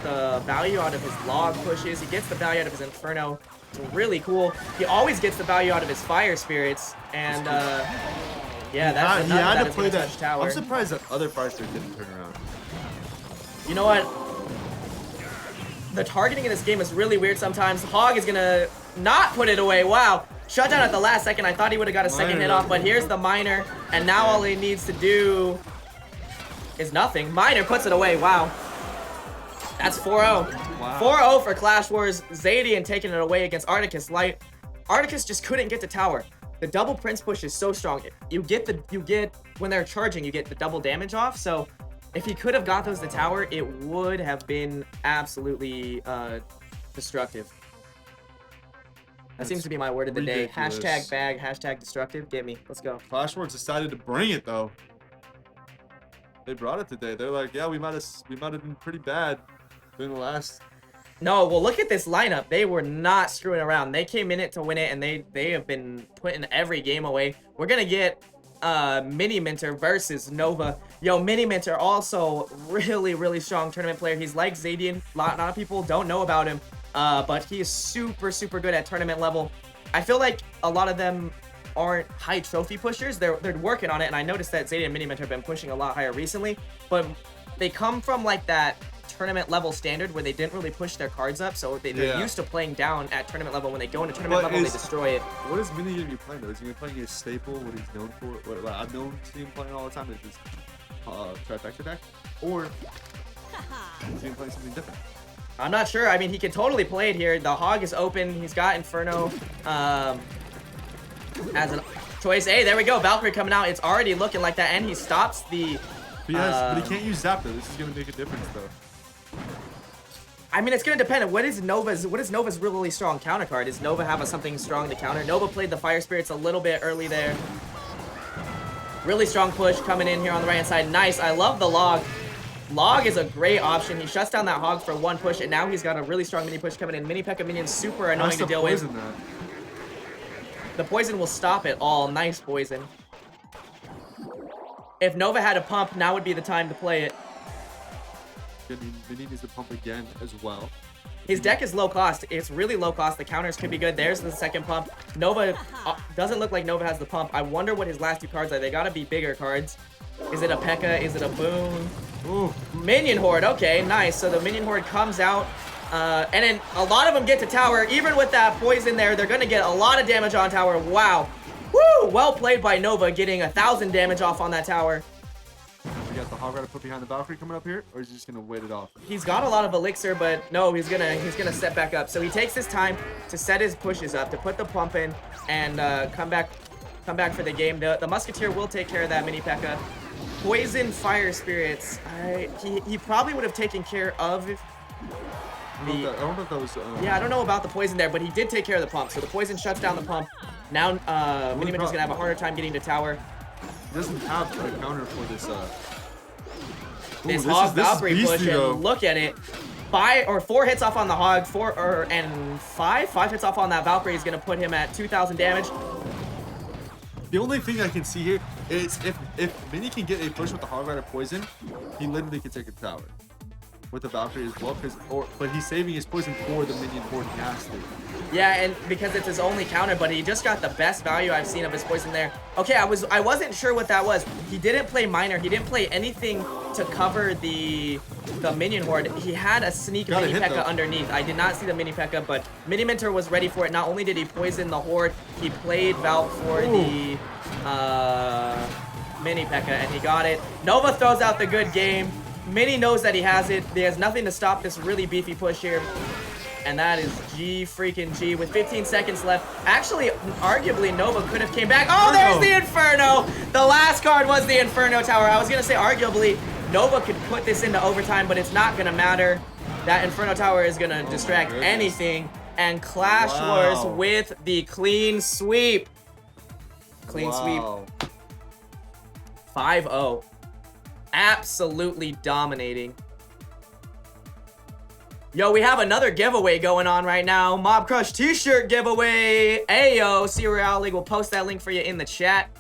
value out of his log pushes. He gets the value out of his Inferno. It's really cool. He always gets the value out of his Fire Spirits. And, yeah,
he had to play
that tower.
I'm surprised that other Fire Spirits didn't turn around.
You know what? The targeting in this game is really weird sometimes. Hog is going to not put it away. Wow. Shut down at the last second. I thought he would have got a second hit off, but here's the miner. And now all he needs to do is nothing. Miner puts it away. Wow. That's 4-0.
Wow.
4-0 for Clash Wars. Zadian taking it away against Articus Light. Articus just couldn't get to tower. The double Prince push is so strong. You get when they're charging, you get the double damage off. So if he could have got those to tower, it would have been absolutely destructive. That seems to be my word of the day. Hashtag bag, hashtag destructive. Get me. Let's go.
Clash Wars decided to bring it though. They brought it today. They're like, yeah, we might have been pretty bad in the last.
No, well, look at this lineup. They were not screwing around. They came in it to win it, and they have been putting every game away. We're gonna get Mini Minter versus Nova. Yo, Mini Minter also really strong tournament player. He's like Zadian. A lot of people don't know about him, but he is super good at tournament level. I feel like a lot of them aren't high trophy pushers. They're working on it, and I noticed that Zadian and Mini Minter have been pushing a lot higher recently, but they come from like that tournament level standard where they didn't really push their cards up, so they're used to playing down at tournament level. When they go into tournament level, they destroy it.
What is Mini gonna be playing though? Is he gonna be playing his staple, what he's known for? What I've known to him playing all the time is his trifecta deck, or is he gonna play something different?
I'm not sure. I mean, he can totally play it here. The Hog is open. He's got Inferno as a choice. Hey, there we go. Valkyrie coming out. It's already looking like that, and he stops the.
But he can't use Zap though. This is gonna make a difference though.
I mean, it's gonna depend. What is Nova's really strong counter card? Does Nova have something strong to counter? Nova played the Fire Spirits a little bit early there. Really strong push coming in here on the right hand side. Nice. I love the Log. Log is a great option. He shuts down that Hog for one push, and now he's got a really strong mini push coming in. Mini P.E.K.K.A. minion, super annoying to deal with.
That.
The poison will stop it all. Nice poison. If Nova had a pump, now would be the time to play it.
Mini needs to pump again as well.
His deck is low cost. It's really low cost. The counters could be good. There's the second pump. Nova doesn't look like Nova has the pump. I wonder what his last two cards are. They gotta be bigger cards. Is it a P.E.K.K.A? Is it a Boon?
Ooh.
Minion Horde. Okay, nice. So the Minion Horde comes out. And then a lot of them get to tower. Even with that poison there, they're gonna get a lot of damage on tower. Wow. Woo! Well played by Nova, getting 1,000 damage off on that tower.
We got the Hog Rider put behind the Valkyrie coming up here, or is he just gonna wait it off?
He's got a lot of elixir, but no, he's gonna step back up. So he takes his time to set his pushes up, to put the pump in, and come back for the game. The Musketeer will take care of that mini P.E.K.K.A. Poison Fire Spirits. He probably would have taken care of.
I don't know if that was.
Yeah, I don't know about the poison there, but he did take care of the pump. So the poison shuts down the pump. Now Miniman is gonna have a harder time getting to tower.
He doesn't have a counter for this.
This Hog Valkyrie push, and look at it. 4 hits off on the Hog, 5 hits off on that Valkyrie is gonna put him at 2,000 damage.
The only thing I can see here is if Mini can get a push with the Hog Rider poison, he literally can take a tower with the Valkyrie as well. But he's saving his poison for the Minion Horde. He has to.
Yeah, and because it's his only counter, but he just got the best value I've seen of his poison there. Okay, I wasn't sure what that was. He didn't play Miner. He didn't play anything to cover the Minion Horde. He had a sneak Mini P.E.K.K.A. underneath. I did not see the Mini P.E.K.K.A., but Mini Minter was ready for it. Not only did he poison the Horde, he played Valk for the Mini P.E.K.K.A. and he got it. Nova throws out the good game. Mini knows that he has it. There's nothing to stop this really beefy push here. And that is G freaking G with 15 seconds left. Actually, arguably, Nova could have came back. Oh, there's the Inferno. The last card was the Inferno Tower. I was going to say, arguably, Nova could put this into overtime, but it's not going to matter. That Inferno Tower is going to distract anything. And Clash Wars with the clean sweep. Clean sweep. 5-0. Absolutely dominating. Yo, we have another giveaway going on right now. Mob Crush t-shirt giveaway. Ayo, see Royale League. We'll post that link for you in the chat.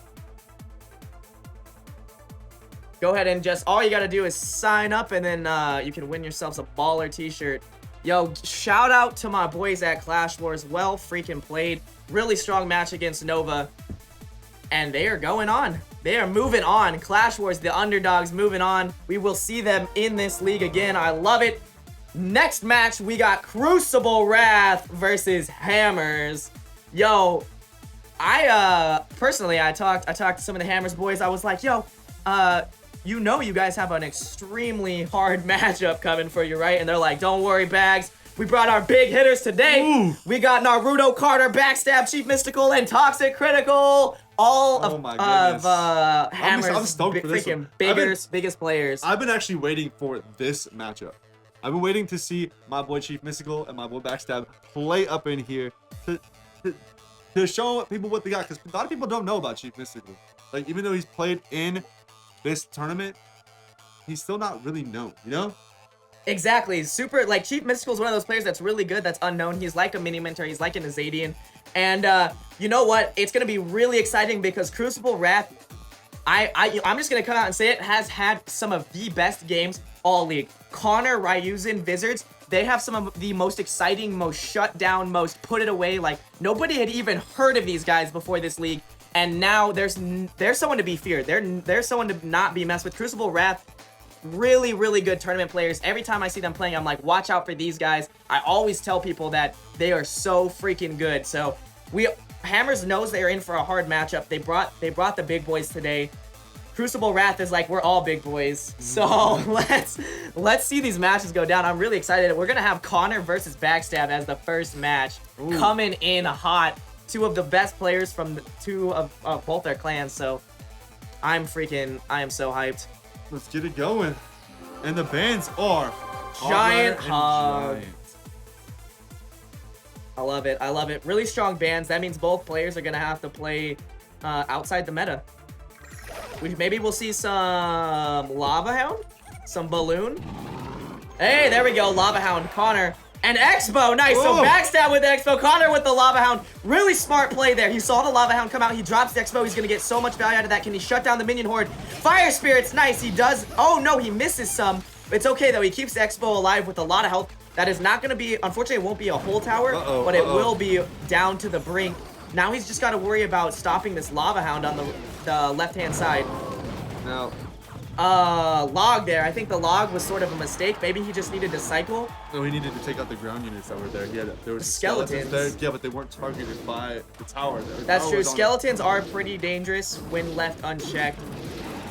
Go ahead and all you gotta do is sign up, and then you can win yourselves a baller t-shirt. Yo, shout out to my boys at Clash Wars. Well freaking played. Really strong match against Nova. And they are going on. They are moving on. Clash Wars, the underdogs, moving on. We will see them in this league again. I love it. Next match, we got Crucible Wrath versus Hammers. Yo, personally, I talked to some of the Hammers boys. I was like, yo, you know you guys have an extremely hard matchup coming for you, right? And they're like, don't worry, Bags. We brought our big hitters today.
Ooh.
We got Naruto, Carter, Backstab, Chief Mystical, and Toxic Critical. All of Hammer's
I'm stoked for this one.
biggest players.
I've been actually waiting for this matchup. I've been waiting to see my boy Chief Mystical and my boy Backstab play up in here to show people what they got. Because a lot of people don't know about Chief Mystical. Like, even though he's played in this tournament, he's still not really known, you know?
Exactly. Super, like, Chief Mystical is one of those players that's really good, that's unknown. He's like a mini mentor. He's like an Azadian. And you know what? It's going to be really exciting because Crucible Wrath, I'm just going to come out and say it, has had some of the best games all league. Connor, Ryuzen, Vizards, they have some of the most exciting, most shut down, most put it away. Like, nobody had even heard of these guys before this league. And now there's someone to be feared. There's someone to not be messed with. Crucible Wrath, really, really good tournament players. Every time I see them playing, I'm like, watch out for these guys. I always tell people that they are so freaking good. So Hammers knows they're in for a hard matchup. They brought the big boys today. Crucible Wrath is like, we're all big boys. So let's see these matches go down. I'm really excited. We're gonna have Connor versus Backstab as the first match. Ooh. Coming in hot. Two of the best players from two of both their clans. So I am so hyped.
Let's get it going. And the bands are
Giant Hug. I love it. I love it. Really strong bands. That means both players are going to have to play outside the meta. Maybe we'll see some Lava Hound, some Balloon. Hey, there we go. Lava Hound, Connor, and Expo. Nice. So Backstab with Expo. Connor with the Lava Hound. Really smart play there. He saw the Lava Hound come out. He drops the Expo. He's going to get so much value out of that. Can he shut down the minion horde? Fire Spirits. Nice. He does. Oh, no. He misses some. It's okay, though. He keeps the Expo alive with a lot of health. That is not going to be, unfortunately, it won't be a whole tower, but it will be down to the brink. Now he's just got to worry about stopping this Lava Hound on the left-hand side.
Now,
log there. I think the log was sort of a mistake. Maybe he just needed to cycle.
No, he needed to take out the ground units that were there. There was
skeletons
there. Yeah, but they weren't targeted by the tower.
That's true. Skeletons are pretty dangerous when left unchecked.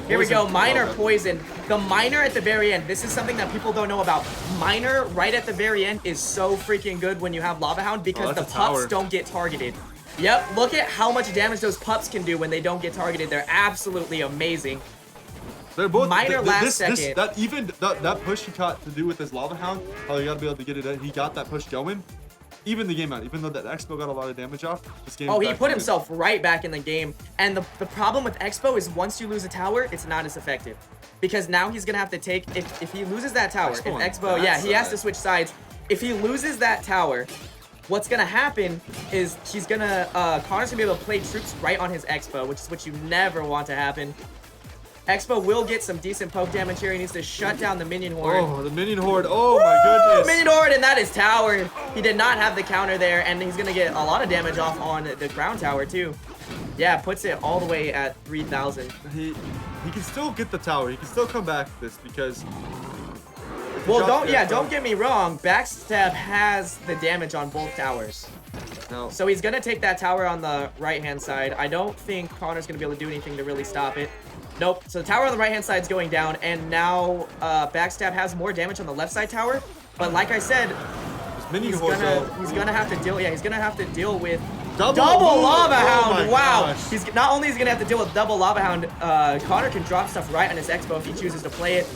Here we go. Miner poison. The miner at the very end. This is something that people don't know about. Miner right at the very end is so freaking good when you have Lava Hound because the pups don't get targeted. Yep. Look at how much damage those pups can do when they don't get targeted. They're absolutely amazing.
They're both
Miner last second.
That push he got to do with his Lava Hound, how he got to be able to get it in. He got that push going. Even the game out, even though that Expo got a lot of damage off, this game.
Oh, he put himself right back in the game. And the problem with Expo is once you lose a tower, it's not as effective. Because now he's going to have to take, if he loses that tower, Expo, yeah, he has to switch sides. If he loses that tower, what's going to happen is he's going to, Connor's going to be able to play troops right on his Expo, which is what you never want to happen. Expo will get some decent poke damage here. He needs to shut down the minion horde.
Oh, the minion horde. Oh, my goodness.
Minion horde, and that is tower. He did not have the counter there, and he's going to get a lot of damage off on the ground tower, too. Yeah, puts it all the way at 3,000.
He can still get the tower. He can still come back to this because...
Well, don't get me wrong. Backstab has the damage on both towers.
No.
So he's going to take that tower on the right-hand side. I don't think Connor's going to be able to do anything to really stop it. Nope. So the tower on the right-hand side is going down, and now Backstab has more damage on the left side tower. But like I said, he's gonna have to deal. Yeah, he's gonna have to deal with double Lava Hound. Wow.
Gosh.
He's not only is he gonna have to deal with double Lava Hound. Connor can drop stuff right on his Expo if he chooses to play it.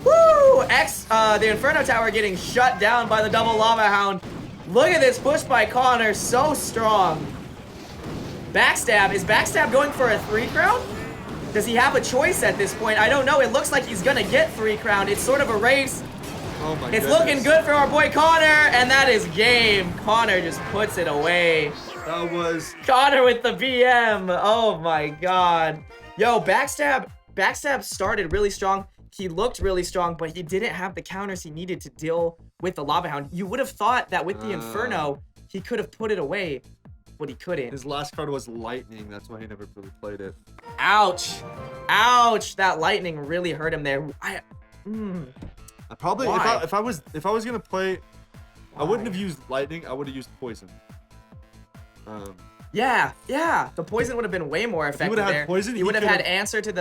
Woo! The Inferno Tower getting shut down by the double Lava Hound. Look at this push by Connor, so strong. Backstab. Is Backstab going for a 3 crown? Does he have a choice at this point? I don't know. It looks like he's going to get 3 crown. It's sort of a race.
Oh my
It's looking good for our boy Connor, and that is game. Connor just puts it away.
That was...
Connor with the BM. Oh my god. Yo, Backstab started really strong. He looked really strong, but he didn't have the counters he needed to deal with the Lava Hound. You would have thought that with the Inferno, he could have put it away, but he couldn't.
His last card was Lightning. That's why he never really played it.
Ouch. Ouch. That Lightning really hurt him there.
I probably, if I was gonna play, I wouldn't have used Lightning. I would have used Poison.
Yeah, yeah. The poison would have been way more effective
would've had
there.
poison,
He
he
would have had
could've-
answer to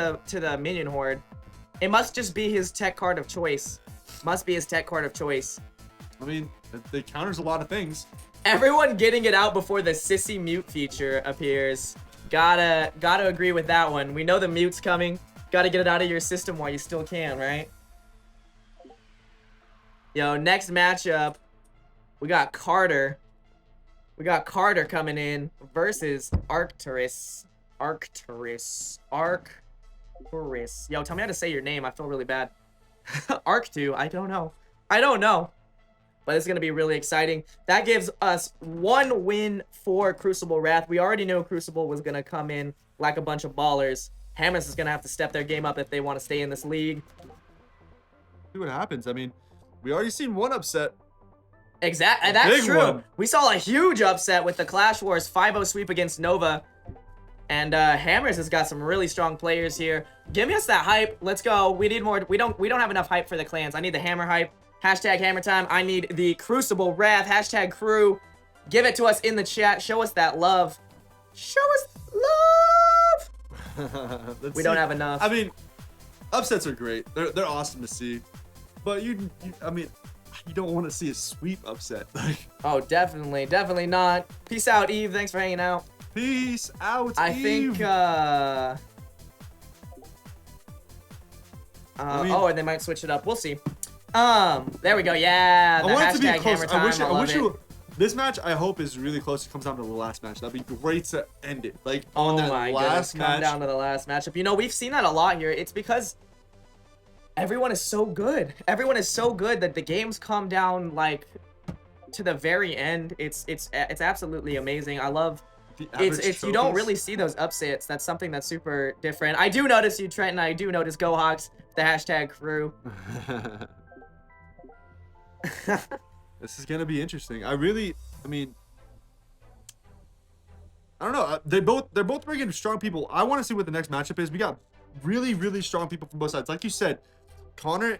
the minion horde. It must just be his tech card of choice. Must be his tech card of choice.
I mean, it counters a lot of things.
Everyone getting it out before the sissy mute feature appears. Gotta agree with that one. We know the mute's coming. Gotta get it out of your system while you still can, right? Yo, next matchup, we got Carter. We got Carter coming in versus Arcturus. Arcturus. Yo, tell me how to say your name. I feel really bad. Arctu. I don't know. But it's going to be really exciting. That gives us 1 win for Crucible Wrath. We already knew Crucible was going to come in like a bunch of ballers. Hammers is going to have to step their game up if they want to stay in this league.
See what happens. I mean, we already seen one upset.
Exactly. That's
big
true.
one.
We saw a huge upset with the Clash Wars 5-0 sweep against Nova. And Hammers has got some really strong players here. Give us that hype. Let's go. We need more. We don't have enough hype for the clans. I need the Hammer hype. Hashtag Hammer time. I need the Crucible Wrath. Hashtag crew. Give it to us in the chat. Show us that love. Show us love. We don't have enough.
I mean, upsets are great. They're awesome to see. But I mean, you don't want to see a sweep upset. Like,
oh, definitely not. Peace out, Eve. Thanks for hanging out.
peace out.
I
Eve.
think
I mean-
oh, and they might switch it up. We'll see. There we go. Yeah, the
I want it to be
hashtag
close.
Hammer time.
I wish
love it.
this match, I hope, is really close. It comes down to the last match. That'd be great to end it. Like
Oh
on that
my goodness,
last
come
match.
down to the last matchup. You know, we've seen that a lot here. It's because everyone is so good. Everyone is so good that the games come down like to the very end. It's absolutely amazing. I love
The
it's
average
you don't
trophies.
really see those upsets. That's something that's super different. I do notice you, Trent, and I do notice GoHawks, the hashtag crew.
This is gonna be interesting. I mean, I don't know. They're both bringing strong people. I want to see what the next matchup is. We got really strong people from both sides. Like you said, Connor,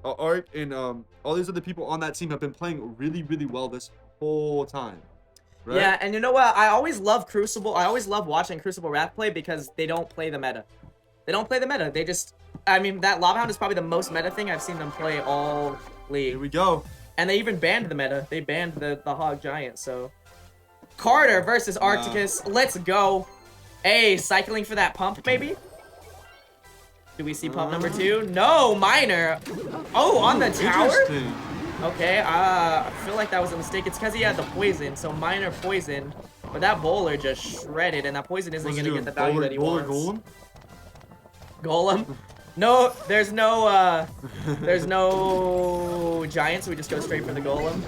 Art, and all these other people on that team have been playing really well this whole time. Right?
Yeah, and you know what? I always love Crucible. I always love watching Crucible Wrath play because they don't play the meta. They don't play the meta. They just, I mean, that Lava Hound is probably the most meta thing I've seen them play all league.
Here we go.
And they even banned the meta. They banned the Hog Giant, so. Carter versus Arcticus. Let's go. Hey, cycling for that pump, maybe? Do we see pump number 2? No, Miner. Oh, on the tower?
Interesting.
Okay, I feel like that was a mistake. It's because he had the poison, so Miner poison. But that bowler just shredded, and that poison isn't
What's
going
he
to get
doing?
the value
Bowler-
that he
bowler
wants.
Golem?
Golem? No, there's no giant, so we just go straight for the golem.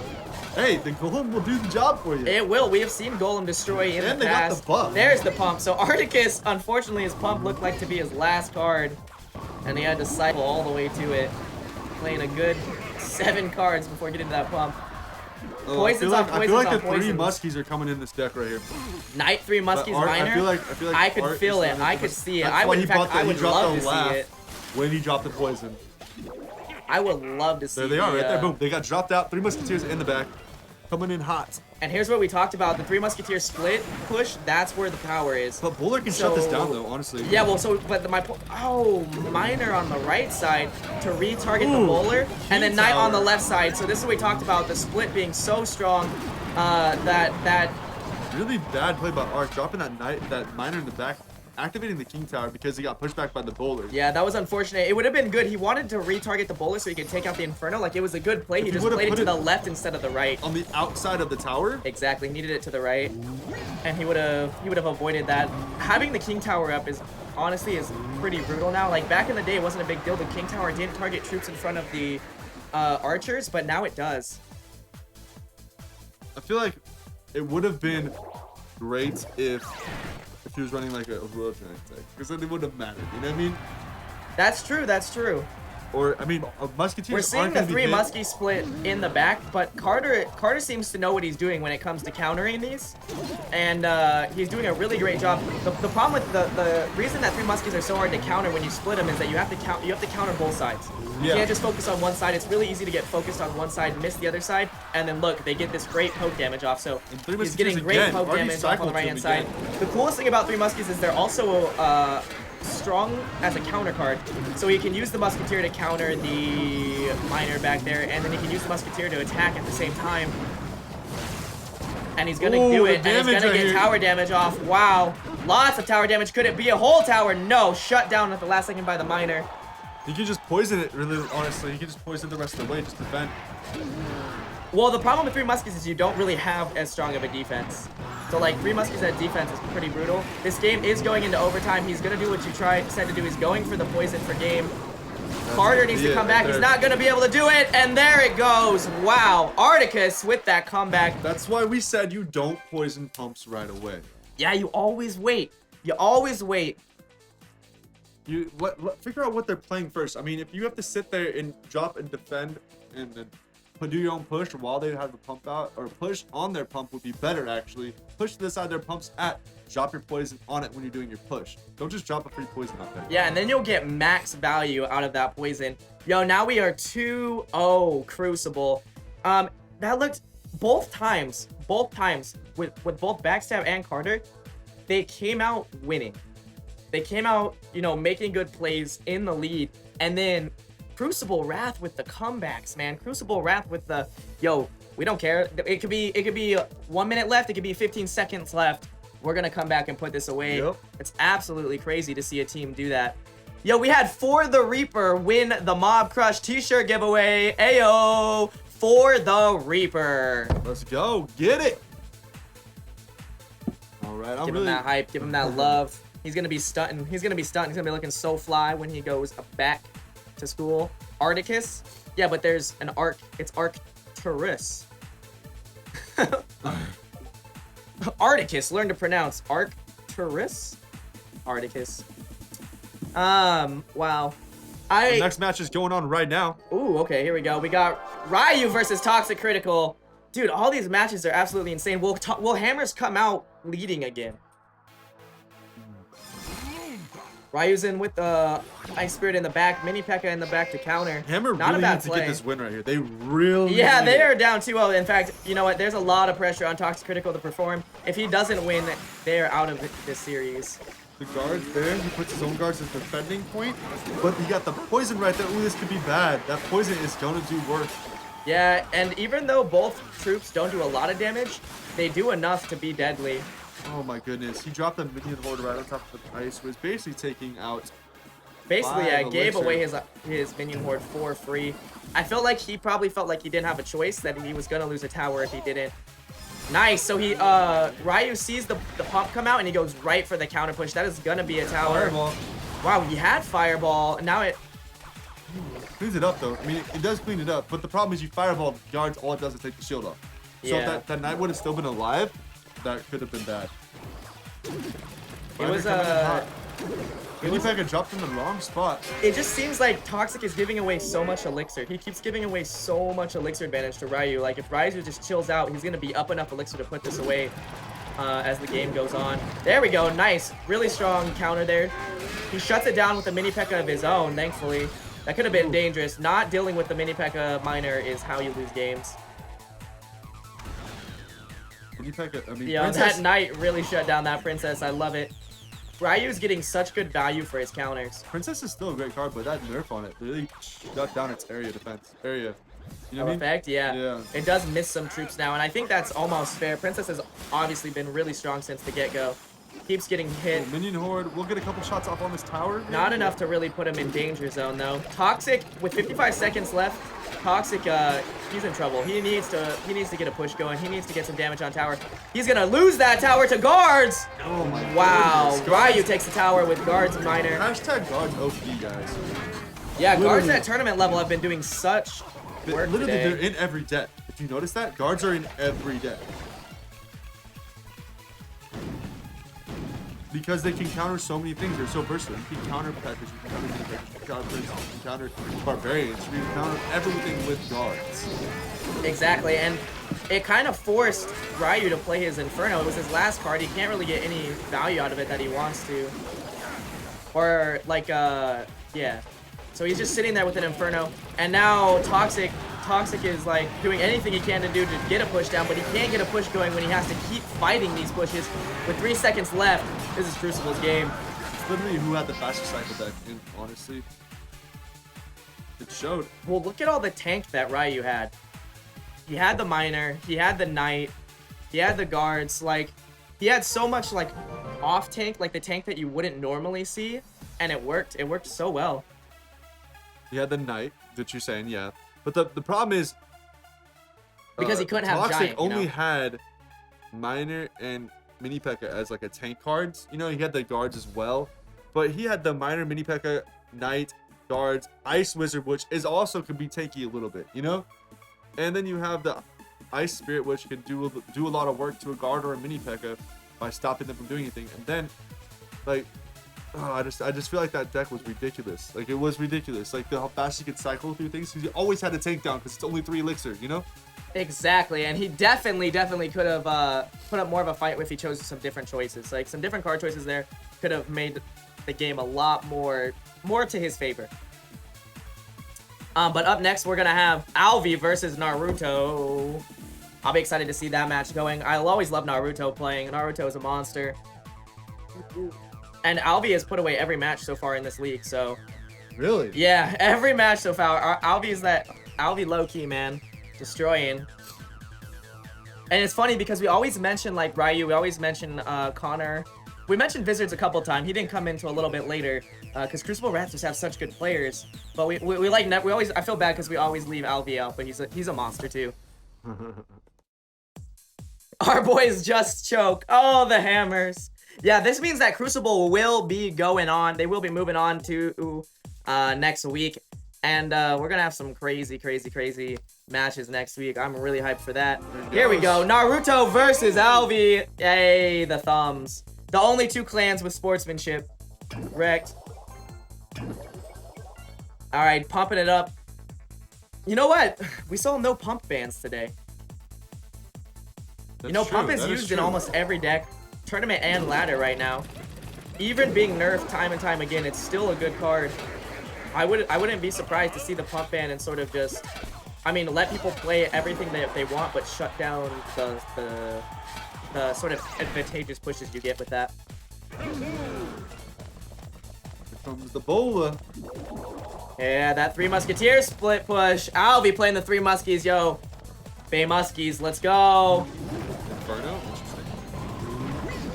Hey, the Golem will do the job for you.
It will. We have seen golem destroy in
And
the
they got
past.
the buff.
There's the pump. So Arcticus, unfortunately, his pump looked like to be his last card, and he had to cycle all the way to it, playing a good 7 cards before getting to that pump. Poisons on
I feel like the
poisons.
3 Muskies are coming in this deck right here.
Night 3 Muskies
Art,
Miner.
I feel like
I could
Art
feel
is
it.
starting
I
to-
could see it.
That's
I
why
would,
he
in fact,
brought the-
I
he
would
dropped
love
the
to
laugh
see it.
when he dropped the poison.
I would love to see.
There they are, right there.
the,
Boom. They got dropped out. 3 Musketeers in the back, coming in hot.
And here's what we talked about: the 3 Musketeer split push. That's where the power is.
But Bowler can shut this down though, honestly.
Yeah, well, so, but my point, oh, Miner on the right side to retarget the
Ooh,
bowler, and then Knight on the
tower.
left side. So this is what we talked about, the split being so strong, that
Really bad play by Arc, dropping that Miner in the back, activating the King Tower because he got pushed back by the Bowler.
yeah, that was unfortunate. It would have been good. He wanted to retarget the bowler so he could take out the Inferno. Like, it was a good play. He
If he
just
would've
played it
put
to
it-
the left instead of the right.
On the outside of the tower.
Exactly, he needed it to the right, and he would have avoided that. Having the King Tower up is honestly pretty brutal now. Like, back in the day, it wasn't a big deal. The King Tower didn't target troops in front of the archers, but now it does.
I feel like it would have been great if he was running like a Royal Giant deck, because then it would have mattered. You know what I mean?
That's true. That's true.
or I mean, musketeers.
We're seeing
aren't
the
gonna be
three
hit.
muskie split in the back, but Carter seems to know what he's doing when it comes to countering these, and he's doing a really great job. The problem with the reason that three muskies are so hard to counter when you split them is that you have to counter both sides. You can't just focus on one side. It's really easy to get focused on one side, miss the other side, and then look, they get this great poke damage off. So he's getting great poke damage off on the right hand side. The coolest thing about three muskies is they're also strong as a counter card, so he can use the musketeer to counter the miner back there, and then he can use the musketeer to attack at the same time. And he's gonna do it, and he's gonna get tower damage off. Wow, lots of tower damage. Could it be a whole tower? No, shut down at the last second by the miner.
He can just poison it, really, honestly. He can just poison the rest of the way, just defend.
Well, the problem with three muskies is you don't really have as strong of a defense. So, like, three muskies at defense is pretty brutal. This game is going into overtime. He's going to do what you said to do. He's going for the poison for game. Carter needs to come back. He's not going to be able to do it. And there it goes. Wow. Articus with that comeback.
That's why we said you don't poison pumps right away.
Yeah, you always wait. You always wait.
You figure out what they're playing first. I mean, if you have to sit there and drop and defend and then do your own push while they have the pump out, or push on their pump would be better actually. Push to the side their pump's at. Drop your poison on it when you're doing your push. Don't just drop a free poison out there.
Yeah, and then you'll get max value out of that poison. Yo, now we are 2-0 Crucible. That looked both times with both Backstab and Carter, they came out winning. They came out, you know, making good plays in the lead, and then Crucible Wrath with the comebacks, man. Crucible Wrath with the, yo, we don't care. It could be 1 minute left. It could be 15 seconds left. We're gonna come back and put this away.
Yep.
It's absolutely crazy to see a team do that. Yo, we had For the Reaper win the Mob Crush t-shirt giveaway. Ayo, For the Reaper.
Let's go, get it. All right,
Give him that hype. Give him that love. He's gonna be stunting. He's gonna be stunting. He's gonna be looking so fly when he goes back to school. Articus? Yeah, but there's an Arc. It's Arcturus. Articus. Learn to pronounce Arcturus. Articus. Wow.
The next match is going on right now.
Ooh, okay, here we go. We got Ryu versus Toxic Critical. Dude, all these matches are absolutely insane. Will Hammers come out leading again? Ryu's in with the Ice Spirit in the back, Mini P.E.K.K.A. in the back to counter.
Hammer
Not
really
a bad
needs to
play.
get this win right here. They really
Yeah,
need
they
it.
are down 2-0. In fact, you know what? There's a lot of pressure on Toxic Critical to perform. If he doesn't win, they're out of this series.
The guards there, he puts his own guards as defending point, but he got the poison right there. Ooh, this could be bad. That poison is gonna do work.
Yeah, and even though both troops don't do a lot of damage, they do enough to be deadly.
Oh my goodness, he dropped the minion horde right on top of the ice, was basically taking out.
Basically, I
Five
gave
elixir.
away his minion horde for free. I felt like he probably felt like he didn't have a choice, that he was gonna lose a tower if he didn't. Nice. So Ryu sees the pump come out and he goes right for the counter push. That is gonna be a tower.
Fireball.
Wow, he had fireball. Now it.
Cleans it up though. I mean, it does clean it up, but the problem is you fireball guards, all it does is take the shield off. So
Yeah.
if that knight would have still been alive, that could have been bad.
It was
Mini P.E.K.K.A. dropped in the wrong spot.
It just seems like Toxic is giving away so much elixir. He keeps giving away so much elixir advantage to Ryu. Like, if Ryu just chills out, he's going to be up enough elixir to put this away as the game goes on. There we go. Nice. Really strong counter there. He shuts it down with a Mini P.E.K.K.A. of his own, thankfully. That could have been dangerous. Not dealing with the Mini P.E.K.K.A. miner is how you lose games.
Mini P.E.K.K.A. I mean,
Yeah,
Princess,
that knight really shut down that princess. I love it. Ryu's getting such good value for his counters.
Princess is still a great card, but that nerf on it really shut down its area defense. You know what I mean?
Effect, yeah.
Yeah.
It does miss some troops now, and I think that's almost fair. Princess has obviously been really strong since the get-go. Keeps getting hit.
Minion horde. We'll get a couple shots off on this tower.
Not enough to really put him in danger zone, though. Toxic, with 55 seconds left, Toxic, he's in trouble. He needs to get a push going. He needs to get some damage on tower. He's gonna lose that tower to guards.
Oh my
Wow.
goodness.
Ryu takes the tower with guards minor.
Hashtag guards OP, guys.
Yeah, guards
Literally.
at tournament level have been doing such work
Literally,
today.
they're in every deck. If you notice that, guards are in every deck. because they can counter so many things. They're so versatile. You can counter Packers, you can counter mini Packers, you can counter Prince, you can counter Barbarians, you can counter everything with guards.
Exactly, and it kind of forced Ryu to play his Inferno. It was his last card. He can't really get any value out of it that he wants to. Or, like, yeah. So he's just sitting there with an Inferno, and now Toxic is, like, doing anything he can to do to get a push down, but he can't get a push going when he has to keep fighting these pushes. With 3 seconds left, this is Crucible's game.
It's literally who had the fastest cycle deck, and honestly, it showed.
Well, look at all the tank that Ryu had. He had the Miner, he had the Knight, he had the guards, like, he had so much, like, off tank, like the tank that you wouldn't normally see, and it worked. It worked so well.
He had the Knight, that you're saying, yeah. But the problem is...
Because he couldn't have
Toxic
Giant,
only had Miner and Mini P.E.K.K.A as, like, a tank cards. You know, he had the guards as well. But he had the Miner, Mini P.E.K.K.A, Knight, guards, Ice Wizard, which is also could be tanky a little bit, you know? And then you have the Ice Spirit, which can do a lot of work to a guard or a Mini P.E.K.K.A by stopping them from doing anything. And then, like, I just feel like that deck was ridiculous. Like, it was ridiculous. Like, how fast he could cycle through things. Because he always had a tank down because it's only 3 elixirs, you know?
Exactly, and he definitely could have put up more of a fight if he chose some different choices. Like, some different card choices there could have made the game a lot more to his favor. But up next, we're going to have Alvi versus Naruto. I'll be excited to see that match going. I'll always love Naruto playing. Naruto is a monster. And Alvi has put away every match so far in this league, so...
Really?
Yeah, every match so far. Alvi low-key, man. Destroying. And it's funny because we always mention, like, Ryu. We always mention Connor. We mentioned Wizards a couple times. He didn't come into a little bit later because Crucible Rats just have such good players. But we always... I feel bad because we always leave Alvi out, but he's a monster, too. Our boys just choke. Oh, the hammers. Yeah, this means that Crucible will be going on. They will be moving on to next week. And we're going to have some crazy matches next week. I'm really hyped for that. Here we go. Naruto versus Alvi. Yay, the thumbs. The only 2 clans with sportsmanship. Wrecked. Alright, pumping it up. You know what? We saw no pump bans today.
That's
you know,
true.
pump is used in almost every deck. Tournament and ladder right now. Even being nerfed time and time again, it's still a good card. I wouldn't be surprised to see the pump ban and sort of just, I mean, let people play everything that they want, but shut down the sort of advantageous pushes you get with that.
Here comes the bowler.
Yeah, that 3 Musketeers split push. I'll be playing the 3 Muskies, yo. Bay Muskies, let's go.
Inferno?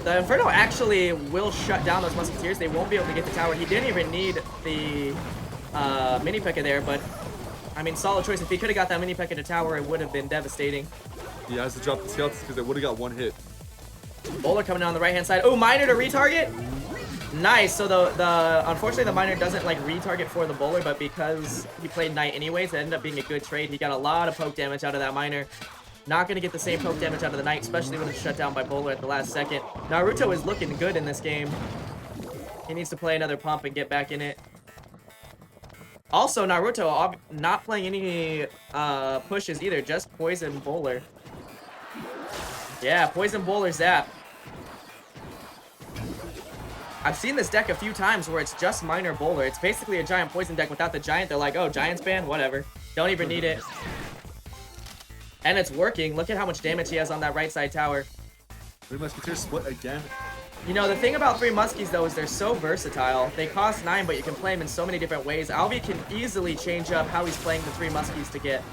The Inferno actually will shut down those Musketeers. They won't be able to get the tower. He didn't even need the Mini P.E.K.K.A there, but I mean, solid choice. If he could have got that Mini P.E.K.K.A to tower, it would have been devastating.
He has to drop the skeletons because they would have got 1 hit.
Bowler coming down the right-hand side. Oh, Miner to retarget. Nice. So unfortunately the Miner doesn't like retarget for the Bowler, but because he played Knight anyways, it ended up being a good trade. He got a lot of poke damage out of that Miner. Not going to get the same poke damage out of the Knight, especially when it's shut down by Bowler at the last second. Naruto is looking good in this game. He needs to play another pump and get back in it. Also, Naruto not playing any pushes either, just Poison Bowler. Yeah, Poison Bowler Zap. I've seen this deck a few times where it's just Miner Bowler. It's basically a Giant Poison deck without the Giant. They're like, oh, Giant's banned? Whatever. Don't even need it. And it's working. Look at how much damage he has on that right side tower.
3 Musketeers split again.
You know, the thing about 3 Muskies, though, is they're so versatile. They cost 9, but you can play them in so many different ways. Alvi can easily change up how he's playing the 3 Muskies to get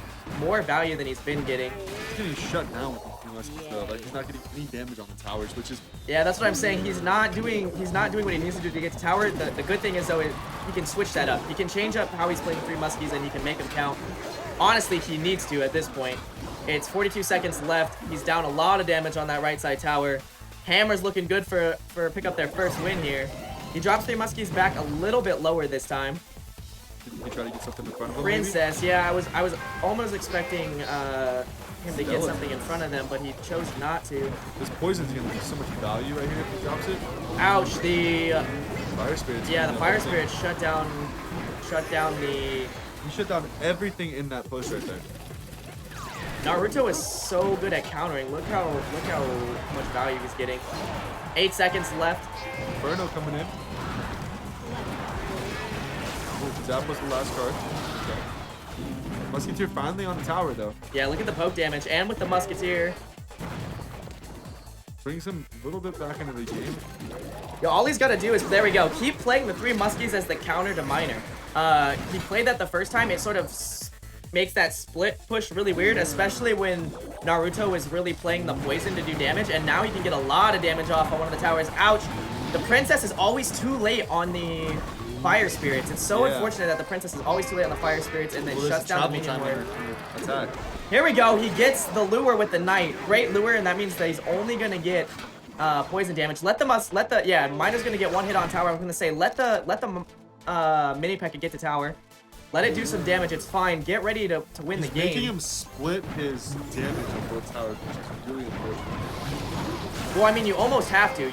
more value than he's been getting.
He's getting shut down with the 3 Muskies, though. Like, he's not getting any damage on the towers, which is...
Yeah, that's what I'm saying. He's not doing what he needs to do to get to tower. The good thing is, though, he can switch that up. He can change up how he's playing 3 Muskies, and he can make them count. Honestly, he needs to at this point. It's 42 seconds left. He's down a lot of damage on that right side tower. Hammer's looking good for pick up their first win here. He drops 3 Muskies back a little bit lower this time.
Did he try to get something in front of him?
Princess, yeah, I was almost expecting him to get something in front of them, but he chose not to.
This poison's gonna be so much value right here if he drops it.
Ouch! The
fire spirits.
yeah, the fire spirit shut down the.
He shut down everything in that push right there.
Naruto is so good at countering. Look how much value he's getting. 8 seconds left.
Inferno coming in. Oh, Zap was the last card. Okay. Musketeer finally on the tower though.
Yeah, look at the poke damage, and with the Musketeer.
Brings him a little bit back into the game.
Yo, all he's got to do is, there we go, keep playing the 3 Muskies as the counter to Miner. He played that the first time. It sort of makes that split push really weird, especially when Naruto was really playing the poison to do damage, and now he can get a lot of damage off on one of the towers. Ouch! The princess is always too late on the fire spirits. It's so unfortunate that the princess is always too late on the fire spirits and then shuts down the minion ward.
Attack.
Here we go. He gets the lure with the knight. Great lure, and that means that he's only gonna get poison damage. Miner's gonna get 1 hit on tower. I'm gonna say let the mini P.E.K.K.A get to tower. Let it do some damage. It's fine. Get ready to win the game.
Making him split his damage on both towers, which is really unfortunate.
Well, I mean, you almost have to.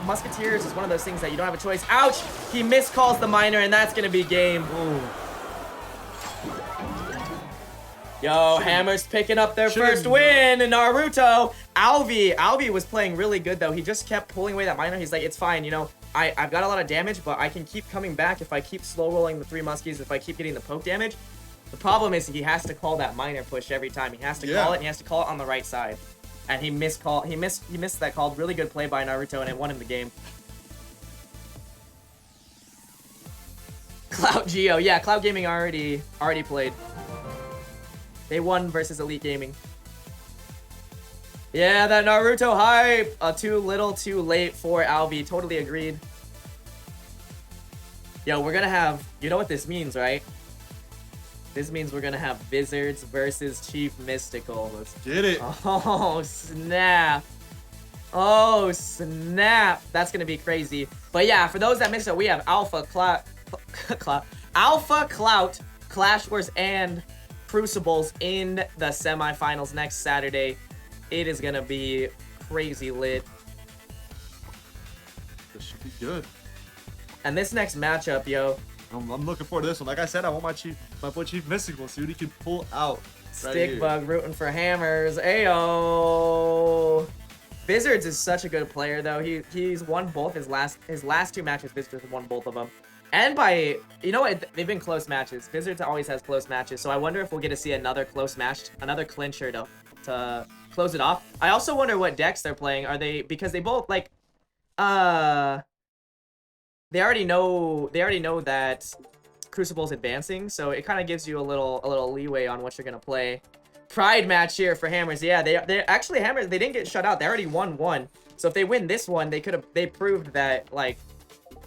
Musketeers is one of those things that you don't have a choice. Ouch! He miscalls the Miner, and that's gonna be game.
Ooh.
Yo, Hammer's picking up their first win in Naruto. Alvi was playing really good, though. He just kept pulling away that Miner. He's like, it's fine, you know. I've got a lot of damage, but I can keep coming back if I keep slow rolling the 3 Muskies, if I keep getting the poke damage. The problem is he has to call that Miner push every time. He has to call it, and he has to call it on the right side. And he missed that call. Really good play by Naruto, and it won him the game. Cloud Geo. Yeah, Cloud Gaming already played. They won versus Elite Gaming. Yeah, that Naruto hype. Too little, too late for Alvi. Totally agreed. Yo, we're gonna have... You know what this means, right? This means we're gonna have Wizards versus Chief Mystical.
Let's get it.
Oh, snap. Oh, snap. That's gonna be crazy. But yeah, for those that missed it, we have Alpha Clout, Clash Wars, and Crucibles in the semifinals next Saturday. It is gonna be crazy lit.
This should be good.
And this next matchup, yo.
I'm looking forward to this one. Like I said, I want my boy Chief Mystical. See what he can pull out.
Stickbug rooting for Hammers. Ayo. Wizards is such a good player, though. He's won both his last 2 matches. Wizards won both of them. And by, you know what, they've been close matches. Wizards always has close matches, so I wonder if we'll get to see another close match, another clincher to close it off. I also wonder what decks they're playing. Are they, because they both like, they already know that Crucible's advancing, so it kind of gives you a little leeway on what you're gonna play. Pride match here for Hammers. Yeah, they actually Hammers, they didn't get shut out. They already won 1. So if they win this one, they proved that like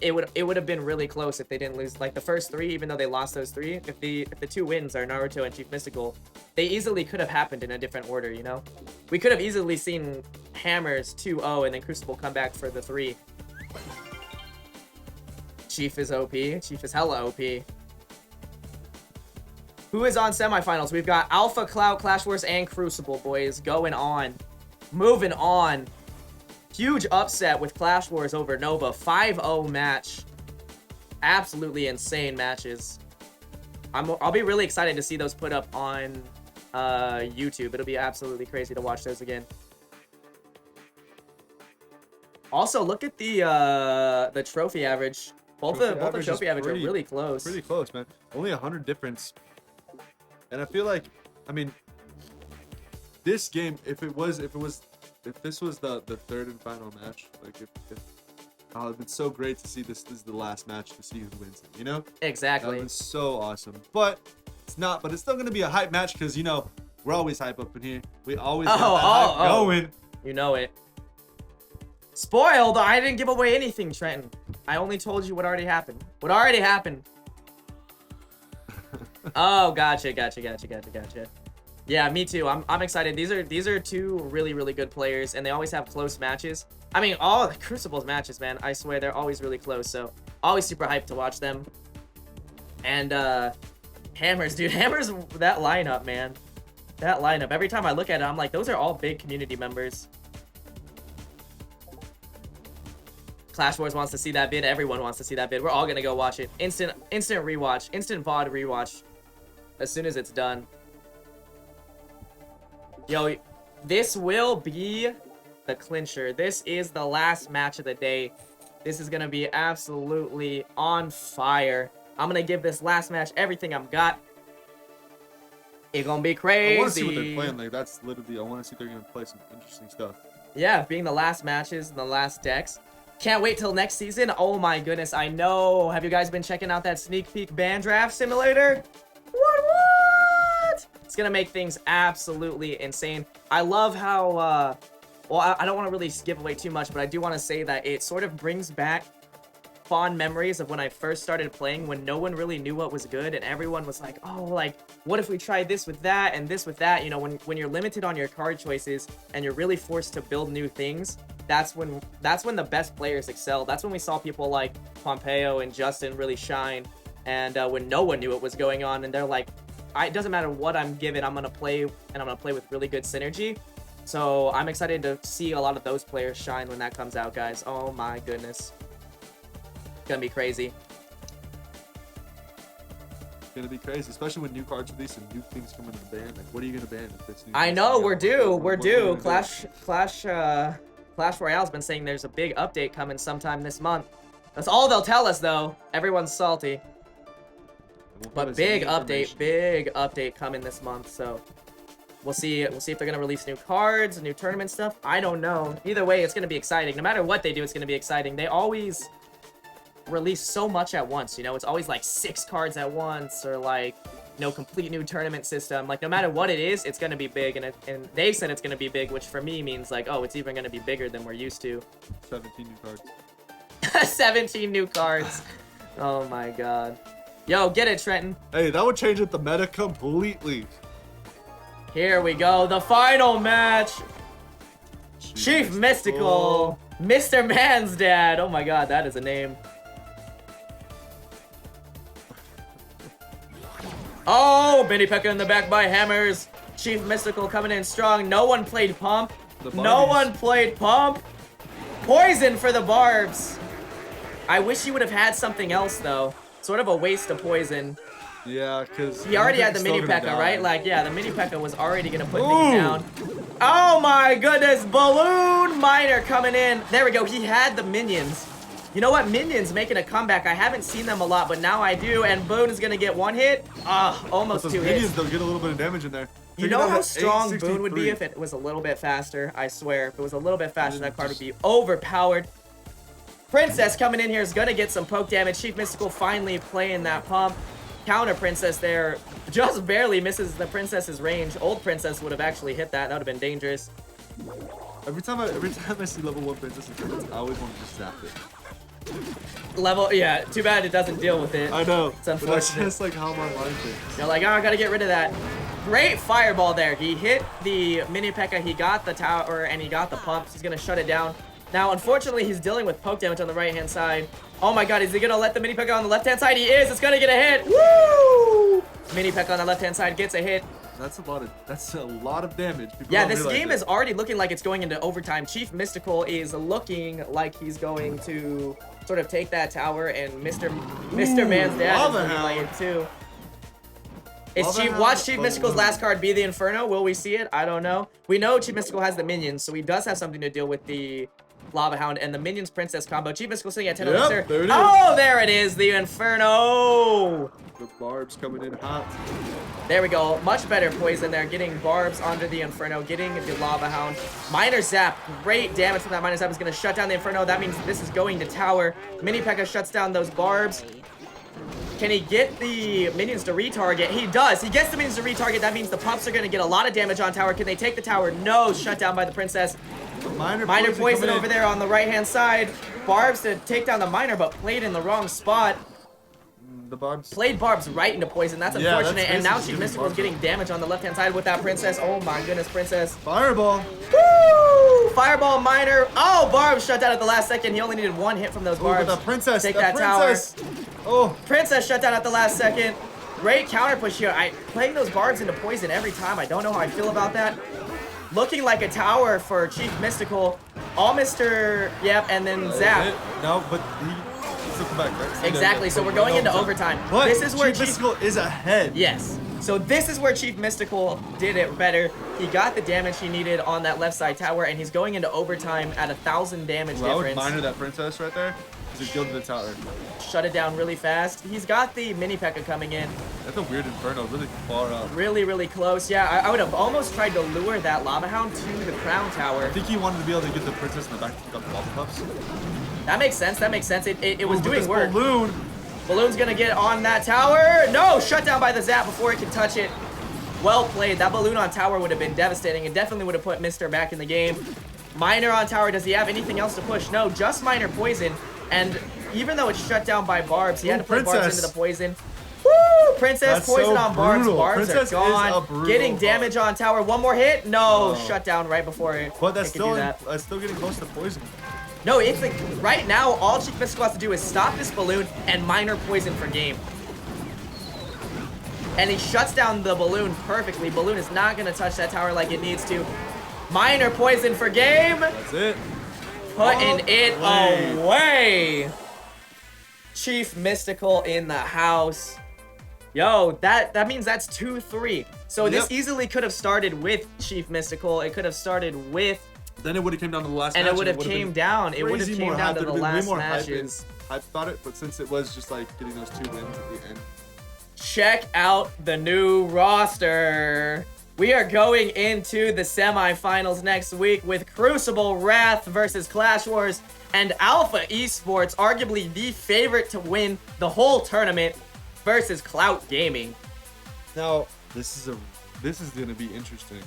it would have been really close if they didn't lose like the first 3, even though they lost those 3. If the 2 wins are Naruto and Chief Mystical, they easily could have happened in a different order, you know? We could have easily seen Hammers 2-0 and then Crucible come back for the 3. Chief is OP. Chief is hella OP. Who is on semifinals? We've got Alpha, Cloud, Clash Wars, and Crucible, boys. Going on. Moving on. Huge upset with Clash Wars over Nova. 5-0 match. Absolutely insane matches. I'll be really excited to see those put up on YouTube. It'll be absolutely crazy to watch those again. Also, look at the trophy average. Both the trophy average are really close.
Pretty close, man. Only 100 difference. And I feel like, I mean, this game, if this was the 3rd and final match, like it'd been so great to see this is the last match to see who wins it, you know?
Exactly.
That was so awesome. But it's not, but it's still gonna be a hype match because, you know, we're always hype up in here. We always get that hype going.
You know it. Spoiled! I didn't give away anything, Trenton. I only told you what already happened. What already happened. Oh, gotcha. Yeah, me too. I'm excited. These are 2 really good players, and they always have close matches. I mean, all the Crucible's matches, man. I swear they're always really close. So always super hyped to watch them.
And Hammers, dude. Hammers, that lineup, man. That lineup. Every time I look at it, I'm like, those are all big community members. Clash Wars wants to see that vid. Everyone wants to see that vid. We're all gonna go watch it. Instant rewatch. Instant VOD rewatch. As soon as it's done. Yo, this will be the clincher. This is the last match of the day. This is gonna be absolutely on fire. I'm gonna give this last match everything I've got. It's gonna be crazy.
I want to see what they're playing. Like, that's literally, I want to see if they're gonna play some interesting stuff.
Yeah, being the last matches and the last decks. Can't wait till next season. Oh my goodness, I know. Have you guys been checking out that sneak peek band draft simulator? What? It's gonna make things absolutely insane. I love how, well, I don't want to really give away too much, but I do want to say that it sort of brings back fond memories of when I first started playing, when no one really knew what was good and everyone was like, oh, like, what if we tried this with that and this with that? You know, when you're limited on your card choices and you're really forced to build new things, that's when the best players excel. That's when we saw people like Pompeo and Justin really shine, and when no one knew what was going on and they're like, it doesn't matter what I'm given, I'm gonna play, and I'm gonna play with really good synergy. So I'm excited to see a lot of those players shine when that comes out, guys. Oh my goodness. Gonna be crazy.
It's gonna be crazy, especially when new cards release and new things come into the ban. Like, what are you gonna ban if it's new?
I know, we're due. Clash Royale's been saying there's a big update coming sometime this month. That's all they'll tell us, though. Everyone's salty. But big update coming this month. So we'll see if they're gonna release new cards and new tournament stuff. I don't know. Either way, it's gonna be exciting. No matter what they do, it's gonna be exciting. They always release so much at once, you know. It's always like 6 cards at once, or like, you know, complete new tournament system. Like, no matter what it is, it's gonna be big, and they said it's gonna be big, which for me means like, oh, it's even gonna be bigger than we're used to.
17 new cards.
17 new cards. Oh my god. Yo, get it, Trenton.
Hey, that would change up the meta completely.
Here we go, the final match. Chief Mystical, Mr. Man's dad. Oh my god, that is a name. Oh, Benny Pekka in the back by Hammers. Chief Mystical coming in strong. No one played Pump. No one played Pump. Poison for the Barbs. I wish he would have had something else, though. Sort of a waste of Poison.
Yeah, because
he already had the Mini Pekka, right? Like, yeah, the Mini Pekka was already going to put things down. Oh my goodness, Balloon Miner coming in. There we go, he had the minions. You know what, Minions making a comeback. I haven't seen them a lot, but now I do, and Boone is going to get 1 hit. Almost 2 hits.
Minions, they'll get a little bit of damage in there.
You know how strong Boone would be if it was a little bit faster? I swear, if it was a little bit faster, that card would be overpowered. Princess coming in here is going to get some poke damage. Chief Mystical finally playing that pump. Counter Princess there just barely misses the Princess's range. Old Princess would have actually hit that. That would have been dangerous.
Every time I see level 1 Princess, I always want to just zap it.
Yeah, too bad it doesn't deal with it.
I know.
It's unfortunate.
But that's just like how my mind thinks.
You're like, oh, I gotta get rid of that. Great fireball there. He hit the Mini Pekka, he got the tower, and he got the pumps. He's gonna shut it down. Now, unfortunately, he's dealing with poke damage on the right-hand side. Oh my god, is he gonna let the Mini Pekka on the left-hand side? He is! It's gonna get a hit! Woo! Mini Pekka on the left-hand side gets a hit.
That's a lot of damage. People
yeah, this game is already looking like it's going into overtime. Chief Mystical is looking like he's going to sort of take that tower, and Mr. Man's dad is looking like it too. Watch Chief Mystical's last card be the Inferno. Will we see it? I don't know. We know Chief Mystical has the minions, so he does have something to deal with the Lava Hound and the Minions Princess combo. Chief Mystical sitting at 10
there it is.
Oh, there it is, the Inferno.
The Barbs coming in hot.
There we go. Much better poison there. Getting Barbs onto the Inferno. Getting the Lava Hound. Miner Zap. Great damage from that Miner Zap. Is going to shut down the Inferno. That means this is going to tower. Mini Pekka shuts down those Barbs. Can he get the minions to retarget? He does. He gets the minions to retarget. That means the pumps are going to get a lot of damage on tower. Can they take the tower? No. Shut down by the Princess. Miner poison over there on the right-hand side. Barbs to take down the Miner, but played in the wrong spot.
The Barbs
played Barbs right into poison. That's unfortunate. And now Chief Mystical is getting damage on the left-hand side with that Princess. Oh my goodness, Princess.
Fireball.
Woo! Fireball Miner. Oh, Barbs shut down at the last second. He only needed 1 hit from those Barbs.
The Princess.
Take that tower.
Oh,
Princess shut down at the last second. Great counter push here. Playing those barbs into poison every time. I don't know how I feel about that. Looking like a tower for Chief Mystical. All Mr. Yep, and then Zap.
No, but he still come back, right?
Exactly, so we're going into overtime.
But
This is where
Chief Mystical is ahead.
Yes. So this is where Chief Mystical did it better. He got the damage he needed on that left side tower, and he's going into overtime at 1,000 damage
Well, I would
difference.
minor that Princess right there. Because he killed the tower.
Shut it down really fast. He's got the mini P.E.K.K.A coming in.
That's a weird Inferno, really far up.
Really, really close. Yeah, I would have almost tried to lure that Lava Hound to the Crown Tower.
I think he wanted to be able to get the Princess in the back to pick up the Lava Puffs.
That makes sense. That makes sense. It was doing
this
work.
Balloon.
Balloon's gonna get on that tower. No, shut down by the Zap before it can touch it. Well played. That balloon on tower would have been devastating and definitely would have put Mr. back in the game. Miner on tower. Does he have anything else to push? No, just Miner poison. And even though it's shut down by barbs, he had to put barbs into the poison. Woo! Princess poison on barbs. Barbs are gone. Getting damage on tower. One more hit. No, shut down right before it.
But that's still getting close to poison.
No, it's like right now all Chief Mystical has to do is stop this balloon and Miner poison for game. And he shuts down the balloon perfectly. Balloon is not gonna touch that tower like it needs to. Miner poison for game.
That's it.
Putting it away. Chief Mystical in the house. Yo, that means that's 2-3. So this easily could have started with Chief Mystical. It could have started with.
Then it would have came down to the last
and
match.
It would have came down. It would have came down to the last matches.
I thought it, but since it was just like getting those 2 wins at the end.
Check out the new roster. We are going into the semifinals next week with Crucible Wrath versus Clash Wars and Alpha Esports, arguably the favorite to win the whole tournament, versus Clout Gaming.
Now, this is gonna be interesting.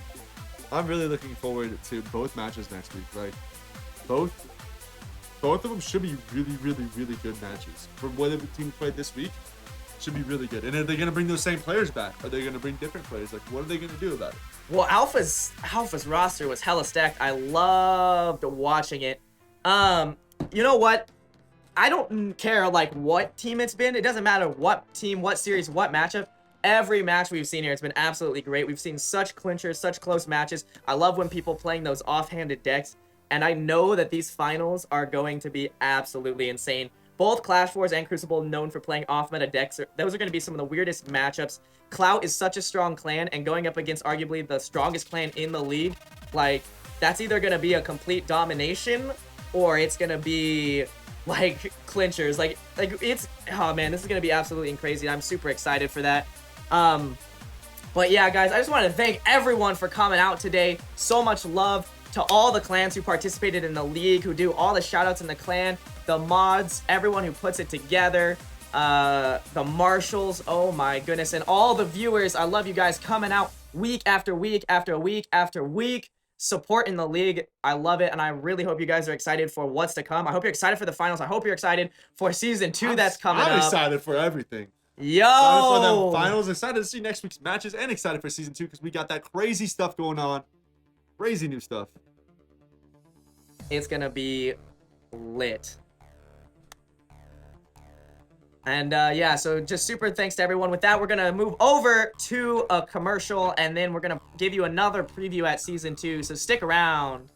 I'm really looking forward to both matches next week. Like, both of them should be really, really, really good matches. From what the team played this week, should be really good. And are they gonna bring those same players back? Are they gonna bring different players? Like, what are they gonna do about it?
Well, Alpha's roster was hella stacked. I loved watching it. You know what? I don't care like what team it's been. It doesn't matter what team, what series, what matchup. Every match we've seen here, it's been absolutely great. We've seen such clinchers, such close matches. I love when people playing those offhanded decks. And I know that these finals are going to be absolutely insane. Both Clash Wars and Crucible known for playing off-meta decks. Those are going to be some of the weirdest matchups. Clout is such a strong clan, and going up against arguably the strongest clan in the league, like, that's either going to be a complete domination, or it's going to be, like, clinchers. Like it's, oh man, this is going to be absolutely crazy. I'm super excited for that. But yeah, guys, I just want to thank everyone for coming out today. So much love to all the clans who participated in the league, who do all the shoutouts in the clan, the mods, everyone who puts it together, the marshals, oh my goodness, and all the viewers. I love you guys coming out week after week after week after week, supporting the league. I love it, and I really hope you guys are excited for what's to come. I hope you're excited for the finals. I hope you're excited for season 2 that's coming up.
I'm excited for everything.
Yo!
Excited for the finals, excited to see next week's matches, and excited for season 2 because we got that crazy stuff going on. Crazy new stuff.
It's gonna be lit. And yeah, so just super thanks to everyone. With that, we're gonna move over to a commercial, and then we're gonna give you another preview at season 2, so stick around.